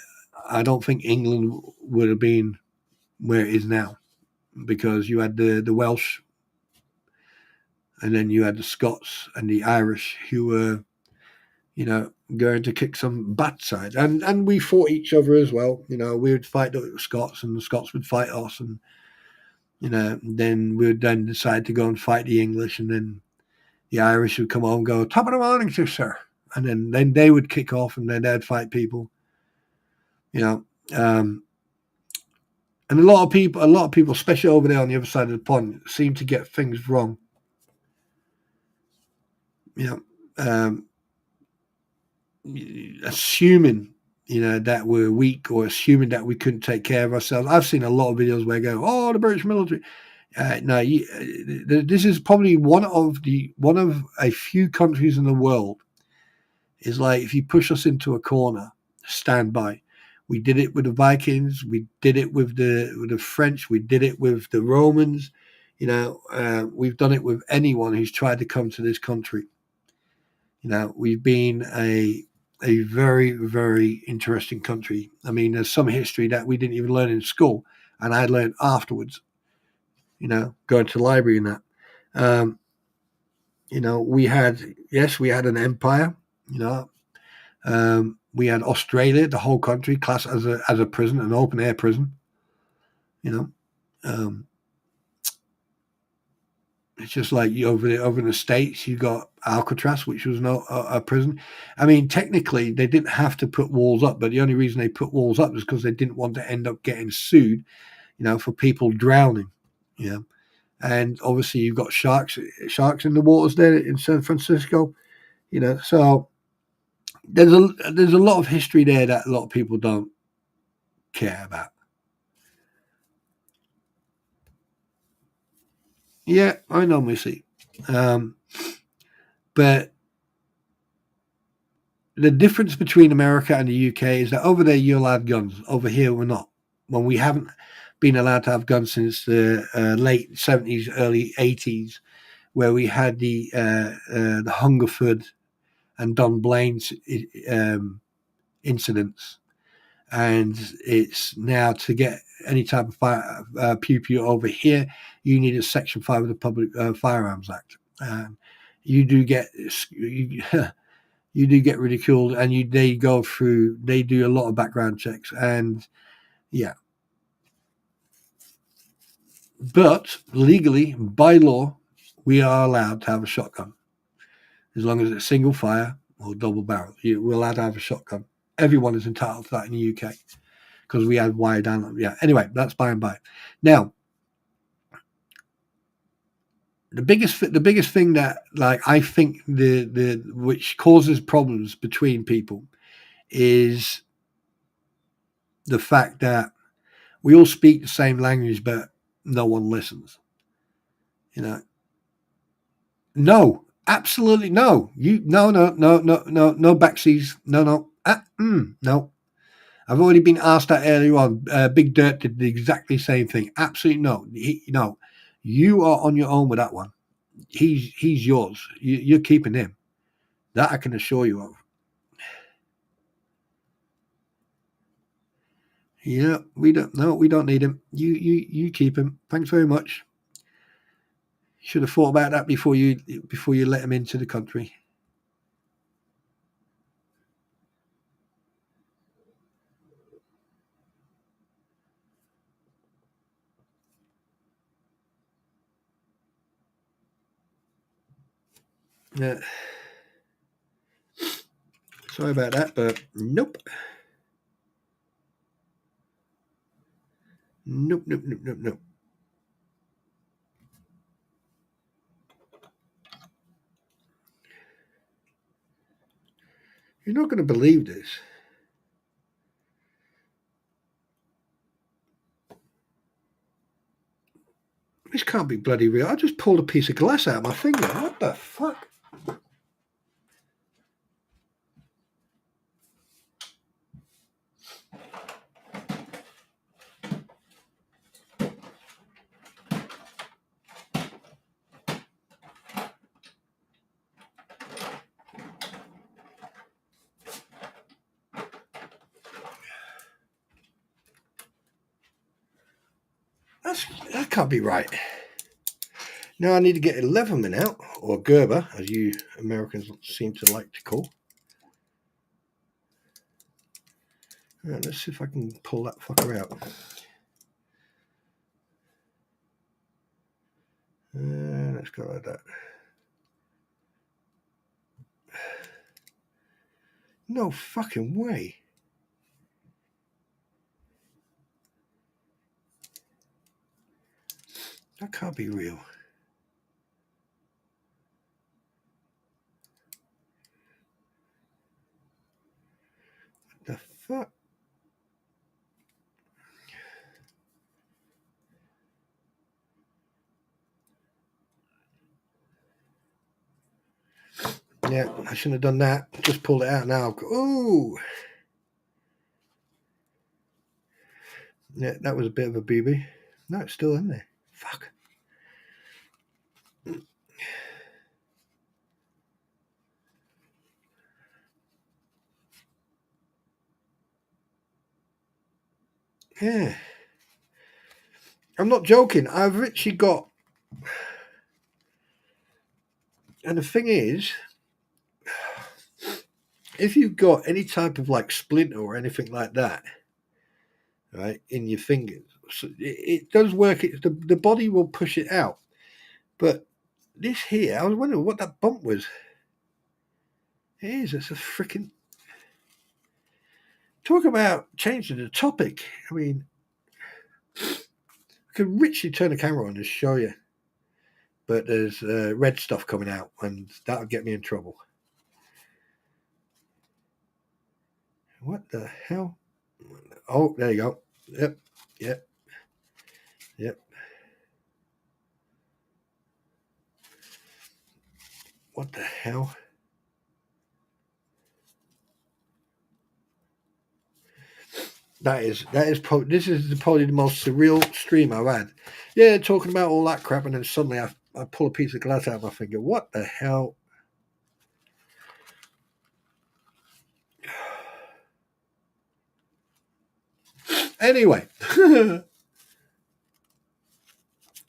don't think England would have been where it is now, because you had the Welsh, and then you had the Scots and the Irish, who were, going to kick some backside. And we fought each other as well. We would fight the Scots, and the Scots would fight us, and then we would then decide to go and fight the English, and then the Irish would come on and go, top of the morning to sir. And then they would kick off and then they'd fight people. And a lot of people, especially over there on the other side of the pond, seem to get things wrong. Assuming, that we're weak or assuming that we couldn't take care of ourselves. I've seen a lot of videos where they go, "Oh, the British military." No, this is probably one of a few countries in the world. Is like, if you push us into a corner, stand by. We did it with the Vikings. We did it with the French. We did it with the Romans. We've done it with anyone who's tried to come to this country. We've been a very, very interesting country. I mean, there's some history that we didn't even learn in school, and I learned afterwards. Going to the library and that. We had an empire. We had Australia, the whole country, classed as a prison, an open air prison. It's just like over in the States, you got Alcatraz, which was a prison. I mean, technically, they didn't have to put walls up, but the only reason they put walls up is because they didn't want to end up getting sued, for people drowning. And obviously you've got sharks in the waters there in San Francisco. So there's a lot of history there that a lot of people don't care about. Yeah, I know, Missy. But the difference between America and the UK is that over there you're allowed guns. Over here we're not. When we haven't been allowed to have guns since the late 70s, early 80s, where we had the Hungerford and Don Blaine's incidents. And it's now, to get any type of pew over here, you need a Section 5 of the Public Firearms Act. You do get you do get ridiculed, and they do a lot of background checks, and yeah. But legally, by law, we are allowed to have a shotgun, as long as it's single fire or double barrel. We're allowed to have a shotgun. Everyone is entitled to that in the UK because we had wired down. Yeah. Anyway, that's by and by. Now, the biggest thing that, like, I think the which causes problems between people is the fact that we all speak the same language, but no one listens. No, absolutely no. No backsies. No. I've already been asked that earlier on. Big Dirt did the exactly same thing. Absolutely no. No, you are on your own with that one. He's yours. You're keeping him. That I can assure you of. Yeah, we don't need him. You keep him. Thanks very much. You should have thought about that before you let him into the country. Yeah. Sorry about that, but nope. Nope. You're not going to believe this. This can't be bloody real. I just pulled a piece of glass out of my finger. What the fuck? That can't be right. Now I need to get a Leatherman out, or Gerber, as you Americans seem to like to call. Right, let's see if I can pull that fucker out. Let's go like that. No fucking way. That can't be real. What the fuck? Yeah, I shouldn't have done that. Just pulled it out now. Ooh. Yeah, that was a bit of a BB. No, it's still in there. Fuck. Yeah. I'm not joking. I've actually got... And the thing is, if you've got any type of like splinter or anything like that, right, in your fingers, so it does work. The body will push it out. But this here, I was wondering what that bump was. It is. It's a freaking... Talk about changing the topic. I mean, I could literally turn the camera on and show you. But there's red stuff coming out, and that would get me in trouble. What the hell? Oh, there you go. Yep. What the hell? This is probably the most surreal stream I've had. Yeah, talking about all that crap, and then suddenly I pull a piece of glass out of my finger. What the hell? Anyway,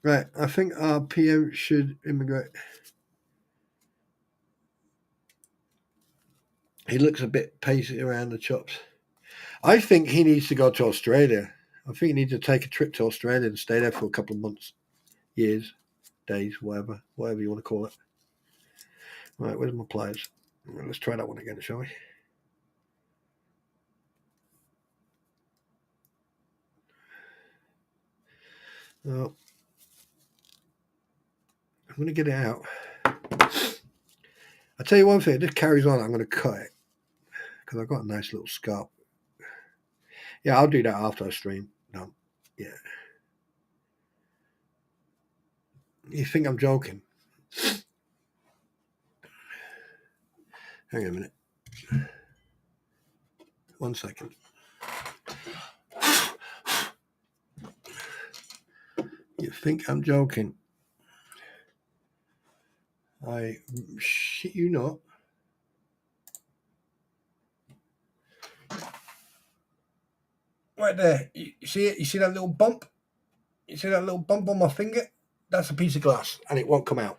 right. I think our PM should immigrate. He looks a bit pacey around the chops. I think he needs to go to Australia. I think he needs to take a trip to Australia and stay there for a couple of months, years, days, whatever you want to call it. Right, where's my pliers? Let's try that one again, shall we? Oh, I'm going to get it out. I'll tell you one thing, if this carries on, I'm going to cut it because I've got a nice little scalp. Yeah, I'll do that after I stream. No, yeah. You think I'm joking? Hang on a minute. 1 second. You think I'm joking? I shit you not. Right there. You see it? You see that little bump? You see that little bump on my finger? That's a piece of glass, and it won't come out.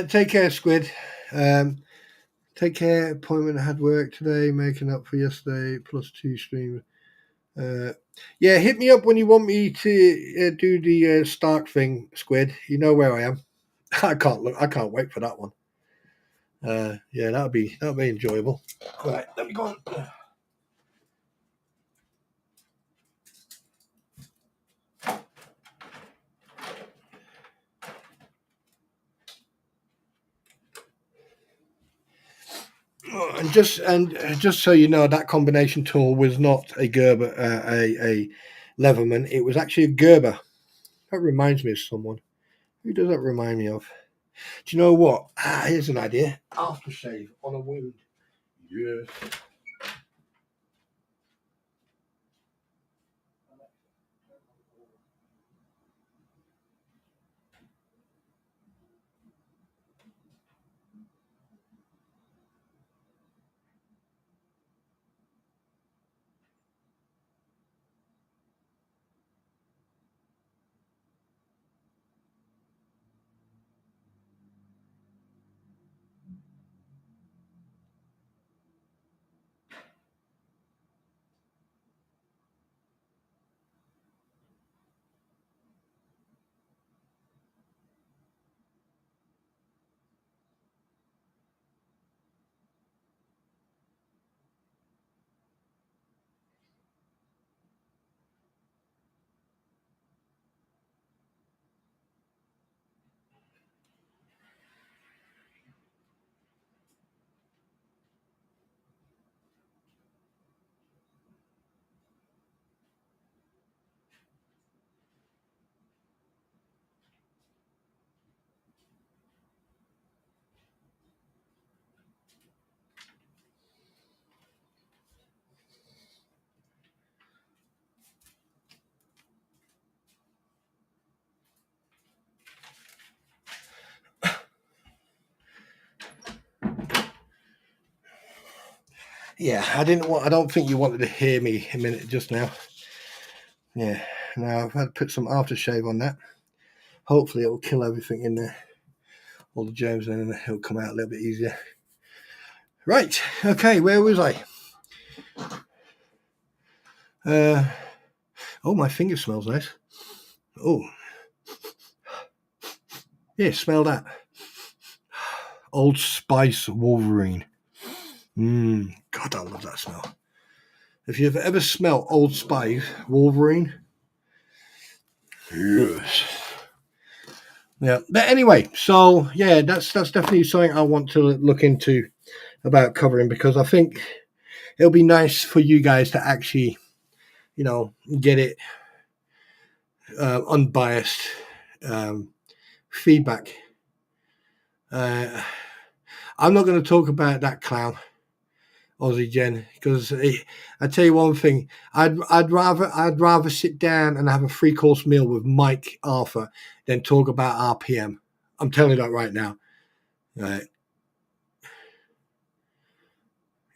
Take care, Squid. Take care. Appointment had work today, making up for yesterday. +2 streams. Yeah, hit me up when you want me to do the Stark thing, Squid. You know where I am. I can't wait for that one. Yeah, that'll be enjoyable. All right, let me go on. And just so you know, that combination tool was not a Gerber, a Leverman. It was actually a Gerber. That reminds me of someone. Who does that remind me of? Do you know what? Here's an idea. Aftershave on a wound. Yes. Yeah, I don't think you wanted to hear me a minute just now. Yeah, now I've had to put some aftershave on that. Hopefully it will kill everything in there, all the germs, and then it'll come out a little bit easier. Right, okay, where was I? Oh, my finger smells nice. Oh, yeah, smell that. Old Spice Wolverine. God, I love that smell. If you've ever smelled Old Spice Wolverine, yes. Yeah, but anyway, so yeah, that's definitely something I want to look into about covering, because I think it'll be nice for you guys to actually, get it unbiased feedback. I'm not going to talk about that clown, Aussie Jen, because I tell you one thing, I'd rather sit down and have a 3-course meal with Mike Arthur than talk about RPM. I'm telling you that right now. Right.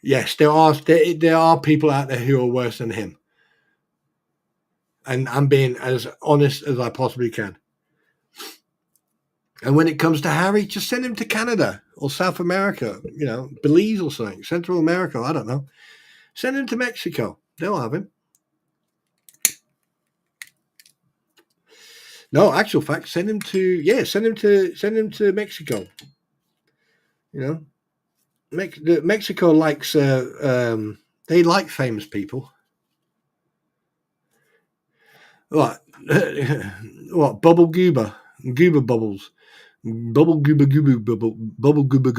Yes, there are people out there who are worse than him, and I'm being as honest as I possibly can. And when it comes to Harry, just send him to Canada or South America, Belize or something, Central America. I don't know. Send him to Mexico. They'll have him. No, actual fact, send him to Mexico. Mexico likes they like famous people. What? What? Bubble goober bubbles. Bubble goober bubble goober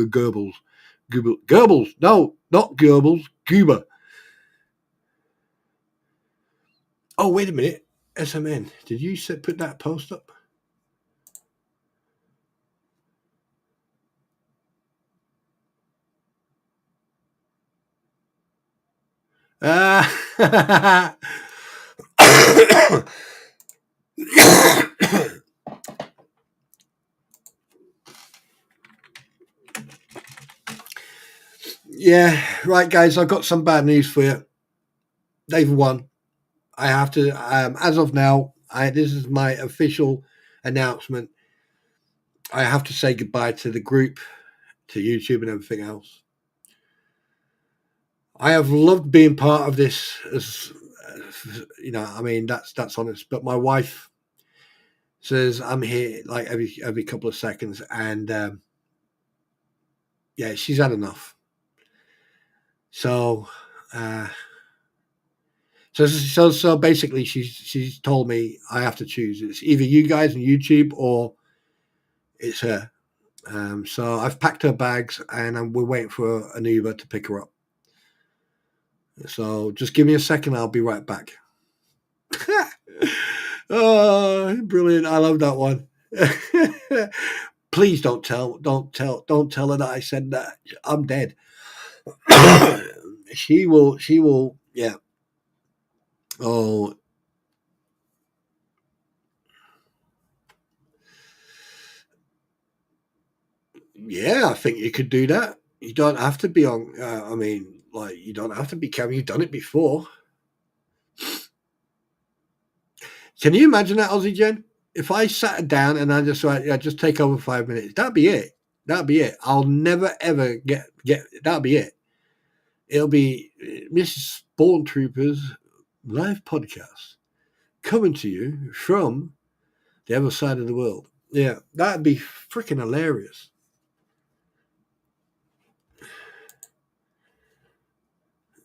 Goebbels. Goebbels. No, not Goebbels. Goober. Oh, wait a minute. SMN. Did you put that post up? Yeah, right, guys. I've got some bad news for you. They've won. I have to, as of now, this is my official announcement. I have to say goodbye to the group, to YouTube, and everything else. I have loved being part of this, as that's honest. But my wife says I'm here like every couple of seconds, and yeah, she's had enough. So, so basically, she's told me I have to choose. It's either you guys on YouTube or it's her. So I've packed her bags and we're waiting for an Uber to pick her up. So just give me a second. I'll be right back. Oh, brilliant. I love that one. Please don't tell her that I said that. I'm dead. She will. Yeah. Oh, yeah. I think you could do that. You don't have to be on. You don't have to be camera. You've done it before. Can you imagine that, Aussie Jen? If I sat down and I just take over 5 minutes, that'd be it. That'd be it. I'll never ever get. That'd be it. It'll be Mrs. Spawn Troopers live podcast coming to you from the other side of the world. Yeah, that'd be freaking hilarious.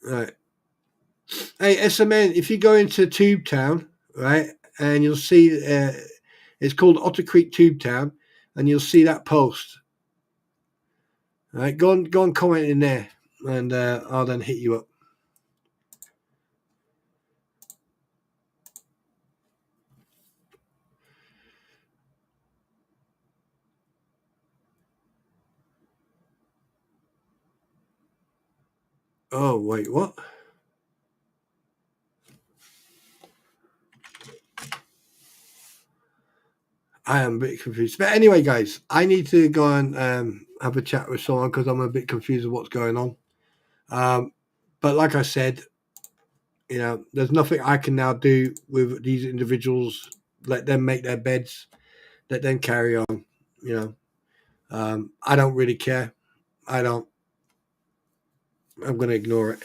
Right. Hey, SMN, if you go into Tube Town, right, and you'll see it's called Otter Creek Tube Town, and you'll see that post. All right, go and comment in there, and I'll then hit you up. Oh, wait, what? I am a bit confused. But anyway, guys, I need to go and have a chat with someone because I'm a bit confused of what's going on. But like I said, there's nothing I can now do with these individuals. Let them make their beds. Let them carry on. I don't really care. I don't. I'm going to ignore it.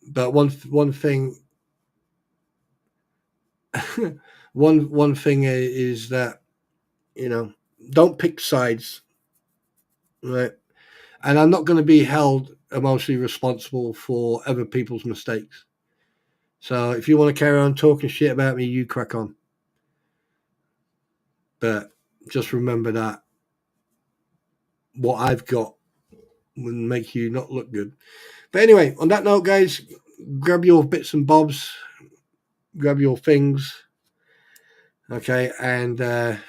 But one thing, one thing is that don't pick sides, right? And I'm not going to be held emotionally responsible for other people's mistakes. So if you want to carry on talking shit about me, you crack on. But just remember that what I've got will make you not look good. But anyway, on that note, guys, grab your bits and bobs, grab your things, okay, and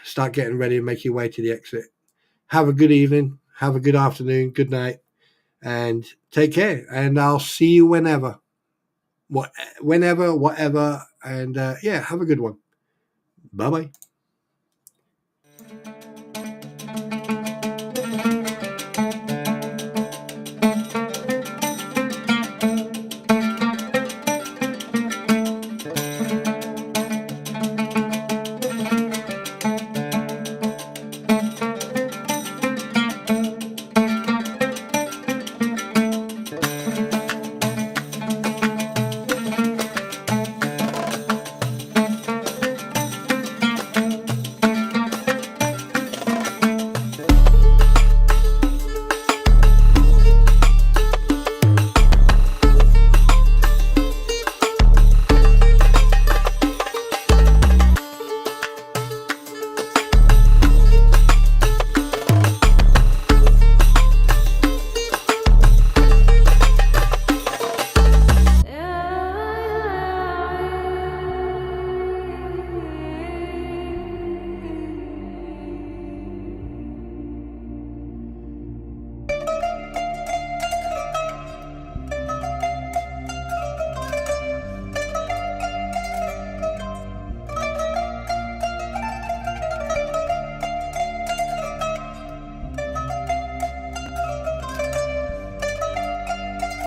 start getting ready and make your way to the exit. Have a good evening, have a good afternoon, good night, and take care. And I'll see you whenever, whatever, and yeah, have a good one. Bye bye.